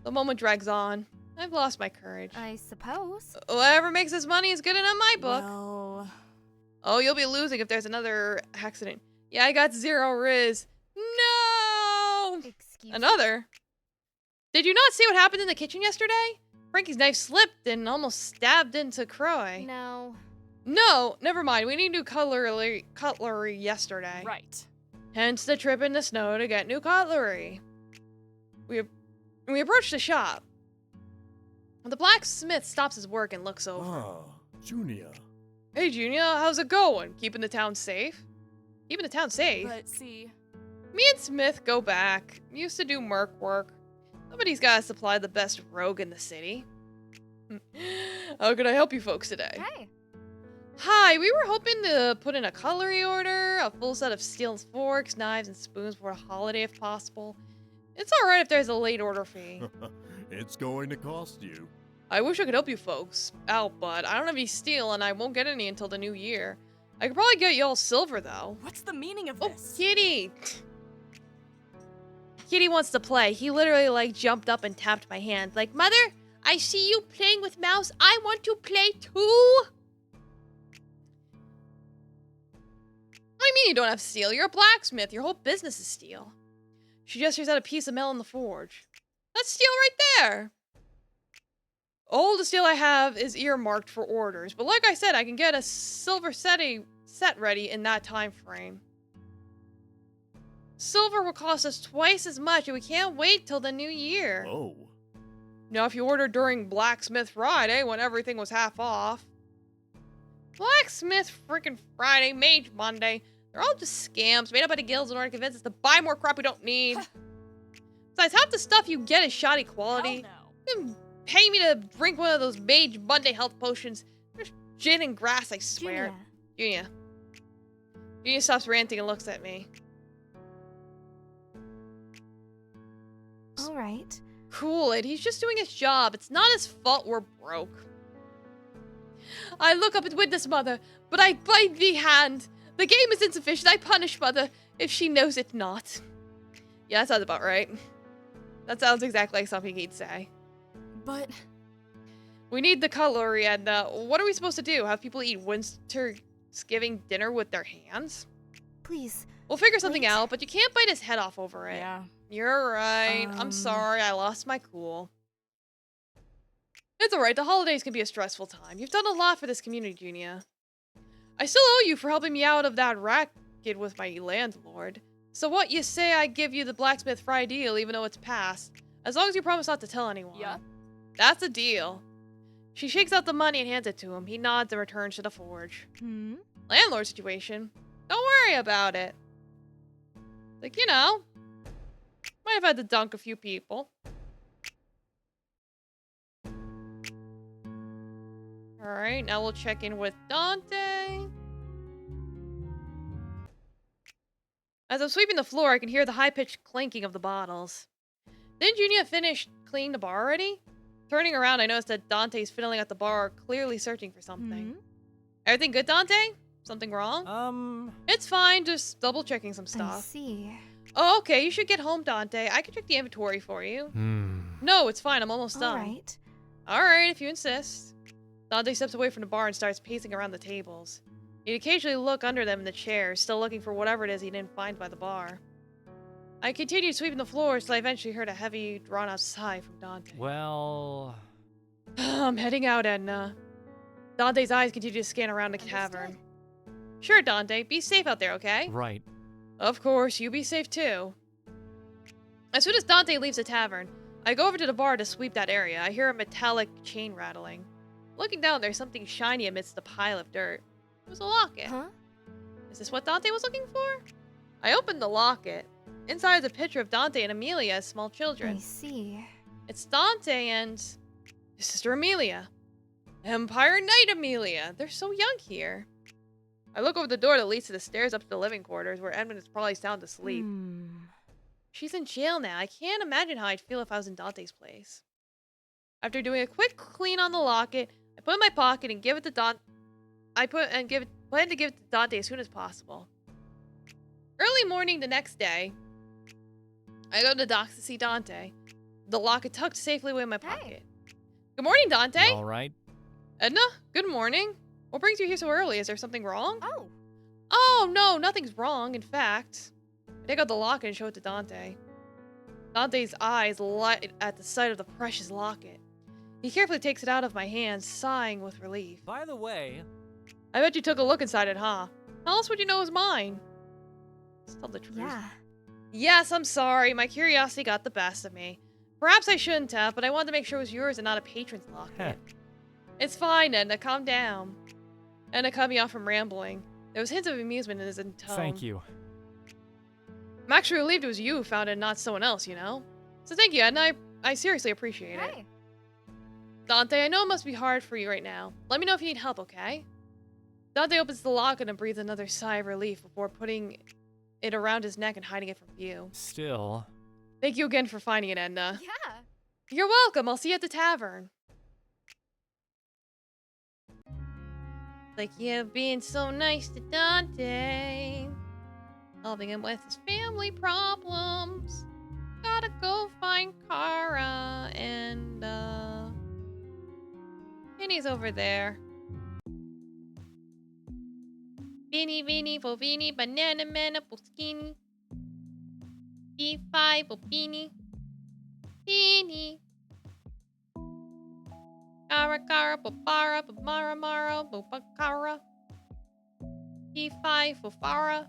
The moment drags on. I've lost my courage. I suppose. Whatever makes us money is good enough in my book. Well... Oh, you'll be losing if there's another accident. Yeah, I got 0 riz. No! Excuse Another? Did you not see what happened in the kitchen yesterday? Frankie's knife slipped and almost stabbed into Croy. No. No, never mind. We need new cutlery yesterday. Right. Hence the trip in the snow to get new cutlery. We approach the shop. The blacksmith stops his work and looks over. Ah, Junior. Hey, Junior, how's it going? Keeping the town safe? Keeping the town safe? But see... Me and Smith go back. Used to do merc work. Somebody's gotta supply the best rogue in the city. How can I help you folks today? Hey. Hi, we were hoping to put in a cutlery order, a full set of steel forks, knives, and spoons for a holiday if possible. It's alright if there's a late order fee. It's going to cost you. I wish I could help you folks out, but I don't have any steel and I won't get any until the new year. I could probably get you all silver, though. What's the meaning of Oh, this? Kitty! Kitty wants to play. He literally, like, jumped up and tapped my hand. Like, Mother, I see you playing with Mouse. I want to play too! What do you mean you don't have steel? You're a blacksmith. Your whole business is steel. She gestures at a piece of metal in the forge. That's steel right there! All the steel I have is earmarked for orders, but like I said, I can get a silver set ready in that time frame. Silver will cost us twice as much, and we can't wait till the new year. Oh. Now, if you order during Blacksmith Friday, when everything was half off. Blacksmith freaking Friday, Mage Monday. They're all just scams made up by the guilds in order to convince us to buy more crap we don't need. Besides, half the stuff you get is shoddy quality. Hell no. Pay me to drink one of those Mage Monday health potions. There's gin and grass, I swear. Junior. Junior stops ranting and looks at me. All right. Cool it, he's just doing his job. It's not his fault we're broke. I look up at witness Mother, but I bite the hand. The game is insufficient. I punish Mother if she knows it not. Yeah, that sounds about right. That sounds exactly like something he'd say. But... We need the cutlery, and what are we supposed to do? Have people eat Wintersgiving dinner with their hands? Please. We'll figure something Wait. out, but you can't bite his head off over it. Yeah. You're right. I'm sorry. I lost my cool. It's alright. The holidays can be a stressful time. You've done a lot for this community, Junior. I still owe you for helping me out of that racket with my landlord. So what, you say I give you the Blacksmith Friday deal even though it's past? As long as you promise not to tell anyone. Yeah. That's a deal. She shakes out the money and hands it to him. He nods and returns to the forge. Hmm? Landlord situation? Don't worry about it. Like, you know, might have had to dunk a few people. Alright, now we'll check in with Dante. As I'm sweeping the floor, I can hear the high-pitched clanking of the bottles. Didn't Junior finish cleaning the bar already? Turning around, I noticed that Dante's fiddling at the bar, clearly searching for something. Hmm? Everything good, Dante? Something wrong? It's fine, just double-checking some stuff. I see. Oh, okay, you should get home, Dante. I can check the inventory for you. No, it's fine, I'm almost done. Alright. Alright, if you insist. Dante steps away from the bar and starts pacing around the tables. He'd occasionally look under them in the chairs, still looking for whatever it is he didn't find by the bar. I continued sweeping the floors till I eventually heard a heavy, drawn-out sigh from Dante. Well... I'm heading out, Edna. Dante's eyes continue to scan around the tavern. Sure, Dante. Be safe out there, okay? Right. Of course, you be safe too. As soon as Dante leaves the tavern, I go over to the bar to sweep that area. I hear a metallic chain rattling. Looking down, there's something shiny amidst the pile of dirt. It was a locket. Huh? Is this what Dante was looking for? I opened the locket. Inside is a picture of Dante and Amelia as small children. I see. It's Dante and his sister Amelia. Empire Knight Amelia. They're so young here. I look over the door that leads to the stairs up to the living quarters where Edmund is probably sound asleep. She's in jail now. I can't imagine how I'd feel if I was in Dante's place. After doing a quick clean on the locket, I put it in my pocket and give it to plan to give it to Dante as soon as possible. Early morning the next day, I go to the docks to see Dante. The locket tucked safely away in my pocket. Good morning, Dante. All right. Edna, good morning. What brings you here so early? Is there something wrong? Oh. Oh, no, nothing's wrong. In fact, I take out the locket and show it to Dante. Dante's eyes light at the sight of the precious locket. He carefully takes it out of my hands, sighing with relief. By the way, I bet you took a look inside it, huh? How else would you know it was mine? Let's tell the truth. Yeah. Yes, I'm sorry. My curiosity got the best of me. Perhaps I shouldn't have, but I wanted to make sure it was yours and not a patron's locket. It's fine, Edna. Calm down. Edna cut me off from rambling. There was hints of amusement in his tone. thank you. I'm actually relieved it was you who found it and not someone else, you know? So thank you, Edna. I seriously appreciate it. Hey. Dante, I know it must be hard for you right now. Let me know if you need help, okay? Dante opens the locket and breathes another sigh of relief before putting it around his neck and hiding it from view. Still. Thank you again for finding it, Edna. Yeah. You're welcome. I'll see you at the tavern. Like you've been so nice to Dante, helping him with his family problems. Gotta go find Kara and Vinny's over there. Vinny, Vinny, for Vinny, banana man, apple skinny. B5 for Vinny. Vinny. Kara, Kara, Babara, Bamara, Mara, Bobakara. P5 for Farah.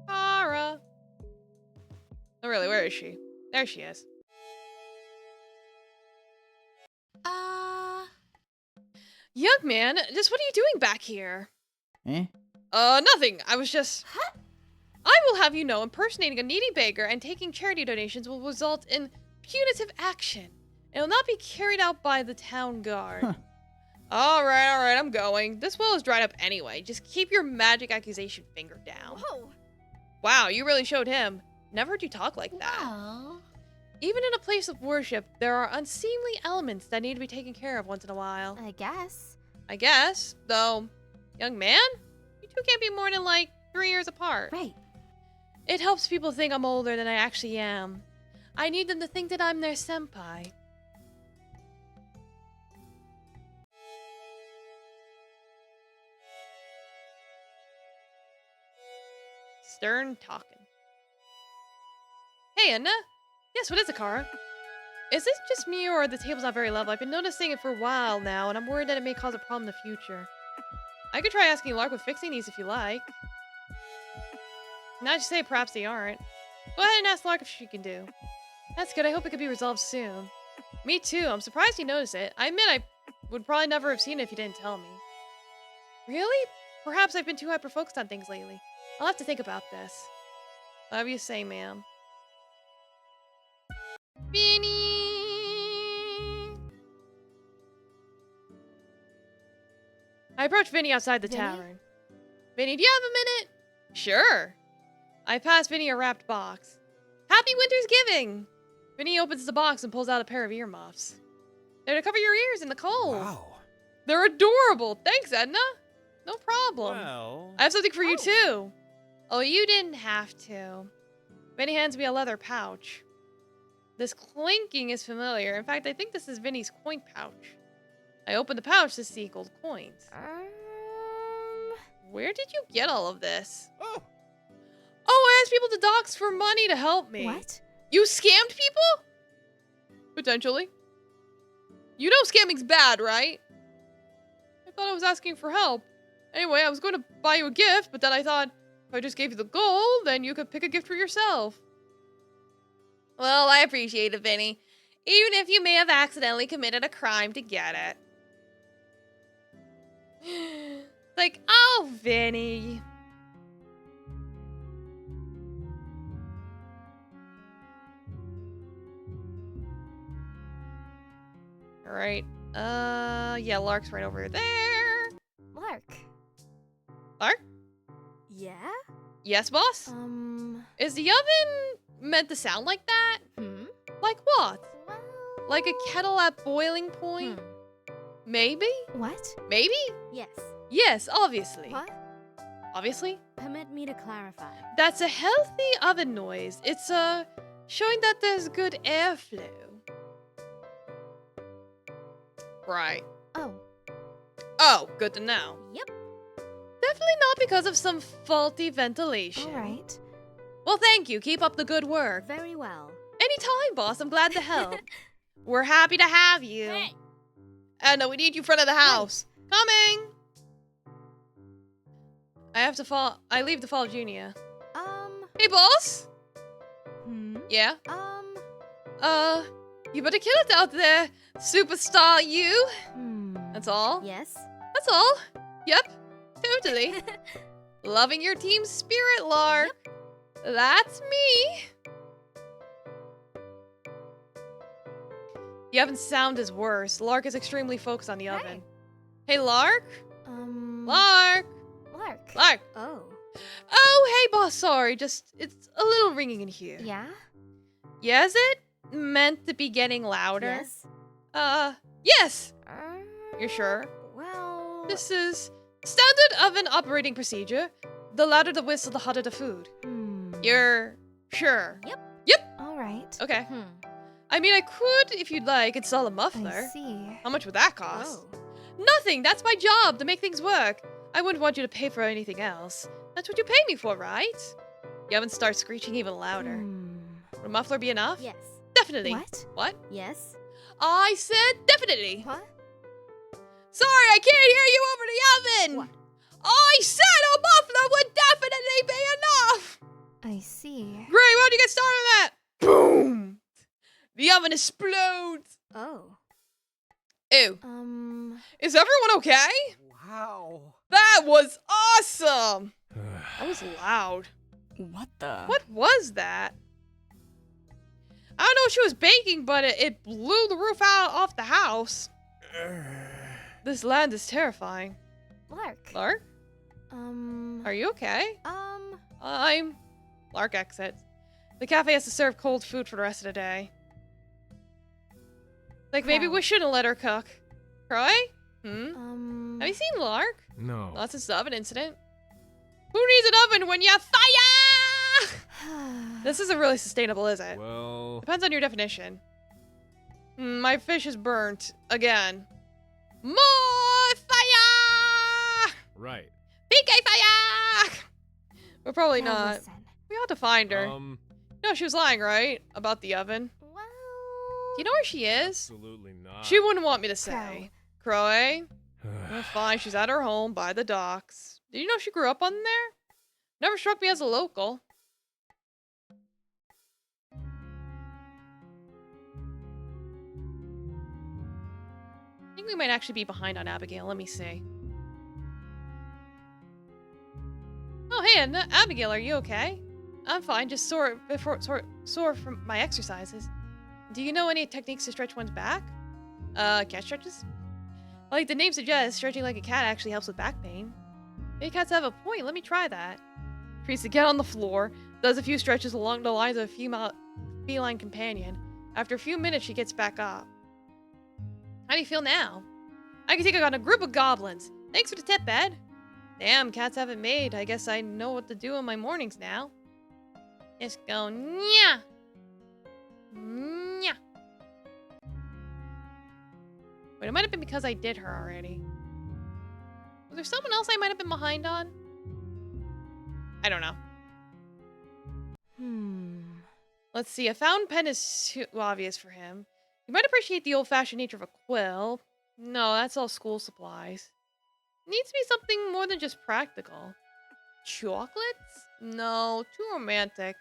Kara. Oh, really, where is she? There she is. Young man, just what are you doing back here? Eh? Nothing. I was just... I will have you know, impersonating a needy beggar and taking charity donations will result in punitive action. It will not be carried out by the town guard. Huh. Alright, I'm going. This well is dried up anyway. Just keep your magic accusation finger down. Whoa. Wow, you really showed him. Never heard you talk like that. Well. Even in a place of worship, there are unseemly elements that need to be taken care of once in a while. I guess. I guess, though, young man, you two can't be more than like 3 years apart. Right. It helps people think I'm older than I actually am. I need them to think that I'm their senpai. Stern talking. Hey, Edna. Yes, what is it, Kara? Is this just me or are the tables not very level? I've been noticing it for a while now, and I'm worried that it may cause a problem in the future. I could try asking Lark with fixing these if you like. Not to say perhaps they aren't. Go ahead and ask Lark if she can do. That's good. I hope it could be resolved soon. Me too. I'm surprised you noticed it. I admit I would probably never have seen it if you didn't tell me. Really? Perhaps I've been too hyper-focused on things lately. I'll have to think about this. Whatever you say, ma'am. Beanie! I approach Vinny outside the Vinny? tavern. Vinny, do you have a minute? Sure. I pass Vinny a wrapped box. Happy Winter's Giving! Vinny opens the box and pulls out a pair of earmuffs. They're to cover your ears in the cold. Wow. They're adorable. Thanks, Edna. No problem. Well. I have something for you too. Oh, you didn't have to. Vinny hands me a leather pouch. This clinking is familiar. In fact, I think this is Vinny's coin pouch. I open the pouch to see gold coins. Where did you get all of this? Oh. Oh, I asked people to docs for money to help me. What? You scammed people? Potentially. You know scamming's bad, right? I thought I was asking for help. Anyway, I was going to buy you a gift, but then I thought, if I just gave you the gold, then you could pick a gift for yourself. Well, I appreciate it, Vinny. Even if you may have accidentally committed a crime to get it. Like, oh, Vinny. All right. Yeah, Lark's right over there. Lark. Lark? Yeah? Yes, boss? Is the oven meant to sound like that? Like what? Well... Like a kettle at boiling point? Maybe? What? Maybe? Yes. Yes, obviously. What? Obviously? Permit me to clarify. That's a healthy oven noise. It's, showing that there's good airflow. Right. Oh. Oh, good to know. Yep. Definitely not because of some faulty ventilation. All right. Well, thank you. Keep up the good work. Very well. Anytime, boss. I'm glad to help. We're happy to have you. Hey. No, we need you in front of the house. Coming! I leave to follow Junia. Hey, boss? Yeah? You better kill it out there, superstar you. That's all? Yes. That's all. Yep, totally. Loving your team spirit, Lark. Yep. That's me. The oven's sound is worse. Lark is extremely focused on the oven. Hey, Lark? Lark? Lark. Lark. Oh. Oh, hey, boss. Sorry, it's a little ringing in here. Yeah? Yeah, is it meant to be getting louder? Yes. Yes. You're sure? Well... This is standard oven operating procedure. The louder the whistle, the hotter the food. You're sure? Yep. Yep. All right. Okay. I mean, I could, if you'd like, install a muffler. I see. How much would that cost? Oh. Nothing. That's my job, to make things work. I wouldn't want you to pay for anything else. That's what you pay me for, right? The oven starts screeching even louder. Would a muffler be enough? Yes. Definitely. What? What? Yes. I said definitely. What? Sorry, I can't hear you over the oven. What? I said a muffler would definitely be enough. I see. Great, why don't you get started on that? Boom! The oven explodes. Oh. Ew. Is everyone okay? Wow. That was awesome. That was loud. What the? What was that? I don't know what she was baking, but it blew the roof out off the house. This land is terrifying. Lark. Lark? Are you okay? I'm... Lark exits. The cafe has to serve cold food for the rest of the day. Like, maybe we shouldn't let her cook. Croy? Have you seen Lark? No. Not since the oven incident. Who needs an oven when you fire? This isn't really sustainable, is it? Well... Depends on your definition. My fish is burnt. Again. More fire! Right. PK fire! But probably Now not. listen. We ought to find her. No, she was lying, right? About the oven. Well... Do you know where she is? Absolutely not. She wouldn't want me to say. Croy? Well, fine, she's at her home by the docks. Did you know she grew up on there? Never struck me as a local. I think we might actually be behind on Abigail. Let me see. Oh, hey, Abigail, are you okay? I'm fine, just sore from my exercises. Do you know any techniques to stretch one's back? Cat stretches? Like the name suggests, stretching like a cat actually helps with back pain. Maybe cats have a point. Let me try that. Treats to get on the floor, does a few stretches along the lines of a female feline companion. After a few minutes, she gets back up. How do you feel now? I can take on a group of goblins. Thanks for the tip, Ed. Damn, cats have it made. I guess I know what to do in my mornings now. Just go, nya. Nya. Wait, it might have been because I did her already. Was there someone else I might have been behind on? I don't know. Let's see. A fountain pen is too obvious for him. You might appreciate the old-fashioned nature of a quill. No, that's all school supplies. Needs to be something more than just practical. Chocolates? No, too romantic.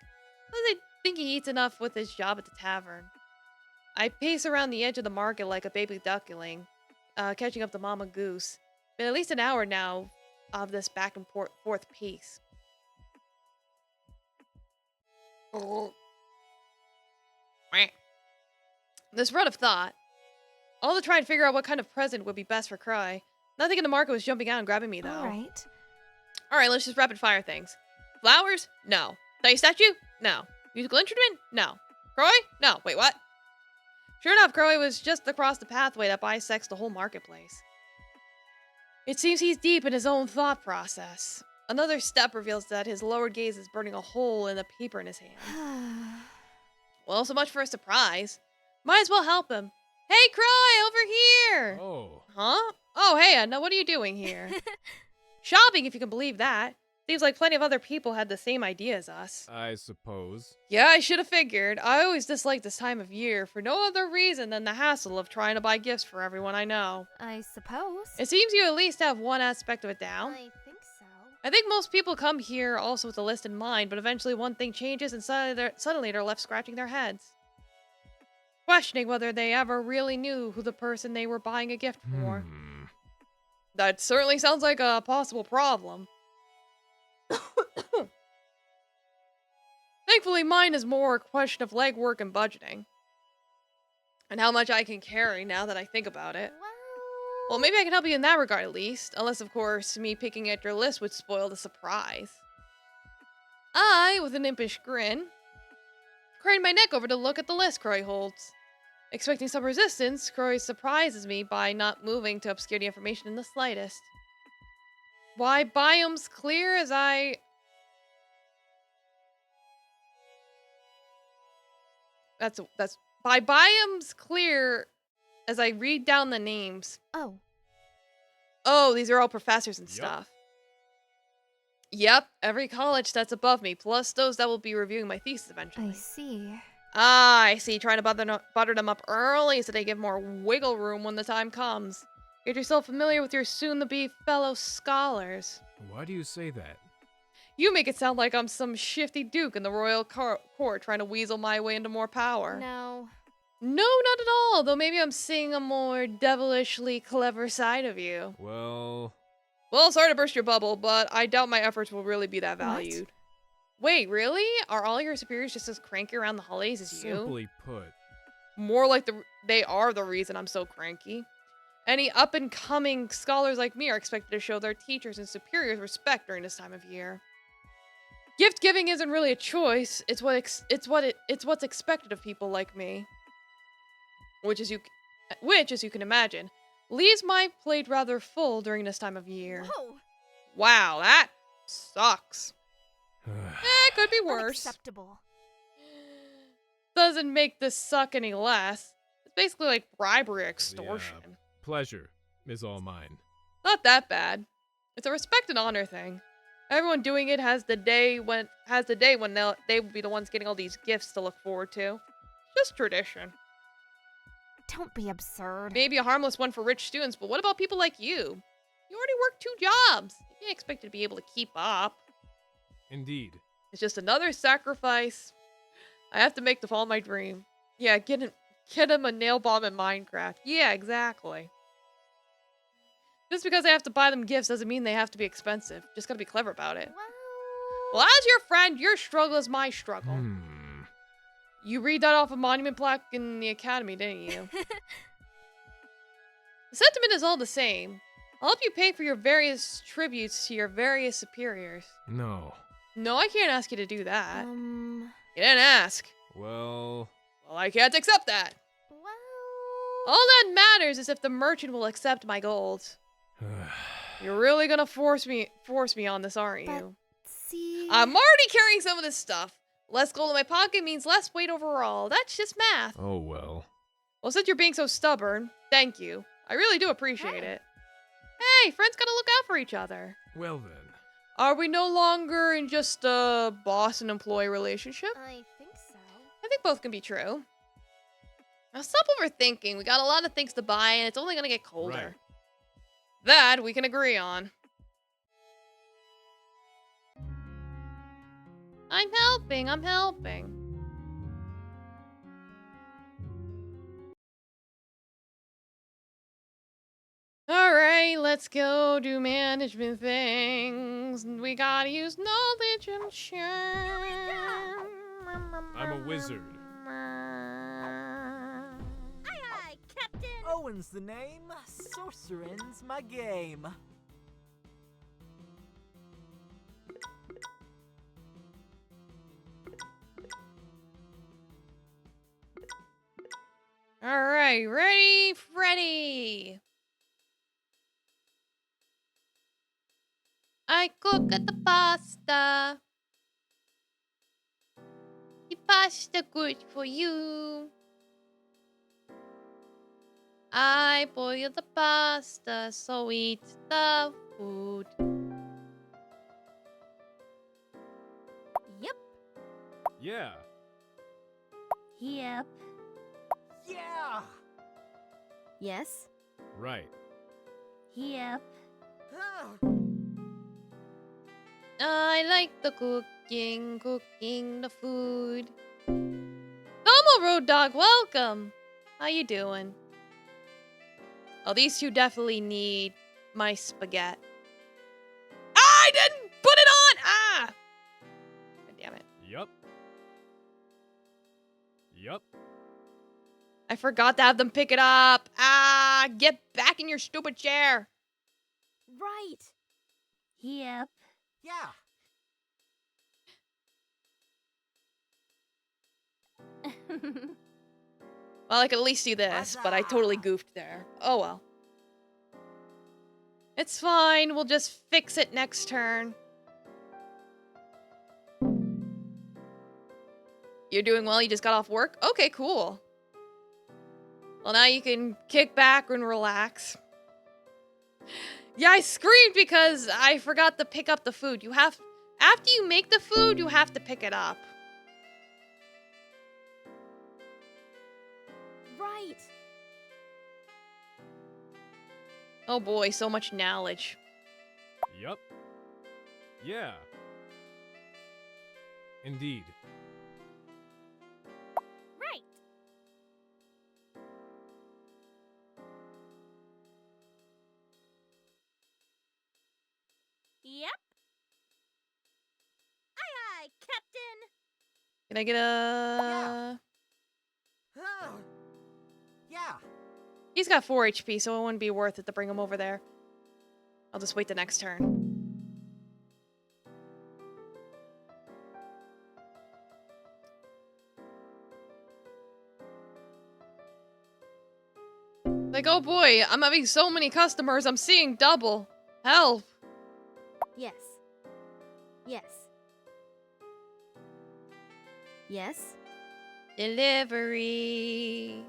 I think he eats enough with his job at the tavern. I pace around the edge of the market like a baby duckling, catching up to Mama Goose. Been at least an hour now of this back and forth pace. This run of thought. All to try and figure out what kind of present would be best for Cry. Nothing in the market was jumping out and grabbing me, though. Alright, let's just rapid fire things. Flowers? No. Dice statue? No. Musical instrument? No. Croy? No. Wait, what? Sure enough, Croy was just across the pathway that bisects the whole marketplace. It seems he's deep in his own thought process. Another step reveals that his lowered gaze is burning a hole in the paper in his hand. Well, so much for a surprise. Might as well help him. Hey, Croy, over here! Oh. Huh? Oh, hey, Edna, what are you doing here? Shopping, if you can believe that. Seems like plenty of other people had the same idea as us. I suppose. Yeah, I should have figured. I always dislike this time of year for no other reason than the hassle of trying to buy gifts for everyone I know. I suppose. It seems you at least have one aspect of it down. I think so. I think most people come here also with a list in mind, but eventually one thing changes and suddenly they're left scratching their heads. Questioning whether they ever really knew who the person they were buying a gift for. That certainly sounds like a possible problem. Thankfully, mine is more a question of legwork and budgeting. And how much I can carry now that I think about it. Well, maybe I can help you in that regard at least. Unless, of course, me picking at your list would spoil the surprise. I, with an impish grin, craned my neck over to look at the list Croy holds. Expecting some resistance, Croy surprises me by not moving to obscure the information in the slightest. Why, biomes clear as That's by biomes clear as I read down the names. Oh, these are all professors and stuff. Yep, every college that's above me, plus those that will be reviewing my thesis eventually. I see. Ah, I see. Trying to butter them up early so they give more wiggle room when the time comes. Get yourself familiar with your soon-to-be fellow scholars. Why do you say that? You make it sound like I'm some shifty duke in the royal court trying to weasel my way into more power. No. No, not at all, though maybe I'm seeing a more devilishly clever side of you. Well, sorry to burst your bubble, but I doubt my efforts will really be that valued. Wait, really? Are all your superiors just as cranky around the holidays as you? simply put. More like they are the reason I'm so cranky. Any up-and-coming scholars like me are expected to show their teachers and superiors respect during this time of year. Gift giving isn't really a choice. It's what's expected of people like me. Which, as you can imagine, leaves my plate rather full during this time of year. Whoa. Wow, that sucks. It could be worse. Unacceptable. Doesn't make this suck any less. It's basically like bribery or extortion. Yeah, pleasure is all mine. Not that bad. It's a respect and honor thing. Everyone doing it has the day when they will be the ones getting all these gifts to look forward to. Just tradition. Don't be absurd. Maybe a harmless one for rich students, but what about people like you? You already work 2 jobs. You can't expect to be able to keep up. Indeed. It's just another sacrifice I have to make to follow my dream. Yeah, get him a nail bomb in Minecraft. Yeah, exactly. Just because I have to buy them gifts doesn't mean they have to be expensive. Just gotta be clever about it. Well, as your friend, your struggle is my struggle. You read that off a monument plaque in the academy, didn't you? The sentiment is all the same. I'll help you pay for your various tributes to your various superiors. No. No, I can't ask you to do that. You didn't ask. Well, I can't accept that. All that matters is if the merchant will accept my gold. You're really gonna force me on this, aren't you? See, I'm already carrying some of this stuff. Less gold in my pocket means less weight overall. That's just math. Oh well. Well, since you're being so stubborn, thank you. I really do appreciate it. Hey, friends gotta look out for each other. Well then. Are we no longer in just a boss and employee relationship? I think so. I think both can be true. Now stop overthinking. We got a lot of things to buy and it's only gonna get colder. Right. That we can agree on. I'm helping. Alright, let's Let's go do management things. We gotta use knowledge and share. I'm a wizard. Aye, aye, Captain. Owen's the name, sorcering's my game. All right, ready, Freddy. I cook the pasta. The pasta good for you. I boil the pasta, so eat the food. Yep. Yeah. Yep. Yeah! Yes. Right. Yep. Ah, I like the cooking the food. Como Road Dog, welcome. How you doing? Oh, these two definitely need my spaghetti. I didn't put it on! Ah! God damn it. Yup. Yup. I forgot to have them pick it up. Ah, get back in your stupid chair. Right. Yep. yeah! Well, I could at least do this, but I totally goofed there. Oh well. It's fine, we'll just fix it next turn. You're doing well, you just got off work? Okay, cool. Well, now you can kick back and relax. Yeah, I screamed because I forgot to pick up the food. After you make the food, you have to pick it up. Right. Oh boy, so much knowledge. Yup. Yeah. Indeed. Right. Yep. Aye, aye, Captain. Can I get a... Ah, yeah! He's got 4 HP, so it wouldn't be worth it to bring him over there. I'll just wait the next turn. Like, oh boy, I'm having so many customers, I'm seeing double. Help. Yes. Yes. Yes. Delivery.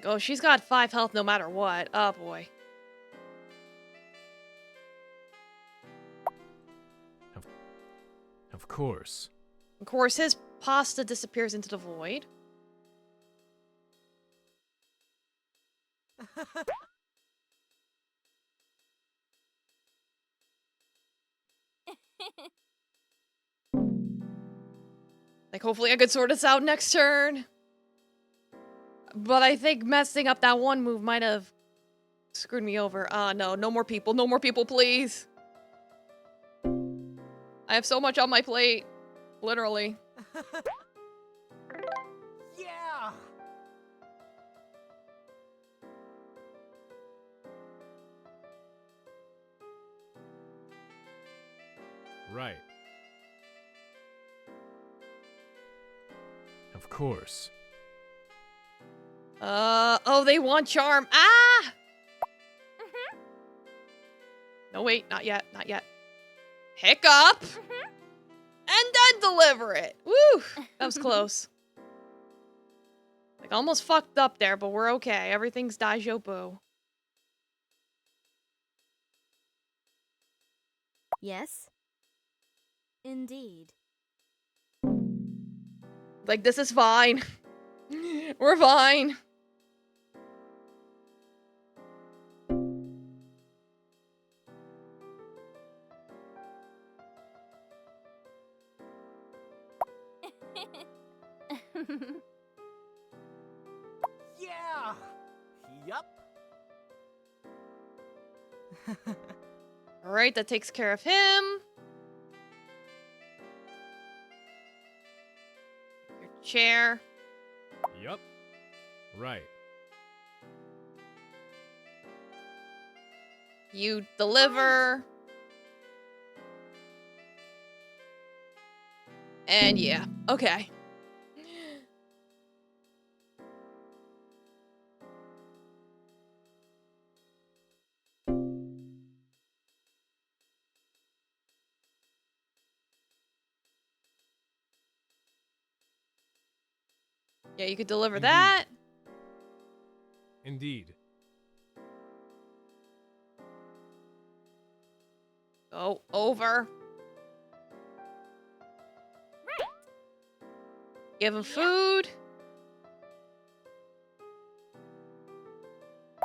Oh, she's got 5 health no matter what. Oh boy. Of course. Of course, his pasta disappears into the void. Like, hopefully I could sort this out next turn. But I think messing up that one move might have screwed me over. No, no more people. No more people, please. I have so much on my plate. Literally. yeah! Right. Of course. Oh, they want charm. Ah! No, wait, not yet, not yet. Pick up! And then deliver it. Woo! That was close. Like, almost fucked up there, but we're okay. Everything's Daijou Boo. Yes. Indeed. Like, this is fine. We're fine. Yup. Alright, that takes care of him. Your chair. Yup. Right. You deliver. And yeah, okay. Yeah, you could deliver Indeed. that. Indeed. Go over. Give him food.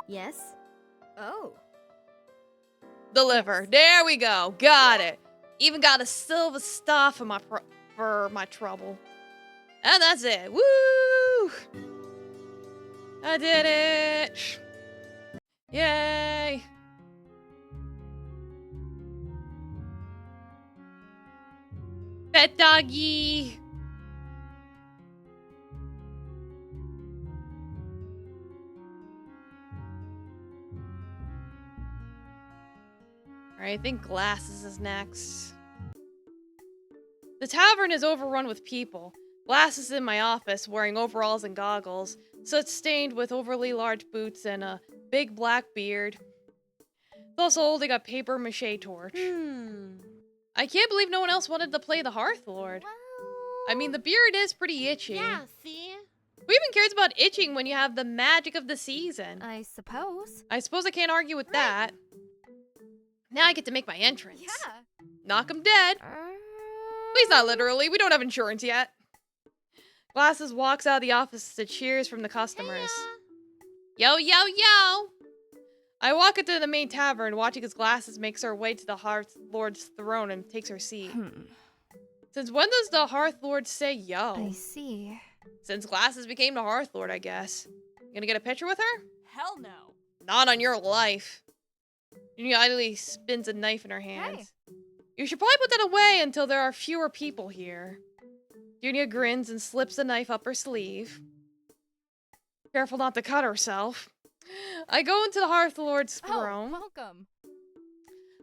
Yes. Oh. Deliver. There we go. Got it. Even got a silver star for my trouble. And that's it. Woo! I did it. Yay. Pet doggy. Alright, I think Glasses is next. The tavern is overrun with people. Glasses is in my office, wearing overalls and goggles, so it's stained with overly large boots and a big black beard. He's also holding a paper mache torch. I can't believe no one else wanted to play the Hearth Lord. I mean, the beard is pretty itchy. Yeah, see? Who even cares about itching when you have the magic of the season? I suppose. I suppose I can't argue with that. Now I get to make my entrance. Yeah. Knock him dead. At least not literally. We don't have insurance yet. Glasses walks out of the office to cheers from the customers. Yo, yo, yo! I walk into the main tavern, watching as Glasses makes her way to the Hearth Lord's throne and takes her seat. Since when does the Hearth Lord say yo? I see. Since Glasses became the Hearth Lord, I guess. You gonna get a picture with her? Hell no. Not on your life. She idly spins a knife in her hands. Hey. You should probably put that away until there are fewer people here. Junia grins and slips the knife up her sleeve. Careful not to cut herself. I go into the Hearth Lord's throne. Welcome.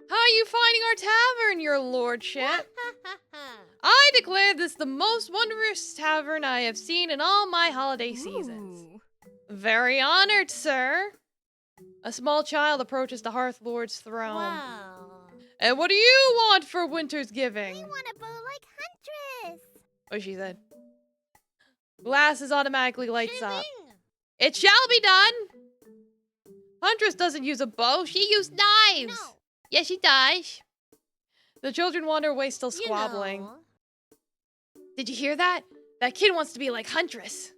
How are you finding our tavern, your lordship? I declare this the most wondrous tavern I have seen in all my holiday seasons. Ooh. Very honored, sir. A small child approaches the Hearth Lord's throne. Wow. And what do you want for winter's giving? We want a bow like Huntress. What she said. Glasses automatically lights up. Shoo-wing. It shall be done! Huntress doesn't use a bow, she used knives! No. Yes, she does. The children wander away still You squabbling. know. Did you hear that? That kid wants to be like Huntress.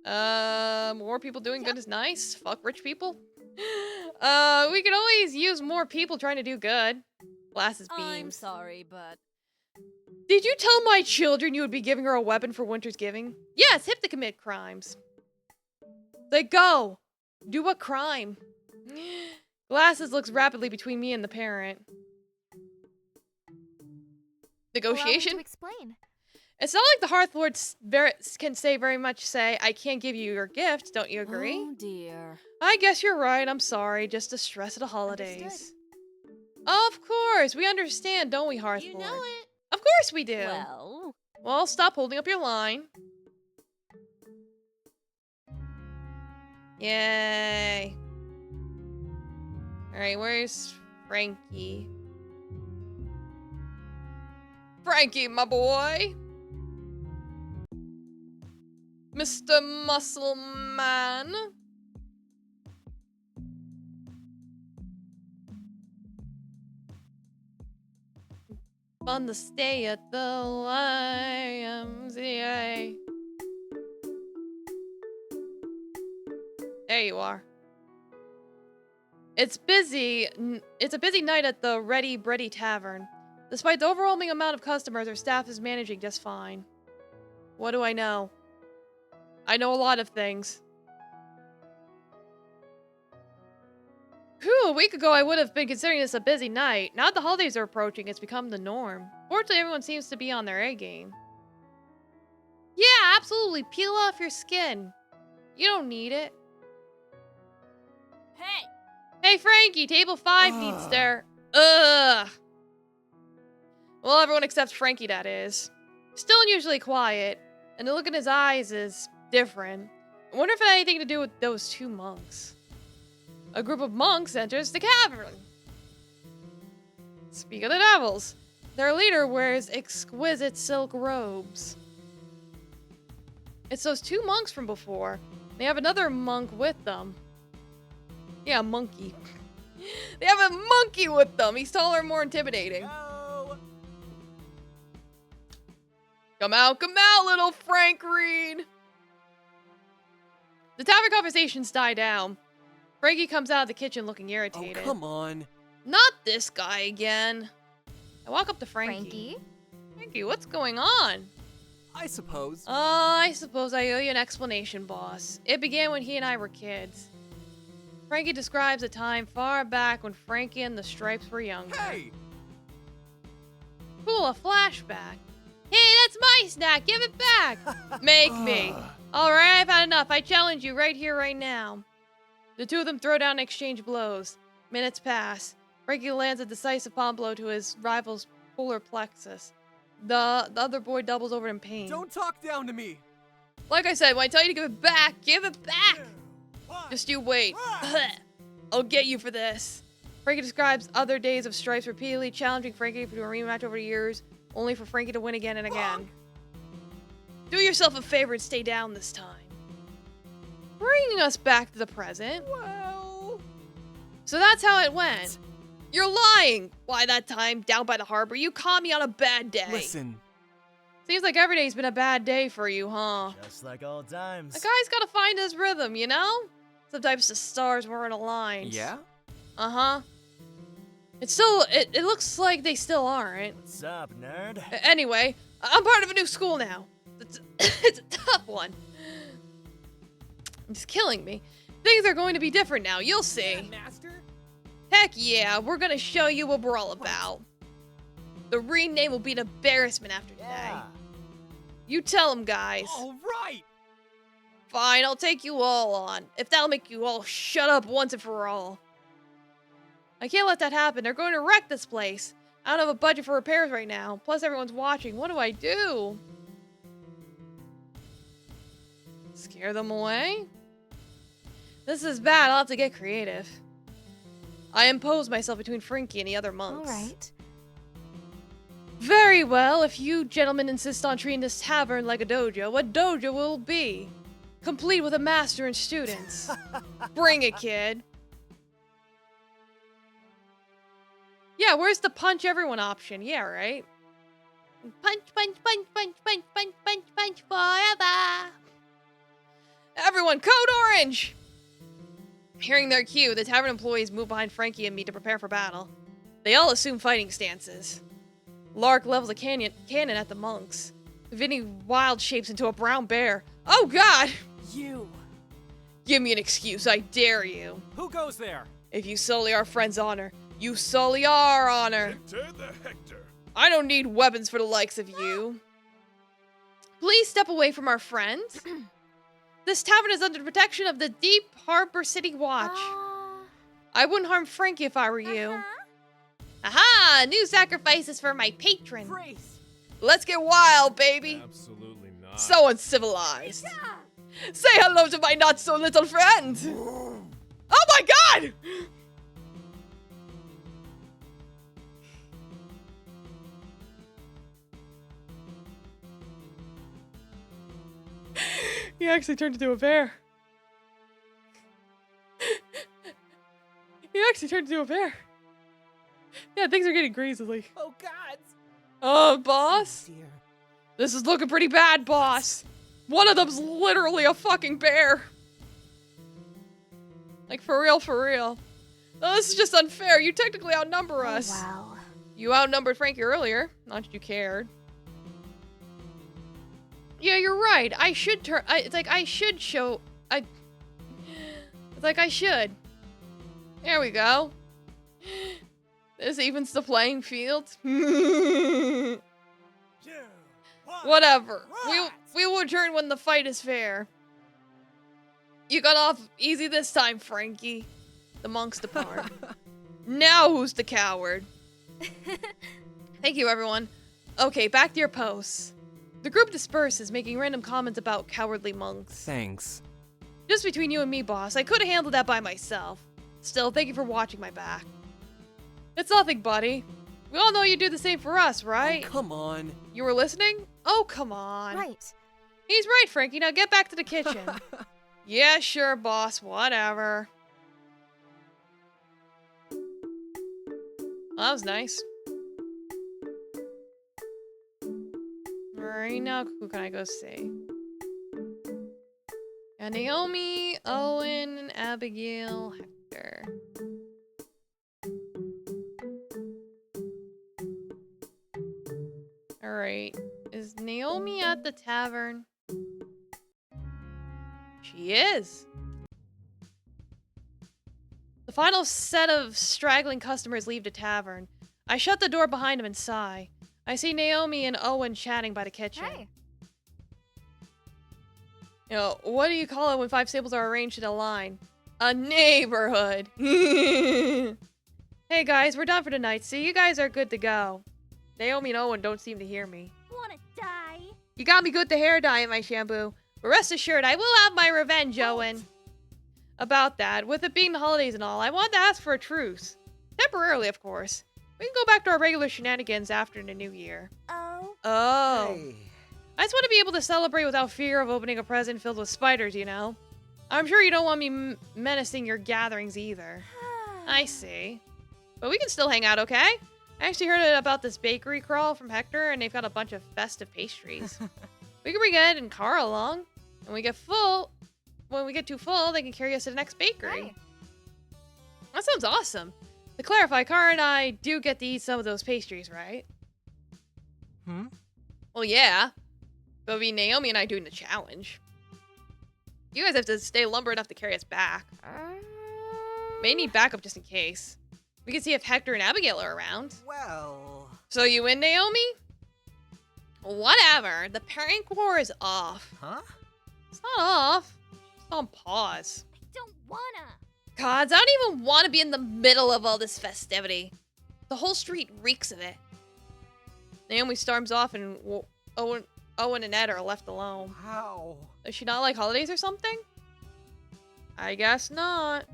More people doing good is nice. Fuck rich people. We could always use more people trying to do good. Glasses beams. I'm sorry, but Did you tell my children you would be giving her a weapon for winter's giving? Yes, hip to commit crimes. They go. Do what crime? Glasses looks rapidly between me and the parent. Allow me Negotiation? to explain. It's not like the Hearth Lord can say very much say, I can't give you your gift, don't you agree? Oh dear. I guess you're right, I'm sorry, just the stress of the holidays. Understood. Of course, we understand, don't we, Hearth You Lord? know it. Of course we do. Well, Stop holding up your line. Yay. Alright, where's Frankie? Frankie, my boy! Mr. Muscle Man. Fun to stay at the YMCA. There you are. It's busy. It's a busy night at the Ready Bready Tavern. Despite the overwhelming amount of customers, our staff is managing just fine. What do I know? I know a lot of things. Whew, a week ago I would have been considering this a busy night. Now that the holidays are approaching, it's become the norm. Fortunately, everyone seems to be on their A game. Yeah, absolutely. Peel off your skin. You don't need it. Hey! Hey, Frankie, table 5 needs their... Ugh. Well, everyone except Frankie, that is. Still unusually quiet, and the look in his eyes is different. I wonder if it had anything to do with those 2 monks. A group of monks enters the cavern. Speak of the devils. Their leader wears exquisite silk robes. It's those 2 monks from before. They have another monk with them. Yeah, a monkey. They have a monkey with them. He's taller and more intimidating. Go! Come out, little Frank Reed. The tavern conversations die down. Frankie comes out of the kitchen looking irritated. Oh, come on. Not this guy again. I walk up to Frankie. Frankie, what's going on? I suppose. I suppose I owe you an explanation, boss. It began when he and I were kids. Frankie describes a time far back when Frankie and the Stripes were younger. Hey! Cool, a flashback. Hey, that's my snack. Give it back. Make me. All right, I've had enough. I challenge you right here, right now. The 2 of them throw down and exchange blows. Minutes pass. Frankie lands a decisive palm blow to his rival's polar plexus. The other boy doubles over in pain. Don't talk down to me. Like I said, when I tell you to give it back, give it back. Just you wait. I'll get you for this. Frankie describes other days of Stripes repeatedly challenging Frankie to a rematch over the years, only for Frankie to win again and again. Do yourself a favor and stay down this time. Bringing us back to the present. Well... So that's how it went. You're lying! Why, that time, down by the harbor, you caught me on a bad day. Listen. Seems like every day's been a bad day for you, huh? Just like old times. A guy's gotta find his rhythm, you know? Sometimes the stars weren't aligned. Yeah? Uh-huh. It looks like they still aren't. What's up, nerd? Anyway, I'm part of a new school now. It's a tough one. It's killing me. Things are going to be different now, you'll see. Yeah, master? Heck yeah, we're gonna show you what we're all about. The rename will be an embarrassment after today. Yeah. You tell them, guys. All right! Fine, I'll take you all on. If that'll make you all shut up once and for all. I can't let that happen. They're going to wreck this place. I don't have a budget for repairs right now. Plus, everyone's watching. What do I do? Scare them away? This is bad. I'll have to get creative. I impose myself between Frankie and the other monks. All right. Very well. If you gentlemen insist on treating this tavern like a dojo, what dojo will it be? Complete with a master and students. Bring it, kid. Yeah, where's the punch everyone option? Yeah, right? Punch, punch, punch, punch, punch, punch, punch, punch forever. Everyone, code orange! Hearing their cue, the tavern employees move behind Frankie and me to prepare for battle. They all assume fighting stances. Lark levels a cannon at the monks. Vinny wild shapes into a brown bear. Oh god! You. Give me an excuse, I dare you. Who goes there? If you sully our friend's honor, you sully our honor. Enter the Hector. I don't need weapons for the likes of you. Please step away from our friends. This tavern is under the protection of the Deep Harbor City Watch. I wouldn't harm Frankie if I were you. Aha! New sacrifices for my patron. Brace. Let's get wild, baby. Absolutely not. So uncivilized. Say hello to my not so little friend. Oh my god! He actually turned into a bear. He actually turned into a bear. Yeah, things are getting crazily. Oh, God. Oh, boss? Dear. This is looking pretty bad, boss. One of them's literally a fucking bear. Like, for real, for real. No, this is just unfair. You technically outnumber us. Wow. You outnumbered Frankie earlier. Not that you cared. Yeah, you're right. I should turn... It's like I should show... It's like I should. There we go. This evens the playing field. Whatever. We will adjourn when the fight is fair. You got off easy this time, Frankie. The monks depart. Now who's the coward? Thank you, everyone. Okay, back to your posts. The group disperses, making random comments about cowardly monks. Thanks. Just between you and me, boss, I could have handled that by myself. Still, thank you for watching my back. It's nothing, buddy. We all know you do the same for us, right? Oh, come on. You were listening? Oh, come on. Right. He's right, Frankie. Now get back to the kitchen. Yeah, sure, boss. Whatever. Well, that was nice. Alright, now who can I go see? Got Naomi, Owen, Abigail, Hector. Alright. Is Naomi at the tavern? She is. The final set of straggling customers leave the tavern. I shut the door behind them and sigh. I see Naomi and Owen chatting by the kitchen. Hey. You know, what do you call it when 5 stables are arranged in a line? A neighborhood. Hey guys, we're done for tonight, so you guys are good to go. Naomi and Owen don't seem to hear me. Wanna die? You got me good to hair dye in my shampoo. But rest assured, I will have my revenge, Owen. About that, with it being the holidays and all, I want to ask for a truce. Temporarily, of course. We can go back to our regular shenanigans after the new year. Oh. Oh. Hey. I just want to be able to celebrate without fear of opening a present filled with spiders, you know? I'm sure you don't want me menacing your gatherings either. I see. But we can still hang out, okay? I actually heard about this bakery crawl from Hector, and they've got a bunch of festive pastries. We can bring Ed and Cara along. When we get too full, they can carry us to the next bakery. Hey. That sounds awesome. To clarify, Cara and I do get to eat some of those pastries, right? Hmm? Well, yeah. It'll be Naomi and I doing the challenge. You guys have to stay lumber enough to carry us back. May need backup just in case. We can see if Hector and Abigail are around. Well... So you in, Naomi? Whatever. The prank war is off. Huh? It's not off. It's on pause. I don't wanna. Gods, I don't even want to be in the middle of all this festivity. The whole street reeks of it. Naomi storms off and Owen and Ed are left alone. How? Does she not like holidays or something? I guess not.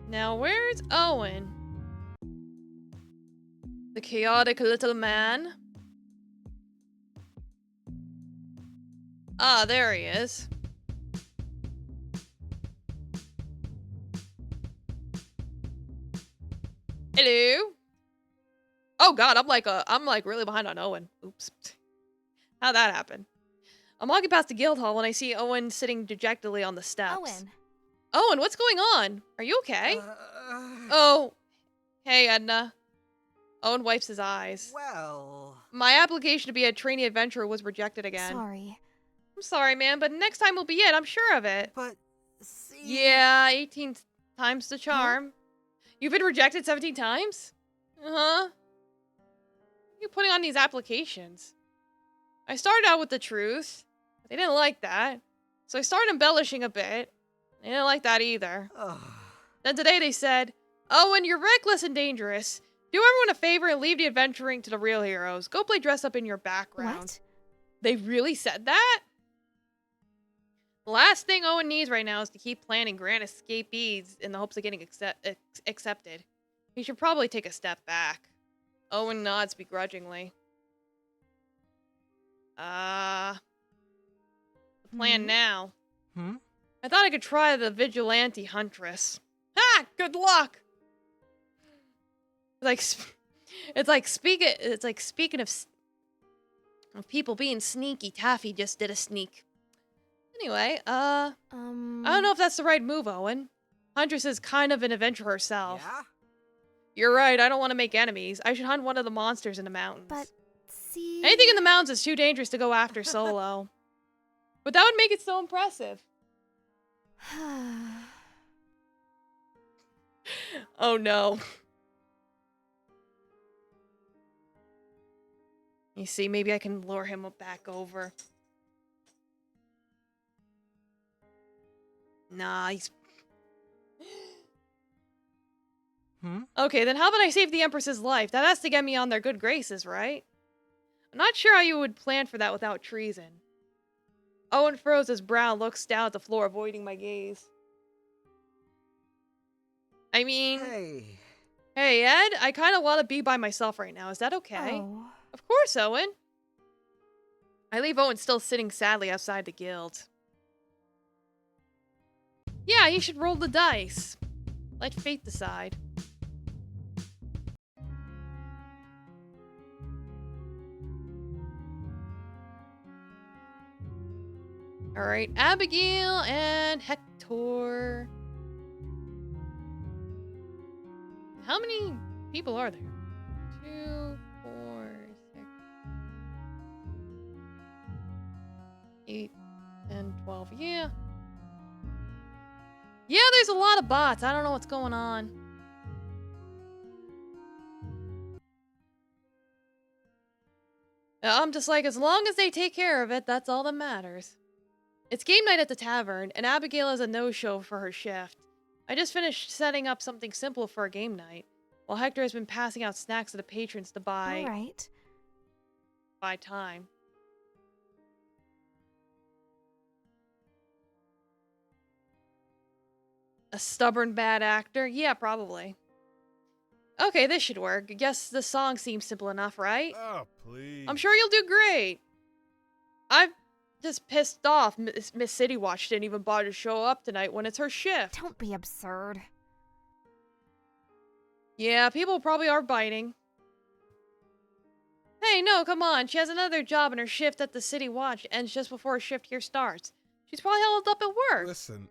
Now, where's Owen? The chaotic little man. Ah, there he is. Hello. Oh God, I'm like really behind on Owen. Oops. How'd that happen? I'm walking past the guild hall when I see Owen sitting dejectedly on the steps. Owen. Owen, what's going on? Are you okay? Oh, hey Edna. Owen wipes his eyes. Well... My application to be a trainee adventurer was rejected again. Sorry. I'm sorry, man, but next time will be it. I'm sure of it. But... See... Yeah, 18 times the charm. You've been rejected 17 times? Uh-huh. What are you putting on these applications? I started out with the truth. They didn't like that. So I started embellishing a bit. They didn't like that either. Then today they said, Owen, you're reckless and dangerous. Do everyone a favor and leave the adventuring to the real heroes. Go play dress up in your background. What? They really said that? The last thing Owen needs right now is to keep planning grand escapees in the hopes of getting accepted. He should probably take a step back. Owen nods begrudgingly. The plan now. I thought I could try the vigilante huntress. Ha! Good luck! It's like speaking of people being sneaky, Taffy just did a sneak. Anyway, I don't know if that's the right move, Owen. Huntress is kind of an adventurer herself. Yeah? You're right, I don't want to make enemies. I should hunt one of the monsters in the mountains. But, see... Anything in the mountains is too dangerous to go after solo. But that would make it so impressive. Oh no. You see, maybe I can lure him back over. Nah, he's... Okay, then how about I save the Empress's life? That has to get me on their good graces, right? I'm not sure how you would plan for that without treason. Owen froze his brow and looks down at the floor, avoiding my gaze. I mean... Hey, Ed, I kind of want to be by myself right now. Is that okay? Oh. Of course, Owen. I leave Owen still sitting sadly outside the guild. Yeah, you should roll the dice. Let fate decide. Alright, Abigail and Hector. How many people are there? 2, 4, 6, 8, 10, 12. Yeah. Yeah, there's a lot of bots. I don't know what's going on. I'm just like, as long as they take care of it, that's all that matters. It's game night at the tavern, and Abigail is a no-show for her shift. I just finished setting up something simple for a game night, while Hector has been passing out snacks to the patrons to buy... All right. Buy time. A stubborn bad actor? Yeah, probably. Okay, this should work. Guess the song seems simple enough, right? Oh, please. I'm sure you'll do great. I'm just pissed off Miss City Watch didn't even bother to show up tonight when it's her shift. Don't be absurd. Yeah, people probably are biting. Hey, no, come on. She has another job and her shift at the City Watch ends just before her shift here starts. She's probably held up at work. Listen.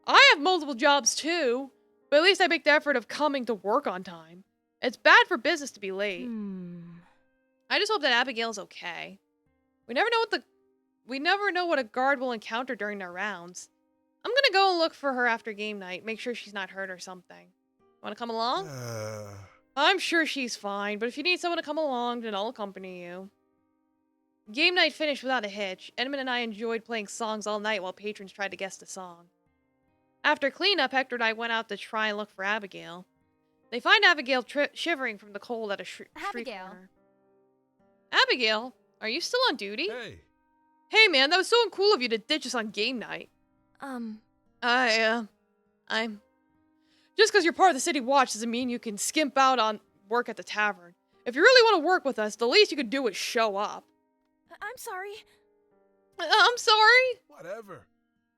I have multiple jobs too, but at least I make the effort of coming to work on time. It's bad for business to be late. I just hope that Abigail's okay. We never know what a guard will encounter during their rounds. I'm gonna go and look for her after game night, make sure she's not hurt or something. Wanna come along? I'm sure she's fine, but if you need someone to come along, then I'll accompany you. Game night finished without a hitch. Edmund and I enjoyed playing songs all night while patrons tried to guess the song. After cleanup, Hector and I went out to try and look for Abigail. They find Abigail shivering from the cold at a street corner. Abigail, are you still on duty? Hey. Hey man, that was so uncool of you to ditch us on game night. I'm... Just because you're part of the City Watch doesn't mean you can skimp out on work at the tavern. If you really want to work with us, the least you could do is show up. I'm sorry. I'm sorry? Whatever.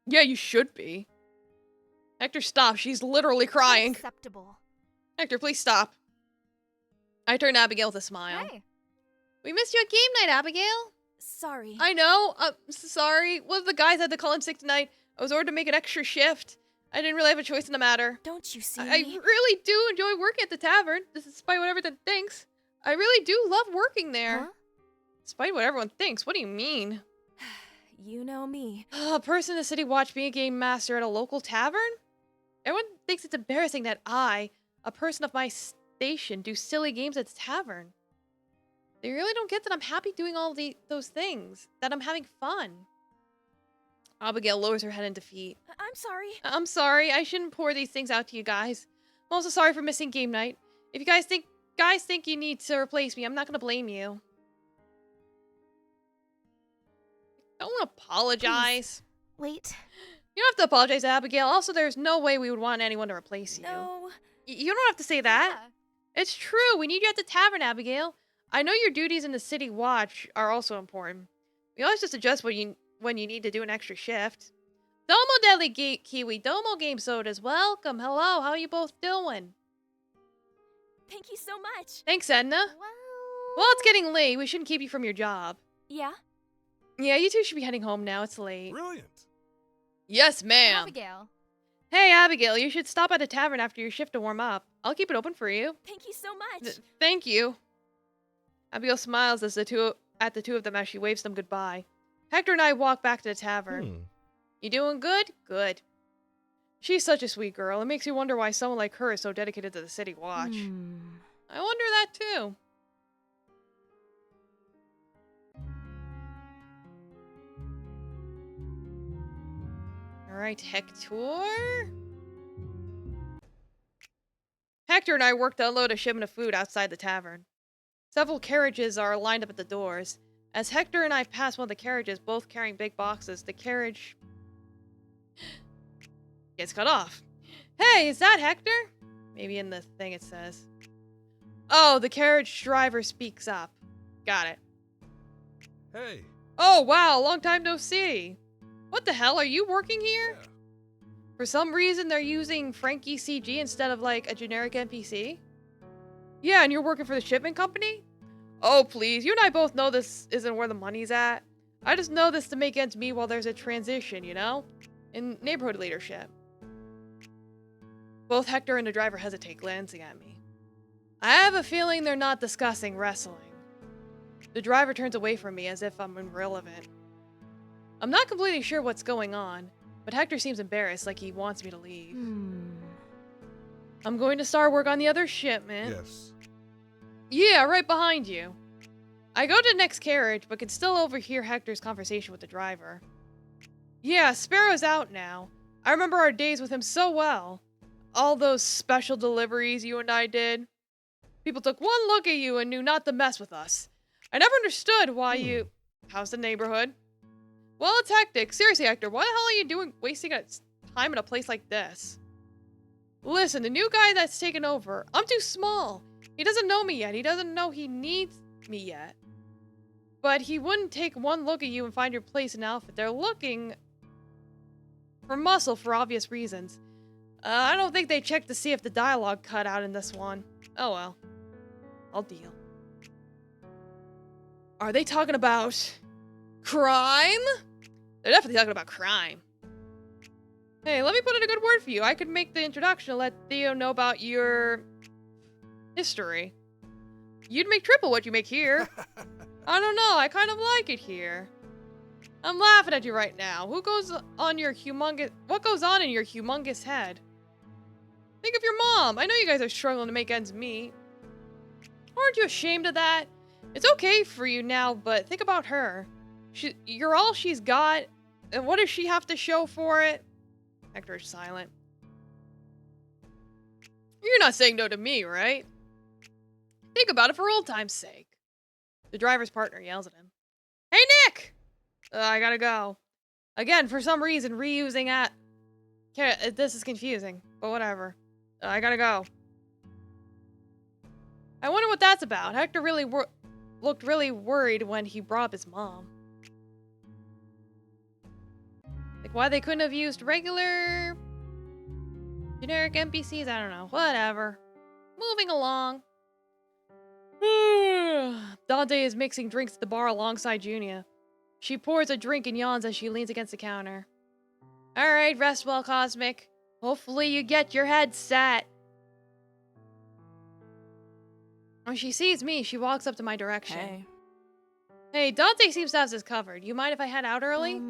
Yeah, you should be. Hector, stop. She's literally crying. Unacceptable. Hector, please stop. I turned to Abigail with a smile. Hey. We missed you at game night, Abigail. Sorry. I know. Sorry. One of the guys had to call in sick tonight. I was ordered to make an extra shift. I didn't really have a choice in the matter. Don't you see? I really do enjoy working at the tavern, despite what everyone thinks. I really do love working there. Huh? Despite what everyone thinks. What do you mean? You know me. A person in the City Watch being a game master at a local tavern? Everyone thinks it's embarrassing that I, a person of my station, do silly games at the tavern. They really don't get that I'm happy doing all those things. That I'm having fun. Abigail lowers her head in defeat. I'm sorry. I'm sorry. I shouldn't pour these things out to you guys. I'm also sorry for missing game night. If you guys think you need to replace me, I'm not gonna blame you. Don't apologize. Please. Wait. You don't have to apologize, Abigail. Also, there's no way we would want anyone to replace you. No. You don't have to say that. Yeah. It's true. We need you at the tavern, Abigail. I know your duties in the City Watch are also important. We always just adjust when you need to do an extra shift. Domo Deli Kiwi, Domo Game Sodas, welcome. Hello, how are you both doing? Thank you so much. Thanks, Edna. Well, it's getting late. We shouldn't keep you from your job. Yeah? Yeah, you two should be heading home now. It's late. Brilliant. Yes, ma'am. Abigail. Hey, Abigail, you should stop at the tavern after your shift to warm up. I'll keep it open for you. Thank you so much. Thank you. Abigail smiles at the two of them as she waves them goodbye. Hector and I walk back to the tavern. You doing good? Good. She's such a sweet girl. It makes you wonder why someone like her is so dedicated to the city watch. I wonder that too. Alright, Hector. Hector and I worked to unload a shipment of food outside the tavern. Several carriages are lined up at the doors. As Hector and I pass one of the carriages, both carrying big boxes, the carriage gets cut off. Hey, is that Hector? Maybe in the thing it says. Oh, the carriage driver speaks up. Got it. Hey. Oh, wow, long time no see. What the hell, are you working here? Yeah. For some reason, they're using Frankie CG instead of, like, a generic NPC? Yeah, and you're working for the shipment company? Oh, please, you and I both know this isn't where the money's at. I just know this to make ends meet while there's a transition, you know? In neighborhood leadership. Both Hector and the driver hesitate, glancing at me. I have a feeling they're not discussing wrestling. The driver turns away from me as if I'm irrelevant. I'm not completely sure what's going on, but Hector seems embarrassed, like he wants me to leave. I'm going to start work on the other shipment. Yes. Yeah, right behind you. I go to the next carriage, but can still overhear Hector's conversation with the driver. Yeah, Sparrow's out now. I remember our days with him so well. All those special deliveries you and I did. People took one look at you and knew not to mess with us. I never understood why you... How's the neighborhood? Well, it's hectic. Seriously, Hector, what the hell are you doing wasting time in a place like this? Listen, the new guy that's taken over, I'm too small. He doesn't know me yet. He doesn't know he needs me yet. But he wouldn't take one look at you and find your place in outfit. They're looking for muscle for obvious reasons. I don't think they checked to see if the dialogue cut out in this one. Oh well. I'll deal. Are they talking about crime? They're definitely talking about crime. Hey, let me put in a good word for you. I could make the introduction and let Theo know about your history. You'd make triple what you make here. I don't know, I kind of like it here. I'm laughing at you right now. What goes on in your humongous head? Think of your mom. I know you guys are struggling to make ends meet. Aren't you ashamed of that? It's okay for you now, but think about her. You're all she's got, and what does she have to show for it? Hector's silent. You're not saying no to me, right? Think about it for old time's sake. The driver's partner yells at him. Hey, Nick! I gotta go. Again, for some reason, reusing at... This is confusing, but whatever. I gotta go. I wonder what that's about. Hector really looked really worried when he brought up his mom. Like, why they couldn't have used regular... generic NPCs? I don't know. Whatever. Moving along. Dante is mixing drinks at the bar alongside Junia. She pours a drink and yawns as she leans against the counter. Alright, rest well, Cosmic. Hopefully you get your head set. When she sees me, she walks up to my direction. Hey, Dante seems to have this covered. You mind if I head out early?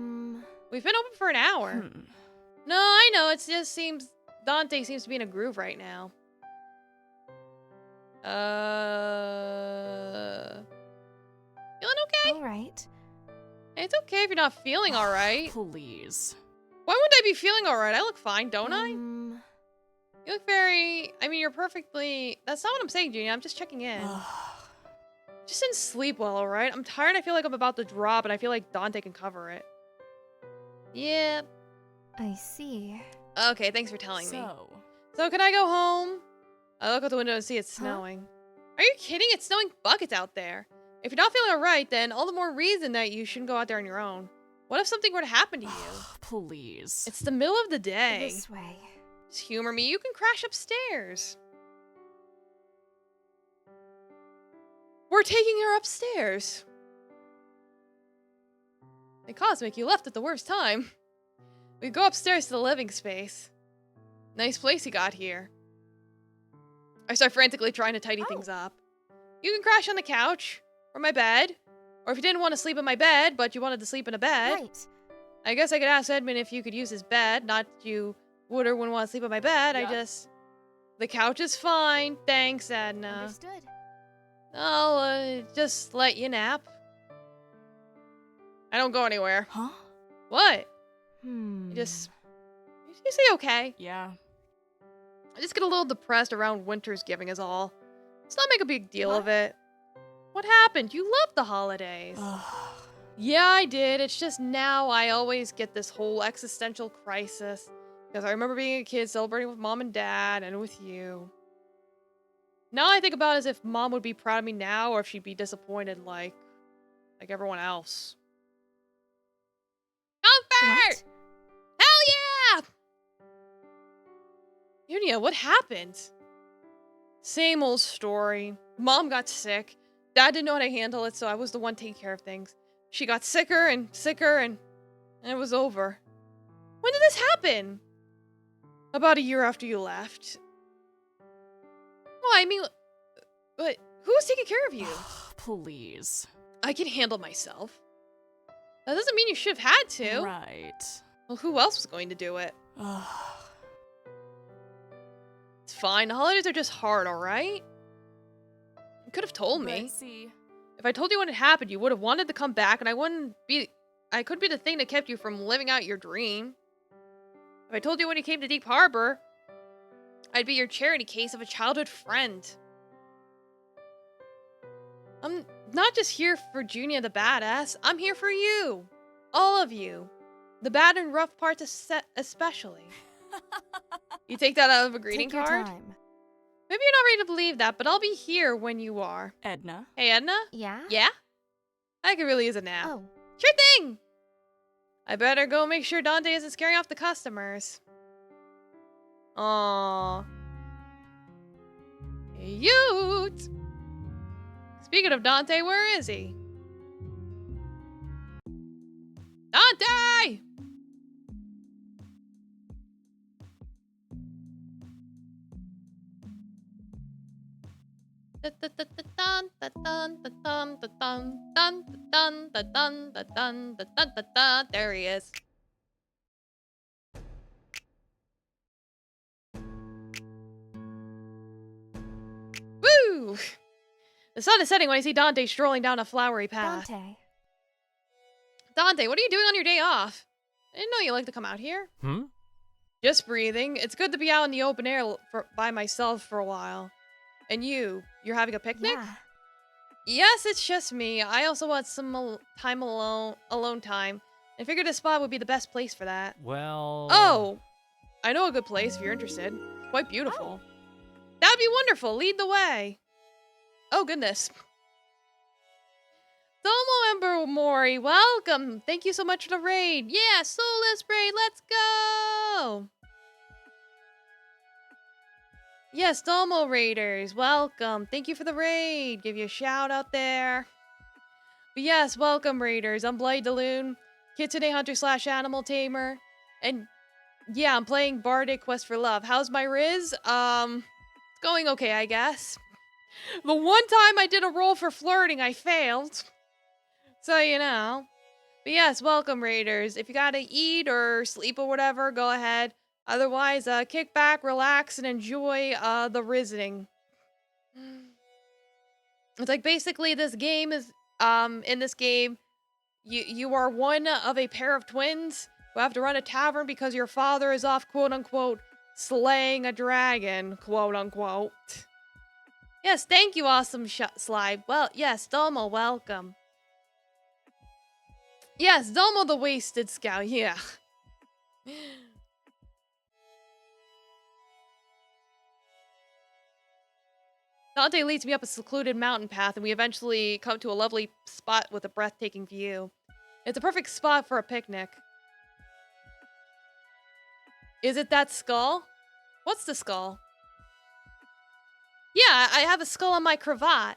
We've been open for an hour. No, I know. It just seems... Dante seems to be in a groove right now. Feeling okay? Alright. It's okay if you're not feeling alright. Please. Why wouldn't I be feeling alright? I look fine, don't I? You look very... I mean, you're perfectly... That's not what I'm saying, Junior. I'm just checking in. Just didn't sleep well, alright? I'm tired. I feel like I'm about to drop, and I feel like Dante can cover it. Yeah. I see. Okay, thanks for telling me. So can I go home? I look out the window and see it's snowing. Are you kidding? It's snowing buckets out there. If you're not feeling alright, then all the more reason that you shouldn't go out there on your own. What if something were to happen to you? Please. It's the middle of the day. This way. Just humor me. You can crash upstairs. We're taking her upstairs. Hey, Cosmic, you left at the worst time. We go upstairs to the living space. Nice place you got here. I start frantically trying to tidy things up. You can crash on the couch, or my bed, or if you didn't want to sleep in my bed, but you wanted to sleep in a bed. Right. I guess I could ask Edmund if you could use his bed, not you wouldn't want to sleep on my bed. Yeah. The couch is fine. Thanks, Edna. Understood. I'll just let you nap. I don't go anywhere. Huh? What? Hmm. You say okay. Yeah. I just get a little depressed around Winter's Giving is all. Let's not make a big deal of it. What happened? You love the holidays. Yeah, I did. It's just now I always get this whole existential crisis. Because I remember being a kid celebrating with mom and dad and with you. Now I think about it as if mom would be proud of me now or if she'd be disappointed like everyone else. Comfort! Hell yeah! Unia, what happened? Same old story. Mom got sick. Dad didn't know how to handle it, so I was the one taking care of things. She got sicker and sicker and it was over. When did this happen? About a year after you left. Well, I mean, but who's taking care of you? Please. I can handle myself. That doesn't mean you should have had to. Right. Well, who else was going to do it? It's fine. The holidays are just hard, alright? You could have told me. Let's see. If I told you what had happened, you would have wanted to come back, and I could be the thing that kept you from living out your dream. If I told you when you came to Deep Harbor, I'd be your charity case of a childhood friend. I'm not just here for Junia the badass, I'm here for you. All of you. The bad and rough parts especially. You take that out of a greeting Take your card? time. Maybe you're not ready to believe that, but I'll be here when you are. Edna? Hey, Edna? Yeah? Yeah? I could really use a nap. Oh. Sure thing! I better go make sure Dante isn't scaring off the customers. Aww. Cute! Speaking of Dante, where is he? Dante! There he is. Woo! The sun is setting when I see Dante strolling down a flowery path. Dante, what are you doing on your day off? I didn't know you like to come out here. Just breathing. It's good to be out in the open air by myself for a while. And you're having a picnic? Yeah. Yes, it's just me. I also want some time alone time. I figured this spot would be the best place for that. Well... Oh! I know a good place if you're interested. It's quite beautiful. That would be wonderful. Lead the way. Oh, goodness. Domo Ember Mori, welcome. Thank you so much for the raid. Yeah, Soulless raid, let's go. Yes, Domo Raiders, welcome. Thank you for the raid. Give you a shout out there. But yes, welcome Raiders. I'm Blade Daloon, Kitsune Hunter / Animal Tamer. And yeah, I'm playing Bardic Quest for Love. How's my Riz? It's going okay, I guess. The one time I did a roll for flirting, I failed. So, you know. But yes, welcome Raiders. If you gotta eat or sleep or whatever, go ahead. Otherwise, kick back, relax, and enjoy the rizzing. It's like basically this game is, in this game, you are one of a pair of twins who have to run a tavern because your father is off, quote-unquote, slaying a dragon, quote-unquote. Yes, thank you, awesome Slide. Well, yes, Domo, welcome. Yes, Domo the Wasted Scout, yeah. Dante leads me up a secluded mountain path, and we eventually come to a lovely spot with a breathtaking view. It's a perfect spot for a picnic. Is it that skull? What's the skull? Yeah, I have a skull on my cravat.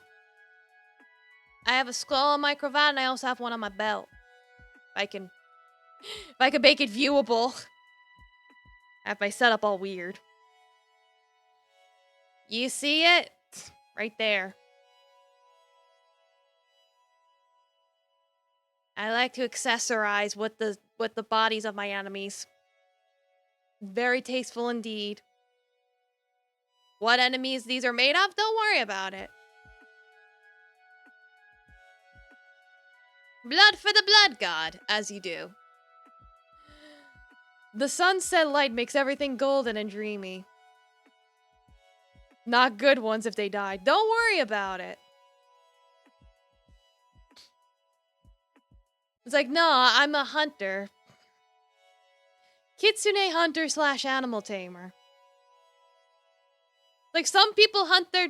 I have a skull on my cravat, and I also have one on my belt. If I can make it viewable. I have my setup all weird. You see it? Right there. I like to accessorize with the bodies of my enemies. Very tasteful indeed. What enemies these are made of? Don't worry about it. Blood for the blood god, as you do. The sunset light makes everything golden and dreamy. Not good ones if they die. Don't worry about it. It's like, no, I'm a hunter. Kitsune hunter slash animal tamer. Like, some people hunt their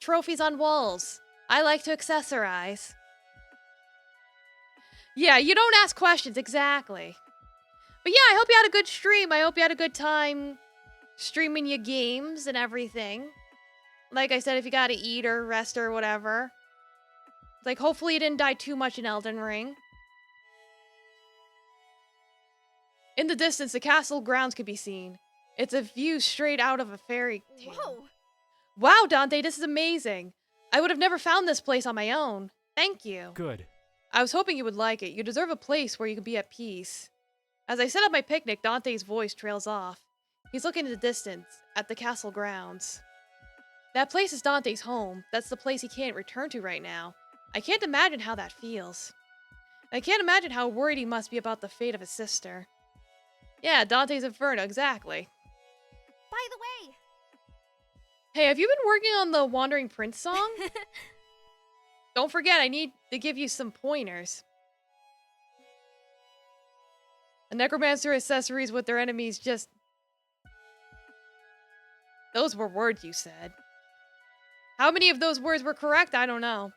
trophies on walls. I like to accessorize. Yeah, you don't ask questions, exactly. But yeah, I hope you had a good stream. I hope you had a good time streaming your games and everything. Like I said, if you gotta eat or rest or whatever. Like, hopefully you didn't die too much in Elden Ring. In the distance, the castle grounds can be seen. It's a view straight out of a fairy tale. Whoa! Wow, Dante, this is amazing. I would have never found this place on my own. Thank you. Good. I was hoping you would like it. You deserve a place where you can be at peace. As I set up my picnic, Dante's voice trails off. He's looking in the distance, at the castle grounds. That place is Dante's home. That's the place he can't return to right now. I can't imagine how that feels. I can't imagine how worried he must be about the fate of his sister. Yeah, Dante's Inferno, exactly. By the way, Hey, have you been working on the Wandering Prince song? Don't forget, I need to give you some pointers. A necromancer accessories with their enemies just... Those were words you said. How many of those words were correct? I don't know.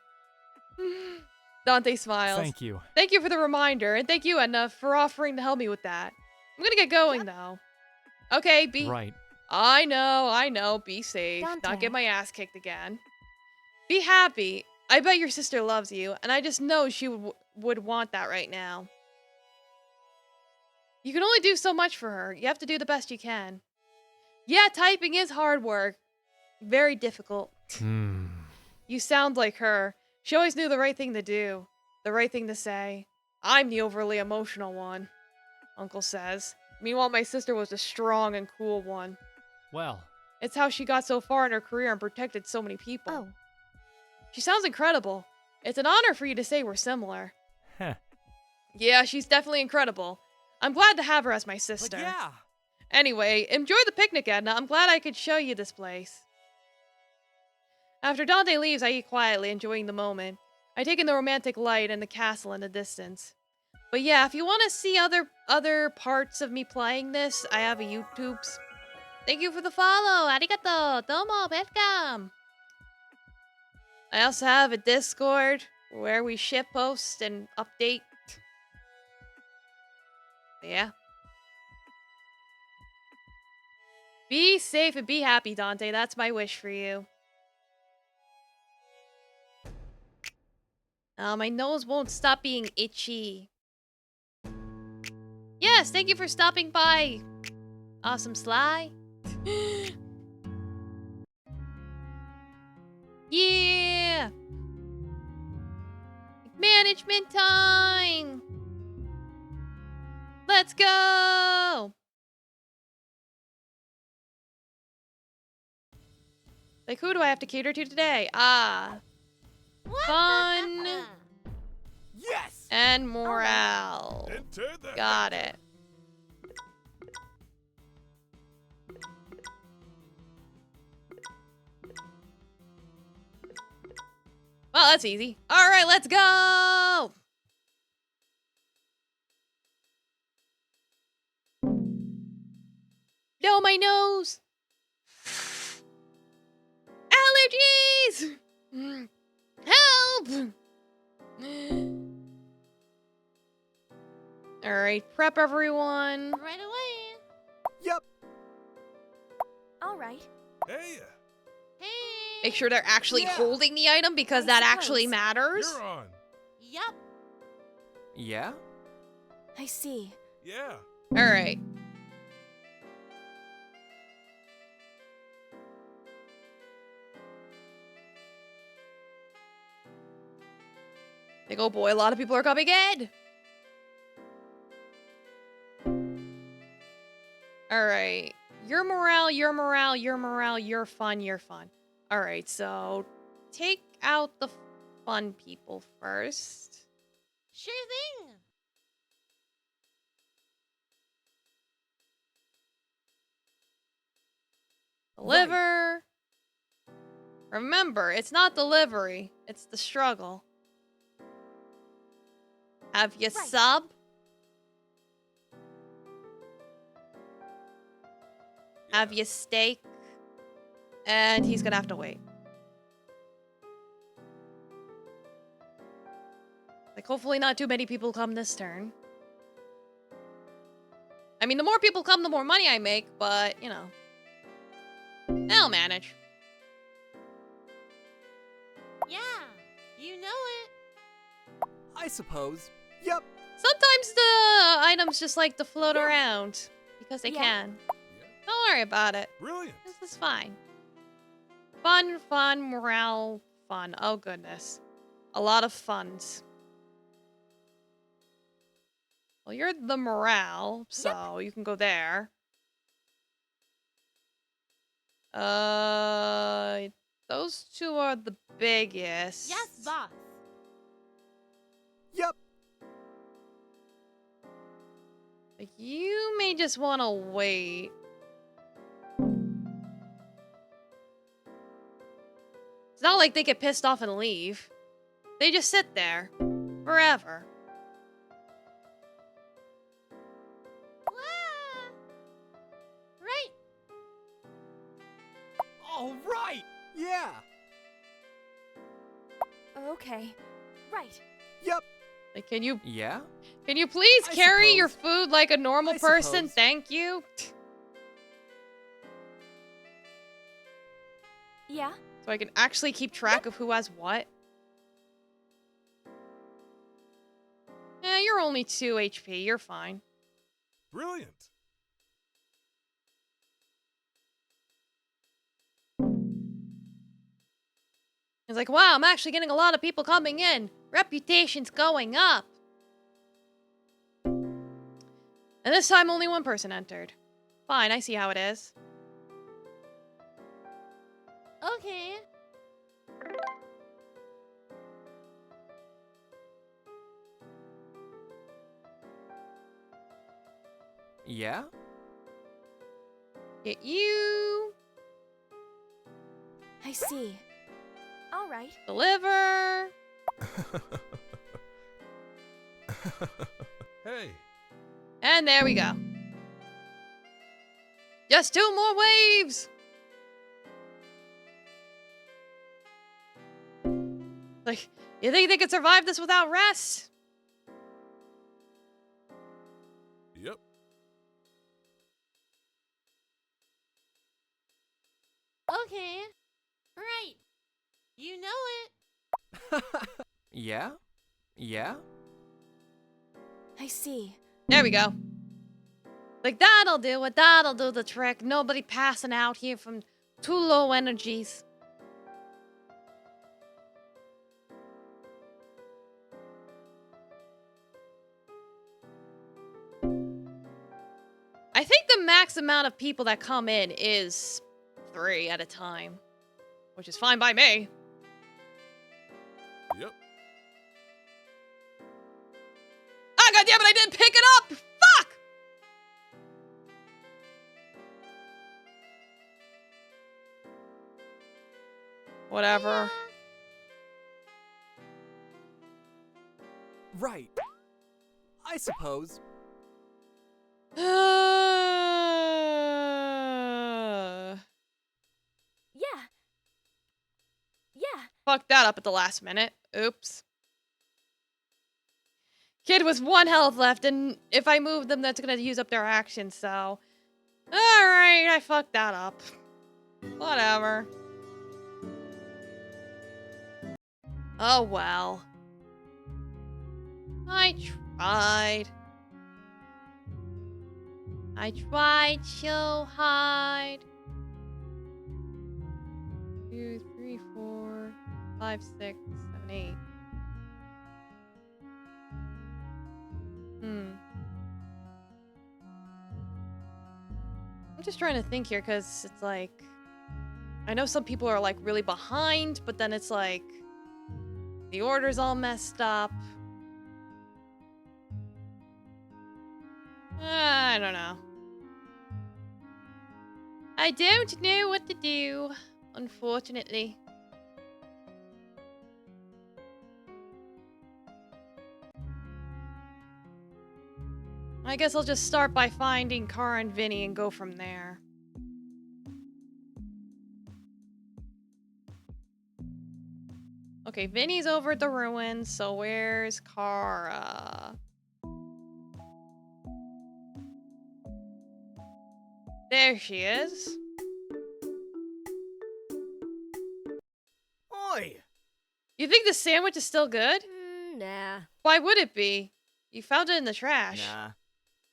Dante smiles. Thank you. Thank you for the reminder, and thank you, Edna, for offering to help me with that. I'm gonna get going, though. Okay, be... Right. I know. Be safe. Dante. Not get my ass kicked again. Be happy. I bet your sister loves you, and I just know she would want that right now. You can only do so much for her. You have to do the best you can. Yeah, typing is hard work. Very difficult. You sound like her. She always knew the right thing to do. The right thing to say. I'm the overly emotional one, Uncle says. Meanwhile, my sister was the strong and cool one. Well, It's how she got so far in her career and protected so many people. Oh. She sounds incredible. It's an honor for you to say we're similar. heh. Yeah, she's definitely incredible. I'm glad to have her as my sister. But yeah, Anyway, enjoy the picnic, Edna. I'm glad I could show you this place. After Dante leaves, I eat quietly, enjoying the moment. I take in the romantic light and the castle in the distance. But yeah, if you want to see other parts of me playing this, I have a YouTube's. Thank you for the follow. Arigato. Domo. Welcome. I also have a Discord where we shitpost and update. Yeah. Be safe and be happy, Dante. That's my wish for you. My nose won't stop being itchy. Yes, thank you for stopping by. Awesome Sly. Yeah. Management time. Let's go. Like, who do I have to cater to today? Fun yes. and morale. Enter the Got it. Well, that's easy. All right, let's go. No, my nose. Allergies. Help. All right, prep everyone. right away. Yep. All right. Hey, Hey. Make sure they're actually holding the item because I that suppose. actually matters. you're on. Yup. Yeah? I see. Yeah. All right. Like, oh boy, a lot of people are coming in. Alright. Your morale, your morale, your morale, your fun, your fun. Alright, so take out the fun people first. Sure thing. The liver. Remember, it's not the livery, it's the struggle. Have you sub? Have you steak? And he's gonna have to wait. Like, hopefully not too many people come this turn. I mean, the more people come, the more money I make, but, you know. I'll manage. Yeah, you know it. I suppose. Yep. Sometimes the items just like to float around because they can. Don't worry about it. Brilliant. This is fine. Fun, fun, morale, fun. Oh, goodness. A lot of funds. Well, you're the morale, so you can go there. Those two are the biggest. Yes, boss. Yep. Like, you may just want to wait. It's not like they get pissed off and leave. They just sit there. Forever. Right. All right. Yeah. Okay. Right. Yep. Like, can you Yeah? please I carry suppose. your food like a normal I person? suppose. Thank you. Yeah. So I can actually keep track of who has what. Yeah, you're only 2 HP. You're fine. Brilliant. He's like, wow, I'm actually getting a lot of people coming in. Reputation's going up. And this time only one person entered. Fine, I see how it is. Okay. Yeah? Get you. I see. All right. Deliver. Hey. And there we go. Just 2 more waves. Like, you think they could survive this without rest? Yep. Okay. Right. You know it. Yeah? Yeah? I see. There we go. Like, that'll do it. That'll do the trick. Nobody passing out here from too low energies. I think the max amount of people that come in is 3 at a time, which is fine by me. Yep. Ah, goddammit, I didn't pick it up! Fuck! Whatever. Right. I suppose. Yeah. Yeah. Fucked that up at the last minute. Oops. Kid with 1 health left, and if I move them, that's gonna use up their action, so... Alright, I fucked that up. Whatever. Oh well. I tried. I tried so hard. 2, 3, 4, 5, 6, 7, 8. I'm just trying to think here, because it's like... I know some people are, like, really behind, but then it's like... The order's all messed up. I don't know. I don't know what to do, unfortunately. I guess I'll just start by finding Kara and Vinny and go from there. Okay, Vinny's over at the ruins, so where's Kara? There she is. Oi! You think the sandwich is still good? Nah. Why would it be? You found it in the trash. Nah.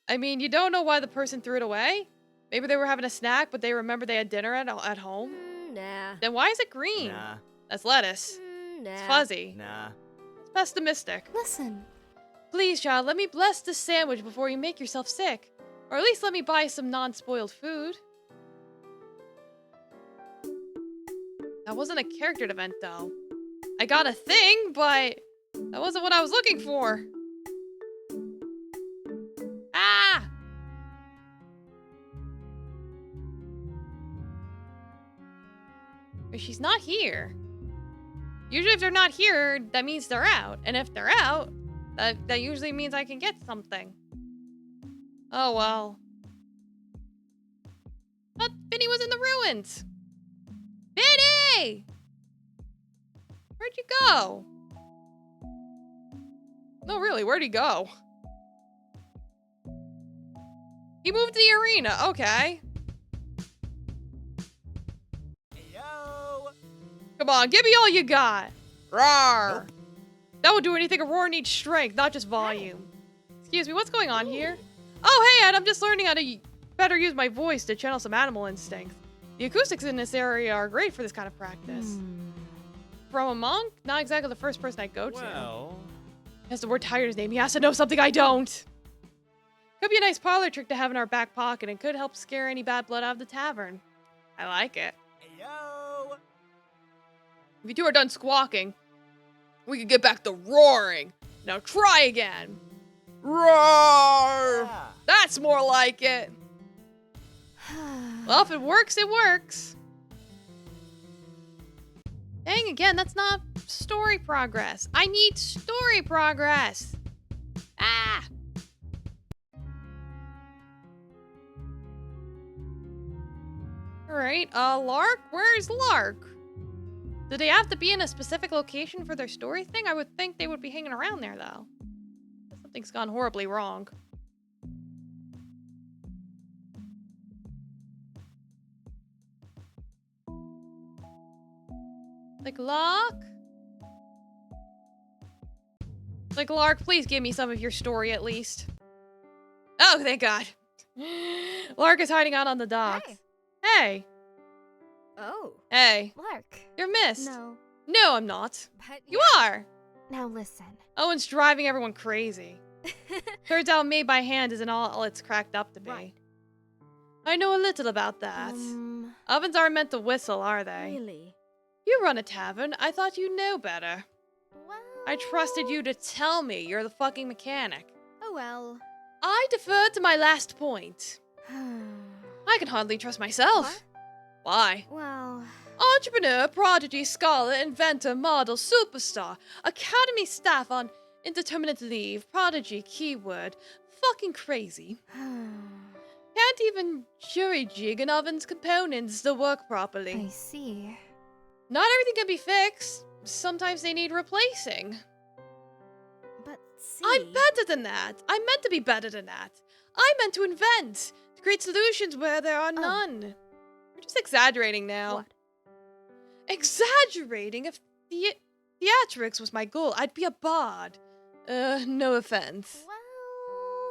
I mean, you don't know why the person threw it away? Maybe they were having a snack, but they remembered they had dinner at home? Nah. Then why is it green? Nah. That's lettuce. Nah. It's fuzzy. Nah. It's pessimistic. Listen. Please, child, let me bless this sandwich before you make yourself sick. Or at least let me buy some non-spoiled food. That wasn't a character event, though. I got a thing, but that wasn't what I was looking for. Ah! But she's not here. Usually if they're not here, that means they're out. And if they're out, that usually means I can get something. Oh, well. But Vinny was in the ruins. Vinny! Where'd you go? No, really, where'd he go? He moved to the arena, okay. Yo! Come on, give me all you got. Roar. Nope. That would do anything. A roar needs strength, not just volume. Excuse me, what's going on here? Oh, hey, Ed, I'm just learning how to better use my voice to channel some animal instinct. The acoustics in this area are great for this kind of practice. From a monk? Not exactly the first person I'd go to. Well... Has the word tired his name. He has to know something I don't. Could be a nice parlor trick to have in our back pocket and could help scare any bad blood out of the tavern. I like it. Yo! If you two are done squawking, we can get back to roaring. Now try again. Roar! Yeah. That's more like it. Well, if it works, it works. Dang, again, that's not story progress. I need story progress. Ah! Alright, Lark? Where's Lark? Do they have to be in a specific location for their story thing? I would think they would be hanging around there, though. Something's gone horribly wrong. Like, Lark? Like, Lark, please give me some of your story, at least. Oh, thank God. Lark is hiding out on the dock. Hey. Hey. Oh. Hey. Lark. You're missed. No. No, I'm not. But You are. Now listen. Owen's driving everyone crazy. Turns out made by hand isn't all it's cracked up to be. Right. I know a little about that. Ovens aren't meant to whistle, are they? Really? You run a tavern. I thought you'd know better. Well... I trusted you to tell me you're the fucking mechanic. Oh well. I defer to my last point. I can hardly trust myself. What? Why? Well... Entrepreneur, prodigy, scholar, inventor, model, superstar, academy staff on indeterminate leave, prodigy, keyword, fucking crazy. Can't even jury jig an oven's components to work properly. I see. Not everything can be fixed. Sometimes they need replacing. But see... I'm better than that. I'm meant to be better than that. I'm meant to invent, to create solutions where there are none. You're just exaggerating now. What? Exaggerating? If theatrics was my goal, I'd be a bard. No offense. Well...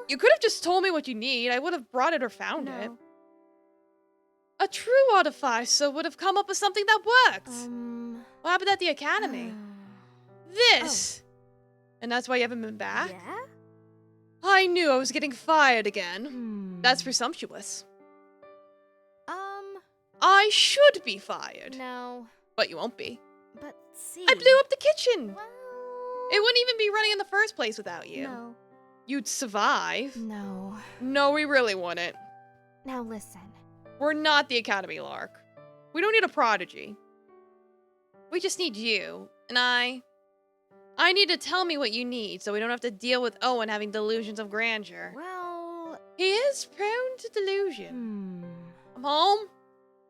You could have just told me what you need. I would have brought it or found No. it. A true artificer would have come up with something that works. What happened at the academy? This! And that's why you haven't been back? Yeah? I knew I was getting fired again. That's presumptuous. I should be fired. No. But you won't be. But see. I blew up the kitchen. Well, It wouldn't even be running in the first place without you. No. You'd survive. No. No, we really wouldn't. Now listen. We're not the Academy Lark. We don't need a prodigy. We just need you. And I need to tell me what you need so we don't have to deal with Owen having delusions of grandeur. Well. He is prone to delusion. Hmm. I'm home.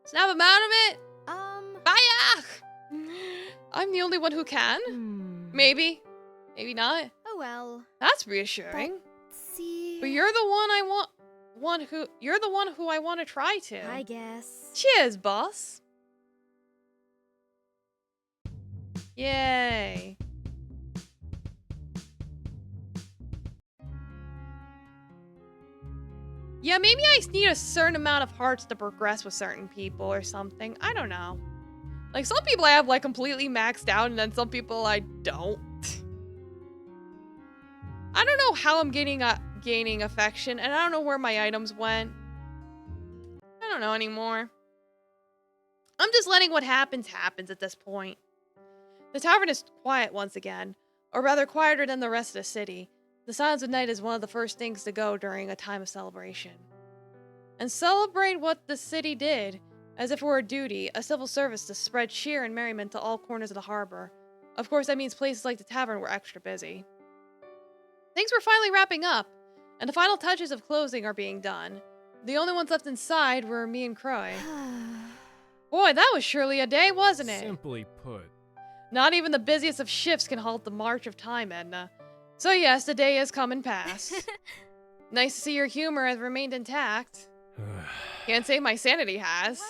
Snap him out of it. Bye. I'm the only one who can. Maybe. Maybe not. Oh well. That's reassuring. See. But you're the one you're the one who I want to try to. I guess. Cheers, boss. Yay. Yeah, maybe I need a certain amount of hearts to progress with certain people or something. I don't know. Like, some people I have, like, completely maxed out, and then some people I don't. I don't know how I'm gaining affection, and I don't know where my items went. I don't know anymore. I'm just letting what happens at this point. The tavern is quiet once again, or rather quieter than the rest of the city. The silence of night is one of the first things to go during a time of celebration. And celebrate what the city did, as if it were a duty, a civil service to spread cheer and merriment to all corners of the harbor. Of course, that means places like the tavern were extra busy. Things were finally wrapping up, and the final touches of closing are being done. The only ones left inside were me and Croy. Boy, that was surely a day, wasn't it? Simply put. Not even the busiest of shifts can halt the march of time, Edna. So yes, the day has come and passed. Nice to see your humor has remained intact. Can't say my sanity has.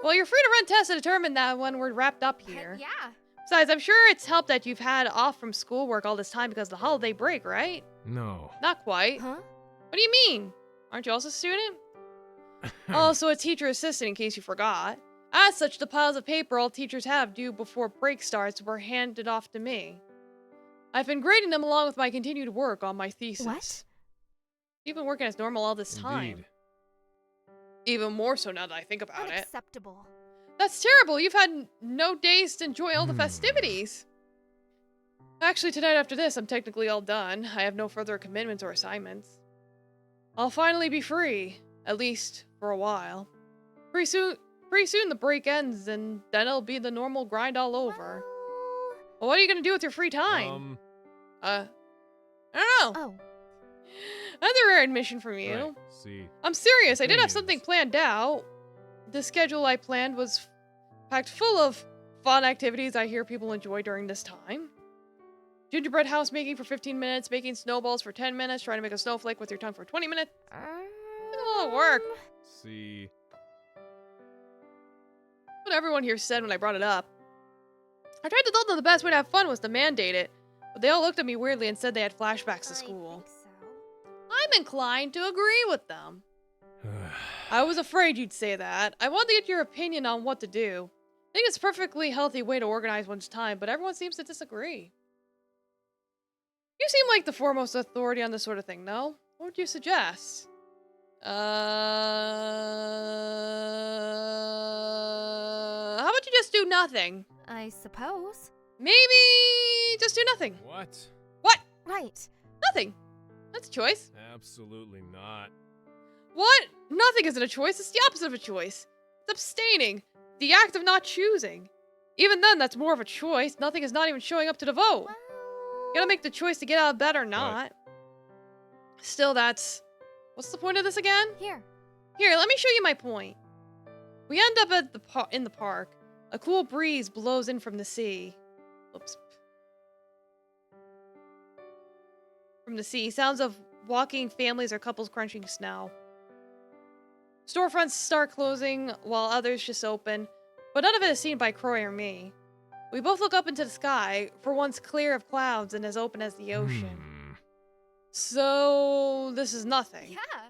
Well, you're free to run tests to determine that when we're wrapped up here. Yeah. Besides, I'm sure it's helped that you've had off from schoolwork all this time because of the holiday break, right? No. Not quite. Huh? What do you mean? Aren't you also a student? Also a teacher assistant in case you forgot. As such, the piles of paper all teachers have due before break starts were handed off to me. I've been grading them along with my continued work on my thesis. What? You've been working as normal all this time. Indeed. Even more so now that I think about it. Unacceptable. That's terrible. You've had no days to enjoy all the festivities. Actually, tonight after this, I'm technically all done. I have no further commitments or assignments. I'll finally be free, at least for a while. Pretty soon the break ends, and then it'll be the normal grind all over. Well, what are you gonna do with your free time? I don't know. Oh. Another rare admission from you. Right. See. I'm serious. I did have Continues. something planned out. The schedule I planned was packed full of fun activities I hear people enjoy during this time. Gingerbread house making for 15 minutes, making snowballs for 10 minutes, trying to make a snowflake with your tongue for 20 minutes. It's a lot of work. See. What everyone here said when I brought it up. I tried to tell them the best way to have fun was to mandate it, but they all looked at me weirdly and said they had flashbacks to school. I think so. I'm inclined to agree with them. I was afraid you'd say that. I wanted to get your opinion on what to do. I think it's a perfectly healthy way to organize one's time, but everyone seems to disagree. You seem like the foremost authority on this sort of thing, no? What would you suggest? How about you just do nothing? I suppose. Maybe just do nothing. What? What? Right. Nothing. That's a choice. Absolutely not. What? Nothing isn't a choice. It's the opposite of a choice. It's abstaining. The act of not choosing. Even then, that's more of a choice. Nothing is not even showing up to the vote. Well, You gotta make the choice to get out of bed or not. Still, that's... What's the point of this again? here. Here, let me show you my point. We end up at in the park. A cool breeze blows in from the sea. Oops. From the sea. Sounds of walking families or couples crunching snow. Storefronts start closing while others just open, but none of it is seen by Croy or me. We both look up into the sky, for once clear of clouds and as open as the ocean. So, this is nothing. Yeah.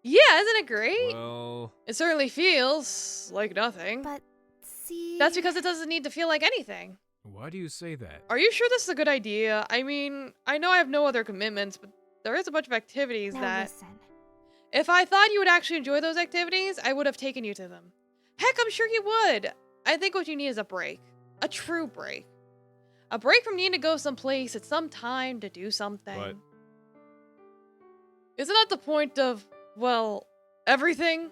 Yeah, isn't it great? Well, It certainly feels like nothing. But see. That's because it doesn't need to feel like anything. why do you say that? Are you sure this is a good idea? I mean, I know I have no other commitments, but there is a bunch of activities Now that... listen. If I thought you would actually enjoy those activities, I would have taken you to them. Heck, I'm sure he would. I think what you need is a break. A true break. A break from needing to go someplace at some time to do something. But Isn't that the point of, well, everything?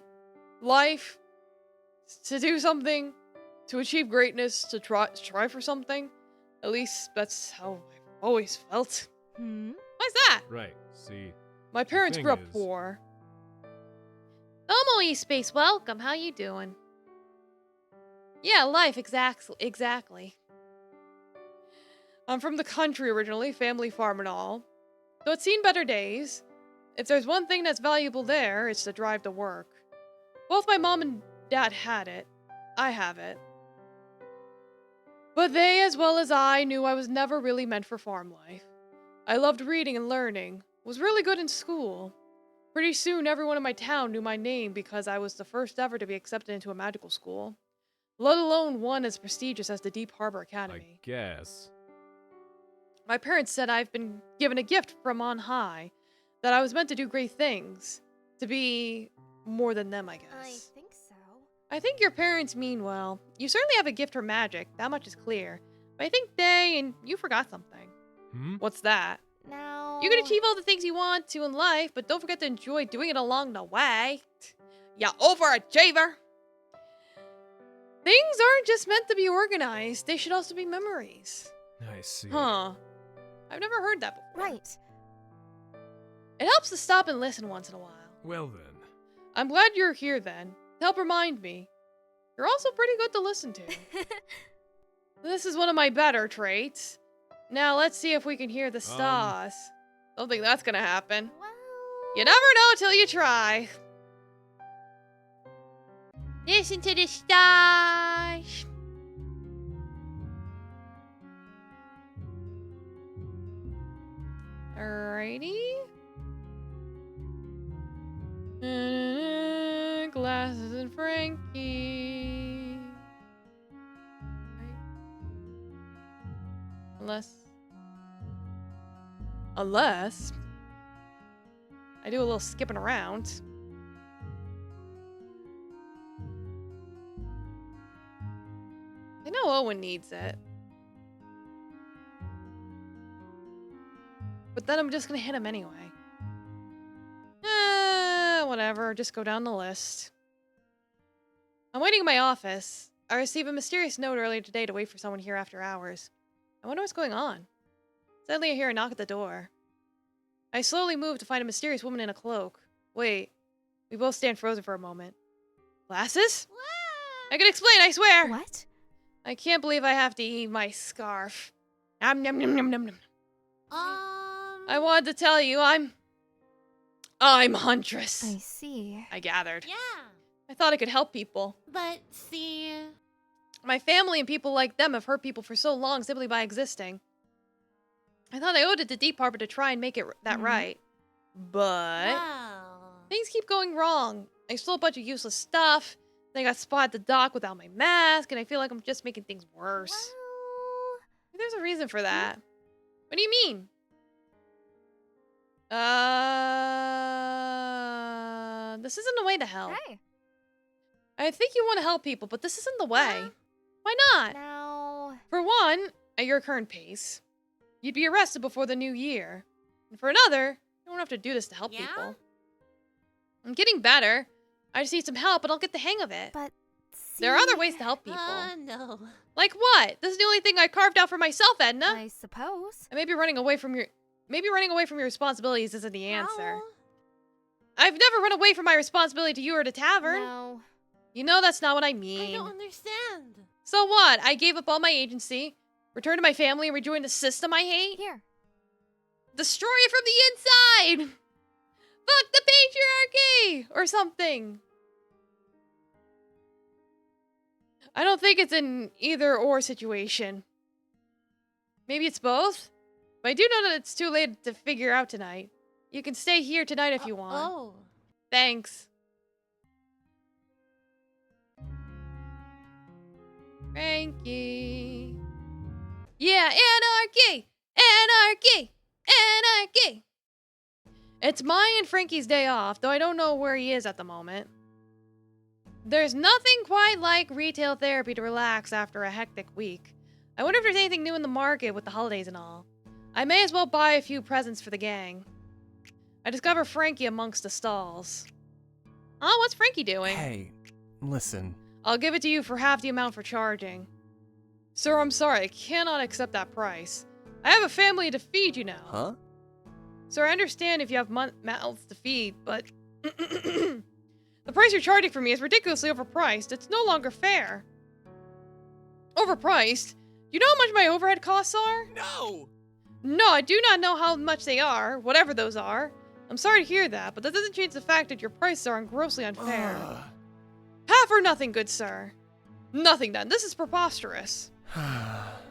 Life? To do something? To achieve greatness? To try for something? At least that's how I've always felt. Why's that? right, see, My parents thing grew up is- poor. Domo East Space, welcome. How you doing? Yeah, life, exactly. I'm from the country originally, family farm and all. Though it's seen better days. If there's one thing that's valuable there, it's the drive to work. Both my mom and dad had it. I have it. But they, as well as I, knew I was never really meant for farm life. I loved reading and learning, was really good in school. Pretty soon, everyone in my town knew my name because I was the first ever to be accepted into a magical school, let alone one as prestigious as the Deep Harbor I Academy. guess. My parents said I've been given a gift from on high, that I was meant to do great things, to be more than them, I guess. I think so. I think your parents mean well. You certainly have a gift for magic, that much is clear. But I think they and you forgot something. What's that? Now... You can achieve all the things you want to in life, but don't forget to enjoy doing it along the way. Ya overachiever! Things aren't just meant to be organized, they should also be memories. I see. Huh. I've never heard that before. Right. It helps to stop and listen once in a while. Well then. I'm glad you're here then, to help remind me. You're also pretty good to listen to. This is one of my better traits. Now let's see if we can hear the stars. Don't think that's gonna happen. Well... You never know till you try. Listen to the stars. Alrighty. Glasses and Frankie. Right. Unless I do a little skipping around. I know Owen needs it. But then I'm just gonna hit him anyway. Whatever, just go down the list. I'm waiting in my office. I received a mysterious note earlier today to wait for someone here after hours. I wonder what's going on. Suddenly I hear a knock at the door. I slowly move to find a mysterious woman in a cloak. Wait. We both stand frozen for a moment. Glasses? I can explain, I swear! What? I can't believe I have to eat my scarf. Nom nom nom nom nom nom. I wanted to tell you, I'm Huntress. I see. I gathered. Yeah, I thought I could help people. but see... My family and people like them have hurt people for so long simply by existing. I thought I owed it to Deep Harbor to try and make it that right. But Well... things keep going wrong. I stole a bunch of useless stuff. Then I got spotted at the dock without my mask, and I feel like I'm just making things worse. Well... There's a reason for that. What do you mean? This isn't a way to help. Hey. I think you want to help people, but this isn't the way. Why not? Now... For one, at your current pace, you'd be arrested before the new year. And for another, you don't have to do this to help Yeah? people. I'm getting better. I just need some help, and I'll get the hang of it. But... There are other see, ways to help people. no. Like what? This is the only thing I carved out for myself, Edna. I suppose. And maybe running away from your responsibilities isn't the answer. How? I've never run away from my responsibility to you or to Tavern. No. You know that's not what I I mean. don't understand. So what? I gave up all my agency, returned to my family, and rejoined a system I hate? Here. Destroy it from the inside! Fuck the patriarchy! Or something. I don't think it's an either-or situation. Maybe it's both? But I do know that it's too late to figure out tonight. You can stay here tonight if you want. Oh. Thanks. Frankie. Yeah, anarchy! Anarchy! Anarchy! It's my and Frankie's day off, though I don't know where he is at the moment. There's nothing quite like retail therapy to relax after a hectic week. I wonder if there's anything new in the market with the holidays and all. I may as well buy a few presents for the gang. I discover Frankie amongst the stalls. Oh, what's Frankie doing? Hey, listen. I'll give it to you for half the amount for charging. Sir, I'm sorry, I cannot accept that price. I have a family to feed, you know. Huh? Sir, I understand if you have mouths to feed, but the price you're charging for me is ridiculously overpriced. It's no longer fair. Overpriced? You know how much my overhead costs are? No! No, I do not know how much they are, whatever those are. I'm sorry to hear that, but that doesn't change the fact that your prices are grossly unfair. Half or nothing, good sir. Nothing then. This is preposterous.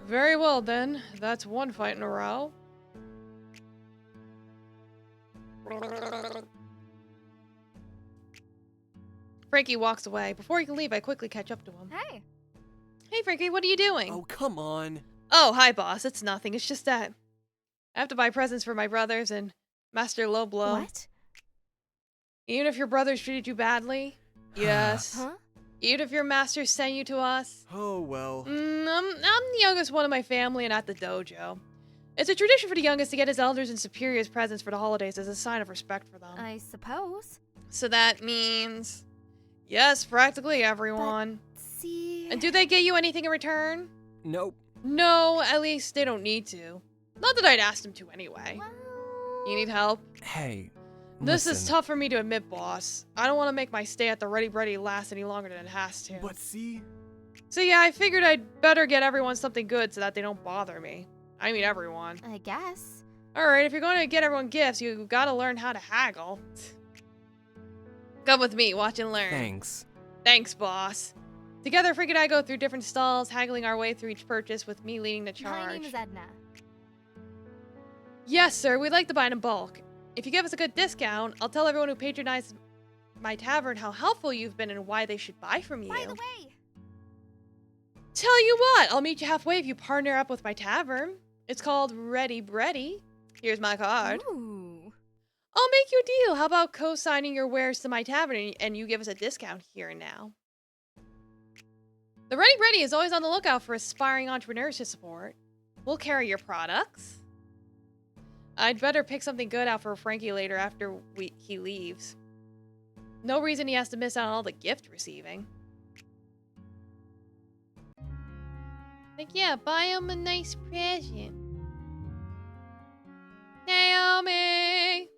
Very well then. That's one fight in a row. Frankie walks away. Before he can leave, I quickly catch up to him. Hey. Hey, Frankie, what are you doing? Oh, come on. Oh, hi, boss. It's nothing. It's just that I have to buy presents for my brothers and Master Lowblow. What? Even if your brothers treated you badly? Yes. Huh? Even if your masters sent you to us? Oh, well. I'm the youngest one of my family and at the dojo. It's a tradition for the youngest to get his elders and superiors presents for the holidays as a sign of respect for them. I suppose. So that means... Yes, practically everyone. See... And do they get you anything in return? Nope. No, at least they don't need to. Not that I'd ask them to anyway. Well... You need help? Hey, This is listen. tough for me to admit, boss. I don't want to make my stay at the Ready Bready last any longer than it has to. But see? So yeah, I figured I'd better get everyone something good so that they don't bother me. I mean everyone. I guess. Alright, if you're going to get everyone gifts, you gotta learn how to haggle. Come with me, watch and learn. Thanks. Thanks, boss. Together, Frank and I go through different stalls, haggling our way through each purchase with me leading the charge. My name is Edna. Yes, sir, we'd like to buy in bulk. If you give us a good discount, I'll tell everyone who patronizes my tavern how helpful you've been and why they should buy from you. By the way... Tell you what, I'll meet you halfway if you partner up with my tavern. It's called Ready Bready. Here's my card. Ooh. I'll make you a deal. How about co-signing your wares to my tavern and you give us a discount here and now? The Ready Bready is always on the lookout for aspiring entrepreneurs to support. We'll carry your products. I'd better pick something good out for Frankie later after he leaves. No reason he has to miss out on all the gift receiving. Like, yeah, buy him a nice present. Naomi!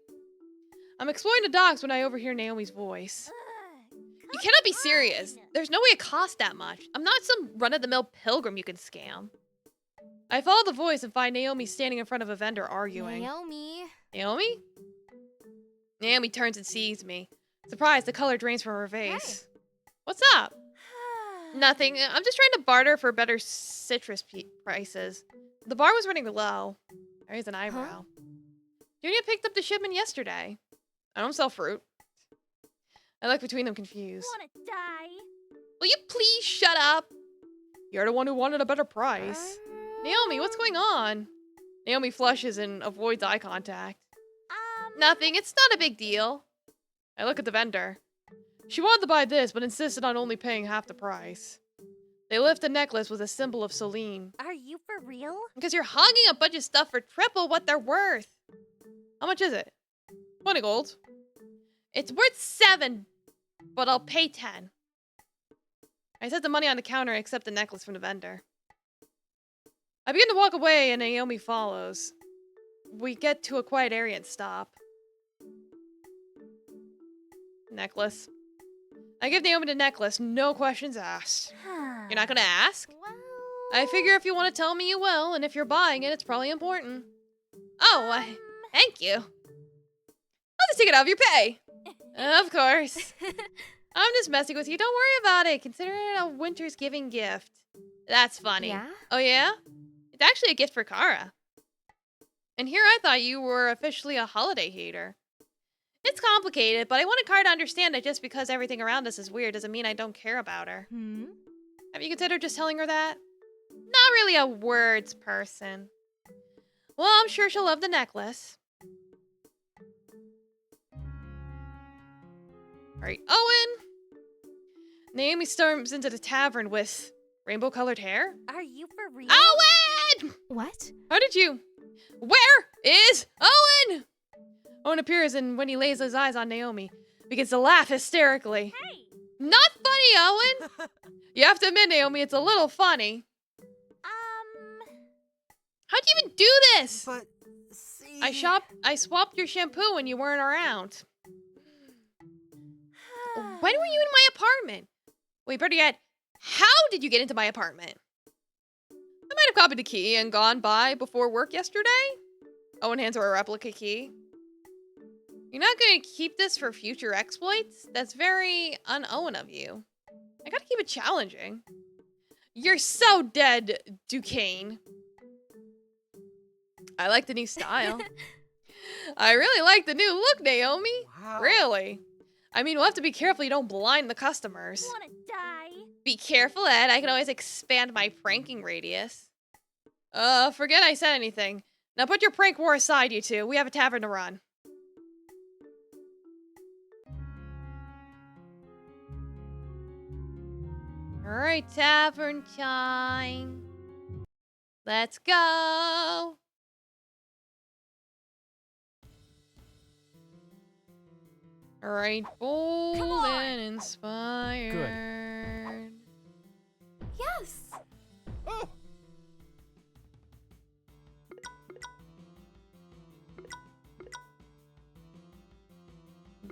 I'm exploring the docks when I overhear Naomi's voice. You cannot be serious. There's no way it costs that much. I'm not some run-of-the-mill pilgrim you can scam. I follow the voice and find Naomi standing in front of a vendor arguing. Naomi. Naomi? Naomi turns and sees me. Surprised, the color drains from her face. Hey. What's up? Nothing. I'm just trying to barter for better citrus prices. The bar was running low. I raised an eyebrow. Junior picked up the shipment yesterday. I don't sell fruit. I look between them confused. Wanna die? Will you please shut up? You're the one who wanted a better price. Naomi, what's going on? Naomi flushes and avoids eye contact. Nothing. It's not a big deal. I look at the vendor. She wanted to buy this, but insisted on only paying half the price. They lift a necklace with a symbol of Celine. Are you for real? Because you're hogging a bunch of stuff for triple what they're worth. How much is it? 20 gold. It's worth 7, but I'll pay 10. I set the money on the counter and accept the necklace from the vendor. I begin to walk away and Naomi follows. We get to a quiet area and stop. Necklace. I give Naomi the necklace, no questions asked. You're not gonna ask? Well... I figure if you want to tell me, you will, and if you're buying it, it's probably important. Oh, thank you. I'll just take it out of your pay. Of course. I'm just messing with you. Don't worry about it. Consider it a winter's giving gift. That's funny. Yeah? Oh, yeah? It's actually a gift for Kara. And here I thought you were officially a holiday hater. It's complicated, but I wanted Kara to understand that just because everything around us is weird doesn't mean I don't care about her. Have you considered just telling her that? Not really a words person. Well, I'm sure she'll love the necklace. Alright, Owen! Naomi storms into the tavern with rainbow-colored hair. Are you for real? Owen! What? How did you? Where is Owen? Owen appears, and when he lays his eyes on Naomi, begins to laugh hysterically. Hey! Not funny, Owen! You have to admit, Naomi, it's a little funny. How'd you even do this? But, see... I swapped your shampoo when you weren't around. When were you in my apartment? Wait, better yet, how did you get into my apartment? I might have copied the key and gone by before work yesterday. Owen hands her a replica key. You're not going to keep this for future exploits? That's very un-Owen of you. I gotta keep it challenging. You're so dead, Duquesne. I like the new style. I really like the new look, Naomi. Wow. Really. I mean, we'll have to be careful you don't blind the customers. Wanna die? Be careful, Ed. I can always expand my pranking radius. Forget I said anything. Now put your prank war aside, you two. We have a tavern to run. Alright, tavern time. Let's go. Alright, bold and inspired. Yes. Oh!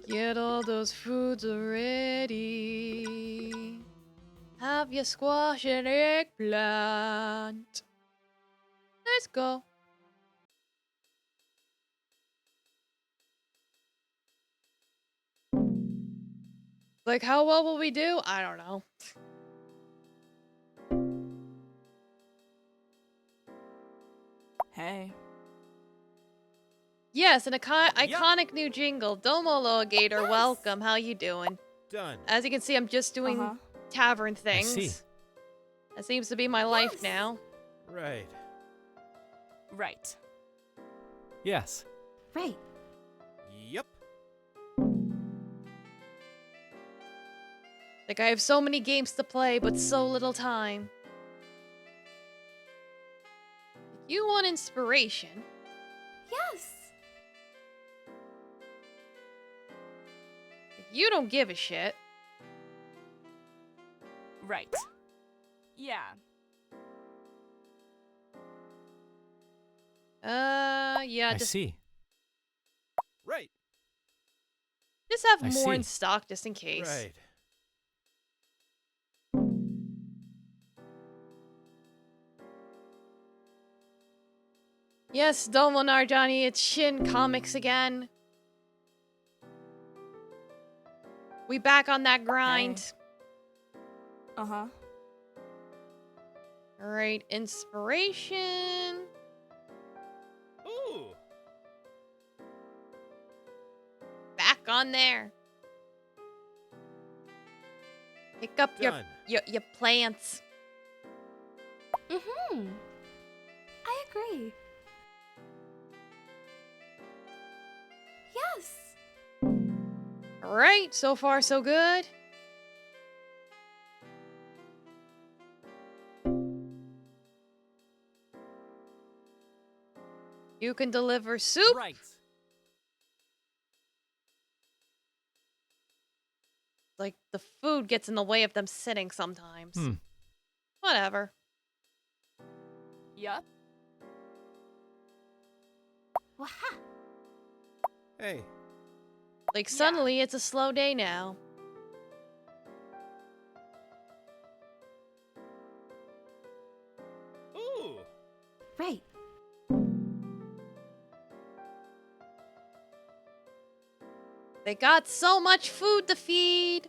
Get all those foods ready. Have your squash and eggplant. Let's go. Like, how well will we do? I don't know. Hey. Yes, an iconic new jingle. Domo Logator, Yes. welcome. How you doing? Done. As you can see, I'm just doing tavern things. see. That seems to be my life Yes. now. Right. Right. Yes. Right. Yep. Like, I have so many games to play, but so little time. You want inspiration? Yes. You don't give a shit. Right. Yeah. Yeah, I just see. Right. have I more in see. stock just in case. Right. Yes, Domo Narjani, it's Shin Comics again. We back on that grind. Uh-huh. Alright, inspiration. Ooh. Back on there. Pick up your Done. plants. Mm-hmm. I agree. Yes. Alright, so far so good. You can deliver soup. Right. Like, the food gets in the way of them sitting sometimes. Hmm. Whatever. Yup. Waha. Hey. Like, suddenly it's a slow day now. Ooh. Right. They got so much food to feed.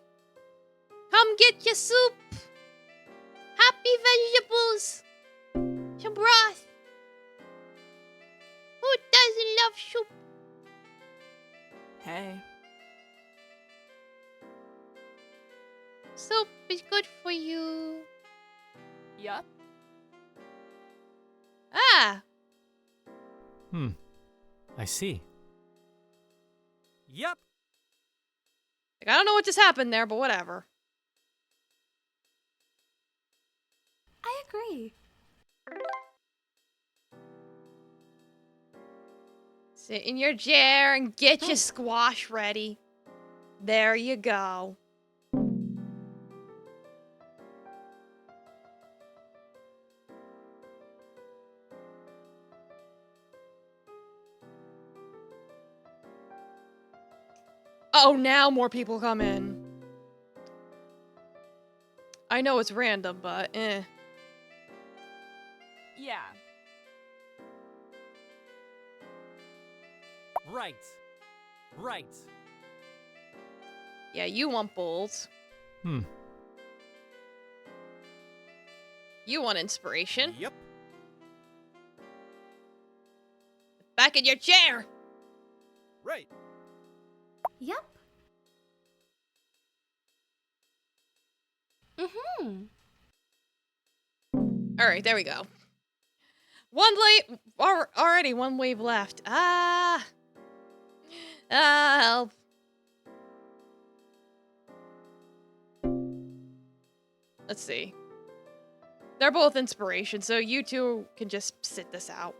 Come get your soup. Happy vegetables. Some broth. Who doesn't love soup? Hey. Soup is good for you. Yup. Ah, I see. Yup. like, I don't know what just happened there, but whatever. agree. Sit in your chair and get your squash ready. There you go. Oh, now more people come in. I know it's random, but eh. Yeah. Right. Right. Yeah, you want bowls. Hmm. You want inspiration. Yep. Back in your chair. Right. Yep. Mm-hmm. All right, there we go. Already one wave left. Help. Let's see. They're both inspiration, so you two can just sit this out.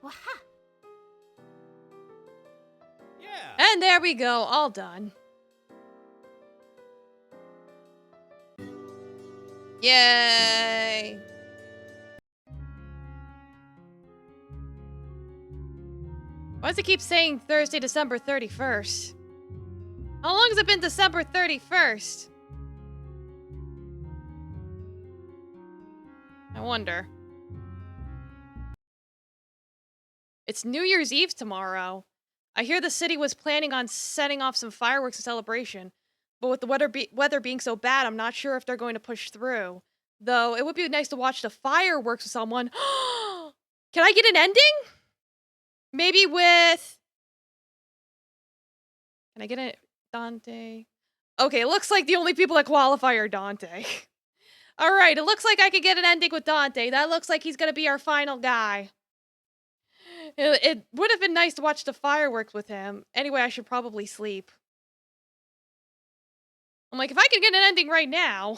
Waha. Yeah. And there we go, all done. Yay! Why does it keep saying Thursday, December 31st? How long has it been December 31st? I wonder. It's New Year's Eve tomorrow. I hear the city was planning on setting off some fireworks in celebration, but with the weather being so bad, I'm not sure if they're going to push through. Though, it would be nice to watch the fireworks with someone. Can I get an ending? Maybe with... Can I get a Dante? Okay, it looks like the only people that qualify are Dante. Alright, it looks like I could get an ending with Dante. That looks like he's gonna be our final guy. It would have been nice to watch the fireworks with him. Anyway, I should probably sleep. I'm like, if I could get an ending right now...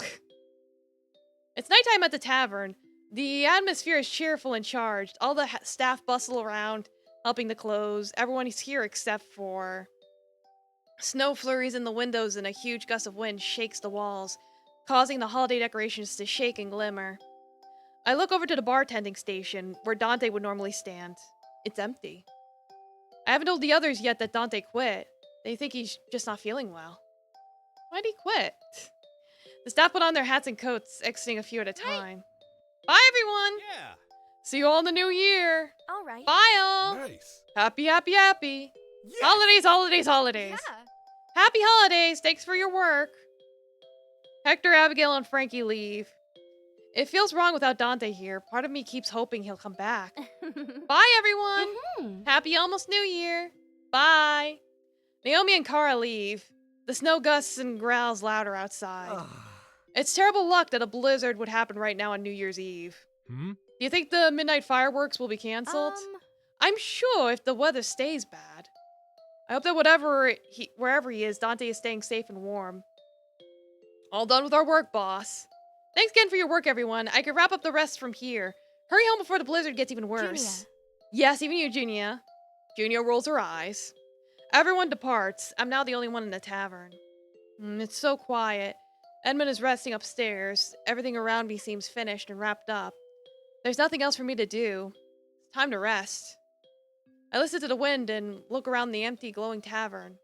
It's nighttime at the tavern. The atmosphere is cheerful and charged. All the staff bustle around, helping to close. Everyone is here except for... Snow flurries in the windows and a huge gust of wind shakes the walls, causing the holiday decorations to shake and glimmer. I look over to the bartending station, where Dante would normally stand. It's empty. I haven't told the others yet that Dante quit. They think he's just not feeling well. Why'd he quit? The staff put on their hats and coats, exiting a few at a time. Bye, everyone! Yeah. See you all in the new year! All right. Bye, all! Nice. Happy, happy, happy! Yes. Holidays, holidays, holidays! Happy holidays! Thanks for your work! Hector, Abigail, and Frankie leave. It feels wrong without Dante here. Part of me keeps hoping he'll come back. Bye, everyone! Mm-hmm. Happy almost New Year! Bye! Naomi and Kara leave. The snow gusts and growls louder outside. It's terrible luck that a blizzard would happen right now on New Year's Eve. Hmm? Do you think the midnight fireworks will be canceled? I'm sure if the weather stays bad. I hope that wherever he is, Dante is staying safe and warm. All done with our work, boss. Thanks again for your work, everyone. I can wrap up the rest from here. Hurry home before the blizzard gets even worse. Junia. Yes, even you, Junia. Junia rolls her eyes. Everyone departs. I'm now the only one in the tavern. It's so quiet. Edmund is resting upstairs. Everything around me seems finished and wrapped up. There's nothing else for me to do. It's time to rest. I listen to the wind and look around the empty, glowing tavern.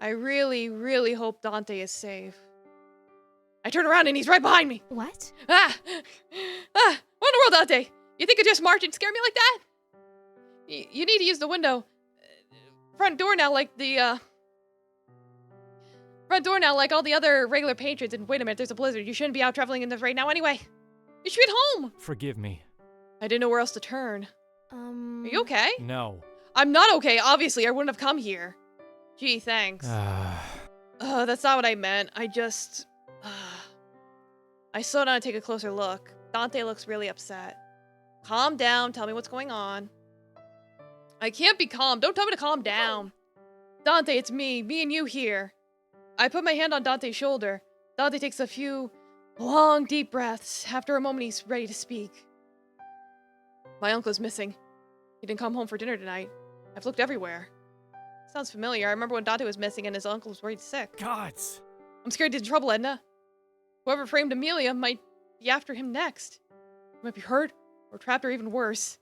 I really, really hope Dante is safe. I turn around and he's right behind me. What? What in the world, Dante? You think you'd just march and scare me like that? You need to use the window. Front door now like all the other regular patrons. And wait a minute, there's a blizzard. You shouldn't be out traveling in this right now anyway. You should be at home. Forgive me. I didn't know where else to turn. Are you okay? No. I'm not okay, obviously. I wouldn't have come here. Gee, thanks. That's not what I meant. I slowed down to take a closer look. Dante looks really upset. Calm down. Tell me what's going on. I can't be calm. Don't tell me to calm down. Dante, it's me. Me and you here. I put my hand on Dante's shoulder. Dante takes a few Long, deep breaths. After a moment, he's ready to speak. My uncle's missing. He didn't come home for dinner tonight. I've looked everywhere. Sounds familiar. I remember when Dante was missing and his uncle was worried sick. Gods! I'm scared he's in trouble, Edna. Whoever framed Amelia might be after him next. He might be hurt, or trapped, or even worse.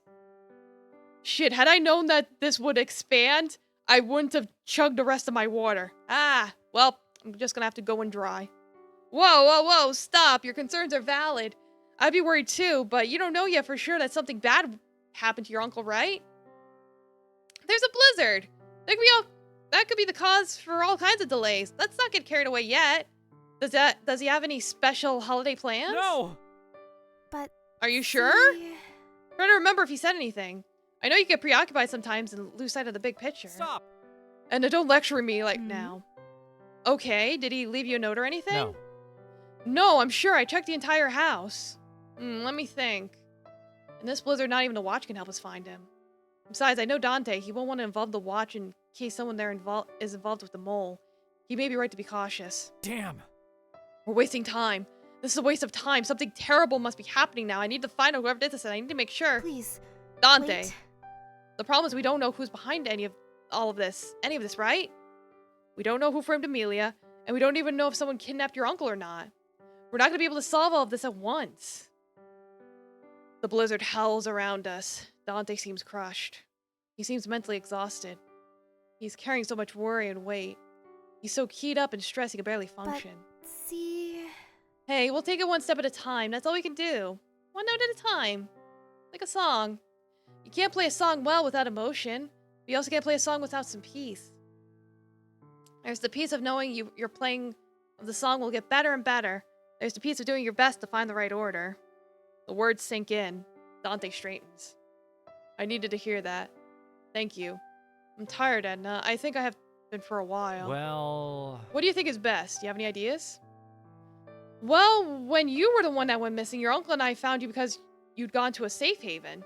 Shit, had I known that this would expand, I wouldn't have chugged the rest of my water. Ah, well, I'm just gonna have to go and dry. Whoa, stop. Your concerns are valid. I'd be worried too, but you don't know yet for sure that something bad happened to your uncle, right? There's a blizzard. That could be the cause for all kinds of delays. Let's not get carried away yet. Does he have any special holiday plans? No! But Are you sure? Trying to remember if he said anything. I know you get preoccupied sometimes and lose sight of the big picture. Stop! And don't lecture me like now. Okay, did he leave you a note or anything? No. No, I'm sure. I checked the entire house. Let me think. In this blizzard, not even the watch can help us find him. Besides, I know Dante. He won't want to involve the watch in case someone there is involved with the mole. He may be right to be cautious. Damn! We're wasting time. This is a waste of time. Something terrible must be happening now. I need to find out whoever did this, and I need to make sure. please, Dante. wait. The problem is we don't know who's behind any of this, right? We don't know who framed Amelia, and we don't even know if someone kidnapped your uncle or not. We're not going to be able to solve all of this at once. The blizzard howls around us. Dante seems crushed. He seems mentally exhausted. He's carrying so much worry and weight. He's so keyed up and stressed he can barely function. See, Hey, we'll take it one step at a time. That's all we can do. One note at a time. Like a song. You can't play a song well without emotion. But you also can't play a song without some peace. There's the peace of knowing your playing of the song will get better and better. There's the peace of doing your best to find the right order. The words sink in. Dante straightens. I needed to hear that. Thank you. I'm tired, Edna. I think I have been for a while. Well... What do you think is best? Do you have any ideas? Well, when you were the one that went missing, your uncle and I found you because you'd gone to a safe haven.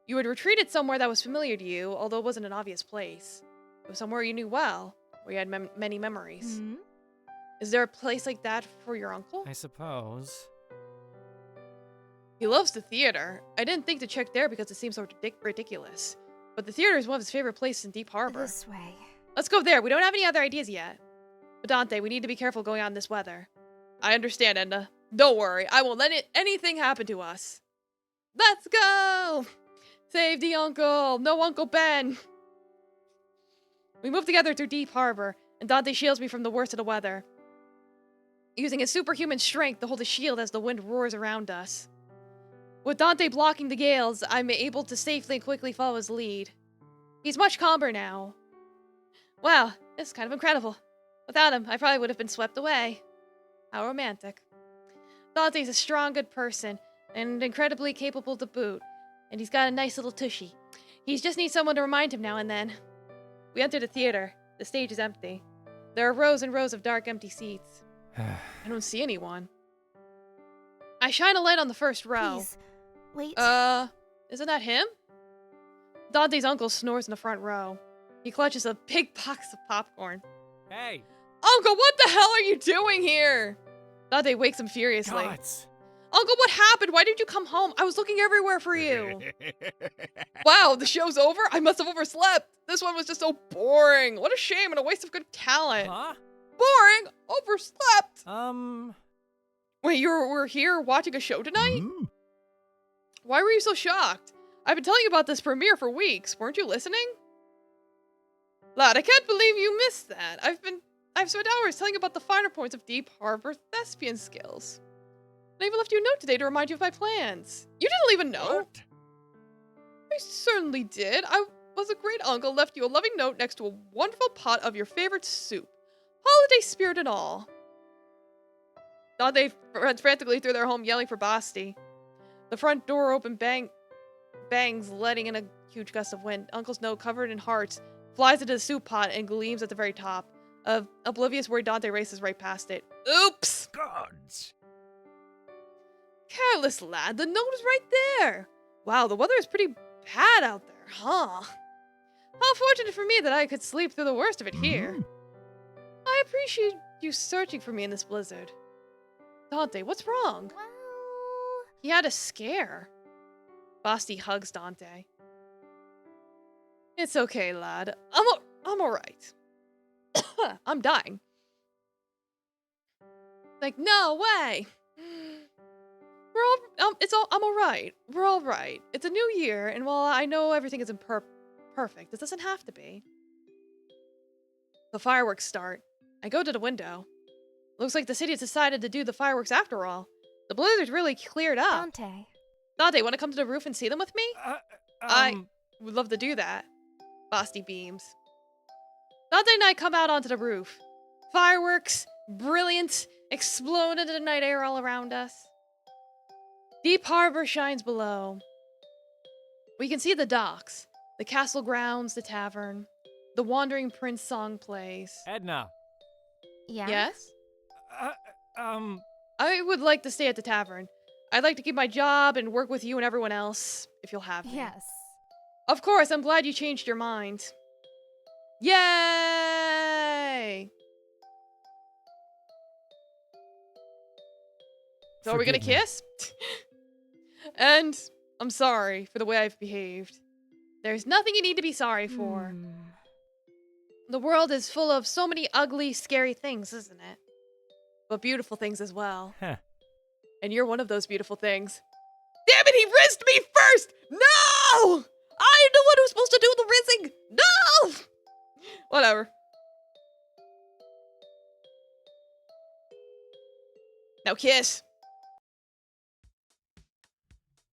You had retreated somewhere that was familiar to you, although it wasn't an obvious place. It was somewhere you knew well, where you had many memories. Is there a place like that for your uncle? I suppose. He loves the theater. I didn't think to check there because it seems so ridiculous. But the theater is one of his favorite places in Deep Harbor. this way. Let's go there. We don't have any other ideas yet. But Dante, we need to be careful going out in this weather. I understand, Edna. Don't worry. I won't let anything happen to us. Let's go! Save the uncle! No Uncle Ben! We move together through Deep Harbor, and Dante shields me from the worst of the weather, using his superhuman strength to hold a shield as the wind roars around us. With Dante blocking the gales, I'm able to safely and quickly follow his lead. He's much calmer now. Wow, this is kind of incredible. Without him, I probably would have been swept away. How romantic. Dante's a strong, good person, and incredibly capable to boot, and he's got a nice little tushy. He just needs someone to remind him now and then. We enter the theater. The stage is empty. There are rows and rows of dark, empty seats. I don't see anyone. I shine a light on the first row. Please, wait. Isn't that him? Dante's uncle snores in the front row. He clutches a big box of popcorn. Hey! Uncle, what the hell are you doing here? Dante wakes him furiously. Gods! Uncle, what happened? Why did you come home? I was looking everywhere for you. Wow, the show's over? I must have overslept. This one was just so boring. What a shame and a waste of good talent. Huh? Boring? Overslept? Wait, you were here watching a show tonight? Why were you so shocked? I've been telling you about this premiere for weeks. Weren't you listening? Lad, I can't believe you missed that. I've spent hours telling you about the finer points of Deep Harbor thespian skills. And I even left you a note today to remind you of my plans. You didn't leave a note? What? I certainly did. I was a great uncle, left you a loving note next to a wonderful pot of your favorite soup. Holiday spirit and all. They ran frantically through their home yelling for Basti. The front door opened bangs, letting in a huge gust of wind. Uncle's note, covered in hearts, flies into the soup pot and gleams at the very top. Oblivious where Dante races right past it. Oops! Gods! Careless lad, the note is right there. Wow, the weather is pretty bad out there, huh? How fortunate for me that I could sleep through the worst of it here. I appreciate you searching for me in this blizzard. Dante, what's wrong? Well, He had a scare. Basti hugs Dante. It's okay, lad. I'm alright. I'm dying. Like, no way. I'm alright. We're alright. It's a new year, and while I know everything isn't perfect, it doesn't have to be. The fireworks start. I go to the window. Looks like the city has decided to do the fireworks after all. The blizzard's really cleared up. Dante. Dante, want to come to the roof and see them with me? I would love to do that. Basti beams. Dante and I come out onto the roof. Fireworks, brilliant, explode into the night air all around us. Deep harbor shines below. We can see the docks, the castle grounds, the tavern. The Wandering Prince song plays. Edna. Yeah? Yes? I would like to stay at the tavern. I'd like to keep my job and work with you and everyone else, if you'll have me. Yes. Of course, I'm glad you changed your mind. Yay! So are we gonna Forgive me. kiss? And I'm sorry for the way I've behaved. There's nothing you need to be sorry for. The world is full of so many ugly, scary things, isn't it? But beautiful things as well. Huh. And you're one of those beautiful things. Damn it, he rizzed me first! No! I'm the one who's supposed to do the rizzing! No! Whatever. Now kiss.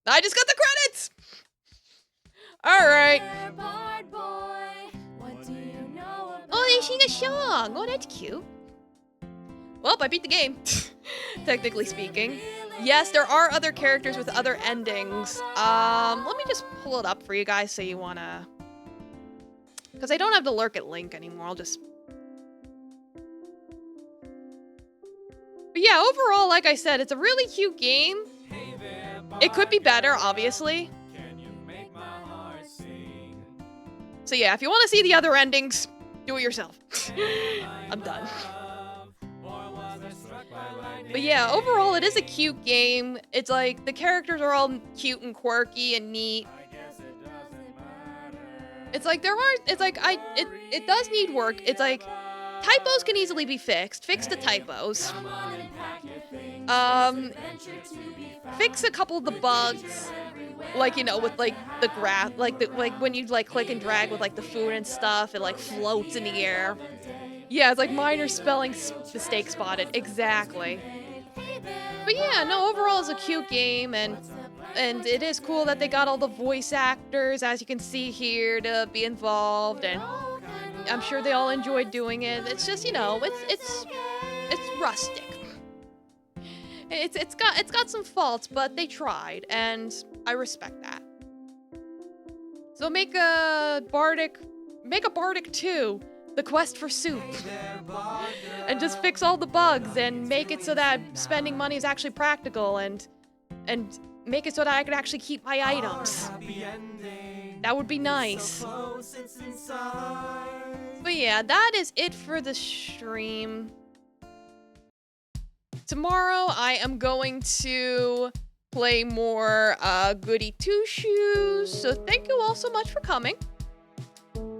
I just got the credits! Alright. Oh, they sing a song! Oh, that's cute. Well, I beat the game. Technically speaking. Yes, there are other characters with other endings. Let me just pull it up for you guys so you wanna... Because I don't have the lurk at link anymore, I'll just... But yeah, overall, like I said, it's a really cute game. It could be better, obviously. So yeah, if you want to see the other endings, do it yourself. I'm done. But yeah, overall, it is a cute game. It's like, the characters are all cute and quirky and neat. It's like, it does need work. It's like, typos can easily be fixed. Fix the typos. Fix a couple of the bugs. Like, you know, with like the graph, like when you like click and drag with like the food and stuff, it like floats in the air. Yeah, it's like minor spelling mistake spotted. Exactly. But yeah, no, overall it's a cute game, and it is cool that they got all the voice actors, as you can see here, to be involved, and I'm sure they all enjoyed doing it. It's just, you know, it's rustic. It's got some faults, but they tried, and I respect that. So make a Bardic 2, The Quest for Soup, and just fix all the bugs and make it so that spending money is actually practical, and make it so that I could actually keep my items. That would be nice. But yeah, that is it for the stream. Tomorrow I am going to play more Goody Two Shoes. So thank you all so much for coming.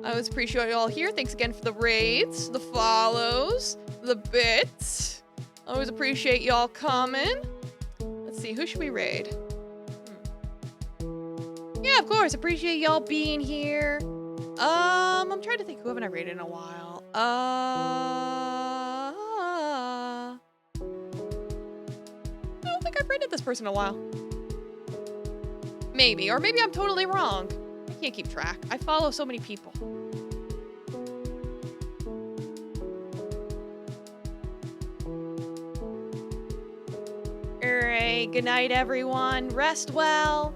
I always appreciate you all here. Thanks again for the raids, the follows, the bits. I always appreciate y'all coming. Let's see, who should we raid? Yeah, of course. Appreciate y'all being here. I'm trying to think, who haven't I raided in a while? I don't think I've raided this person in a while. Maybe, or maybe I'm totally wrong. I can't keep track. I follow so many people. Alright, good night everyone. Rest well.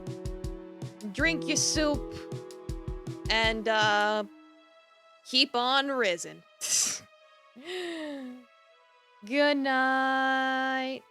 Drink your soup. And, keep on risen. Good night.